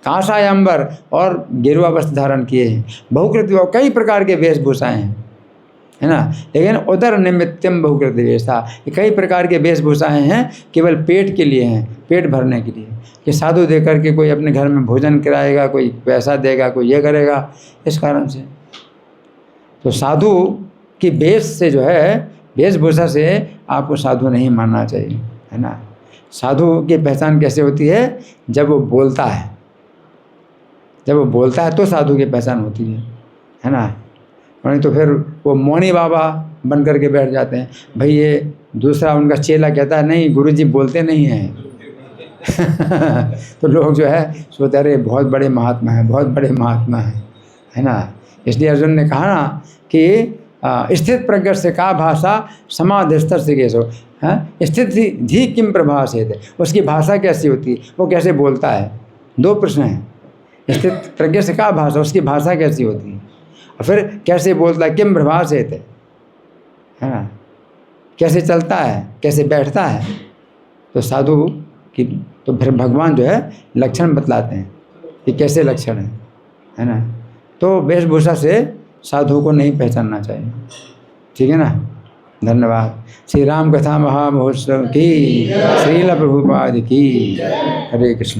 काषायंबर और गेरुआ वस्त्र धारण किए हैं, बहुकृत, कई प्रकार के वेशभूषाएँ हैं, है ना। लेकिन उदर निमित्तम बहुकृत वेशा, ये कई प्रकार के वेशभूषाएँ हैं केवल पेट के लिए हैं, पेट भरने के लिए, कि साधु दे करके कोई अपने घर में भोजन कराएगा, कोई पैसा देगा, कोई ये करेगा, इस कारण से। तो साधु की वेश से जो है, वेशभूषा से आपको साधु नहीं मानना चाहिए, है ना। साधु की पहचान कैसे होती है, जब वो बोलता है, जब वो बोलता है तो साधु की पहचान होती है ना। नहीं तो फिर वो मौनी बाबा बन करके बैठ जाते हैं। भाई ये दूसरा उनका चेला कहता है नहीं गुरुजी बोलते नहीं हैं तो लोग जो है सोचते अरे बहुत बड़े महात्मा हैं, बहुत बड़े महात्मा हैं, है ना। इसलिए अर्जुन ने कहा ना कि स्थित प्रज्ञ से का भाषा समाधिस्तर से कैसे हो, स्थित धी किम प्रभाषित, उसकी भाषा कैसी होती है, वो कैसे बोलता है। दो प्रश्न हैं, स्थित प्रज्ञ से का भाषा, उसकी भाषा कैसी होती है, और फिर कैसे बोलता है, किम प्रभाषित है ना, कैसे चलता है, कैसे बैठता है। तो साधु की तो फिर भगवान जो है लक्षण बतलाते हैं कि कैसे लक्षण है ना। तो वेशभूषा से साधु को नहीं पहचानना चाहिए। ठीक है ना। धन्यवाद। श्री राम कथा महामहोत्सव की, श्रील प्रभुपाद की। हरे कृष्ण।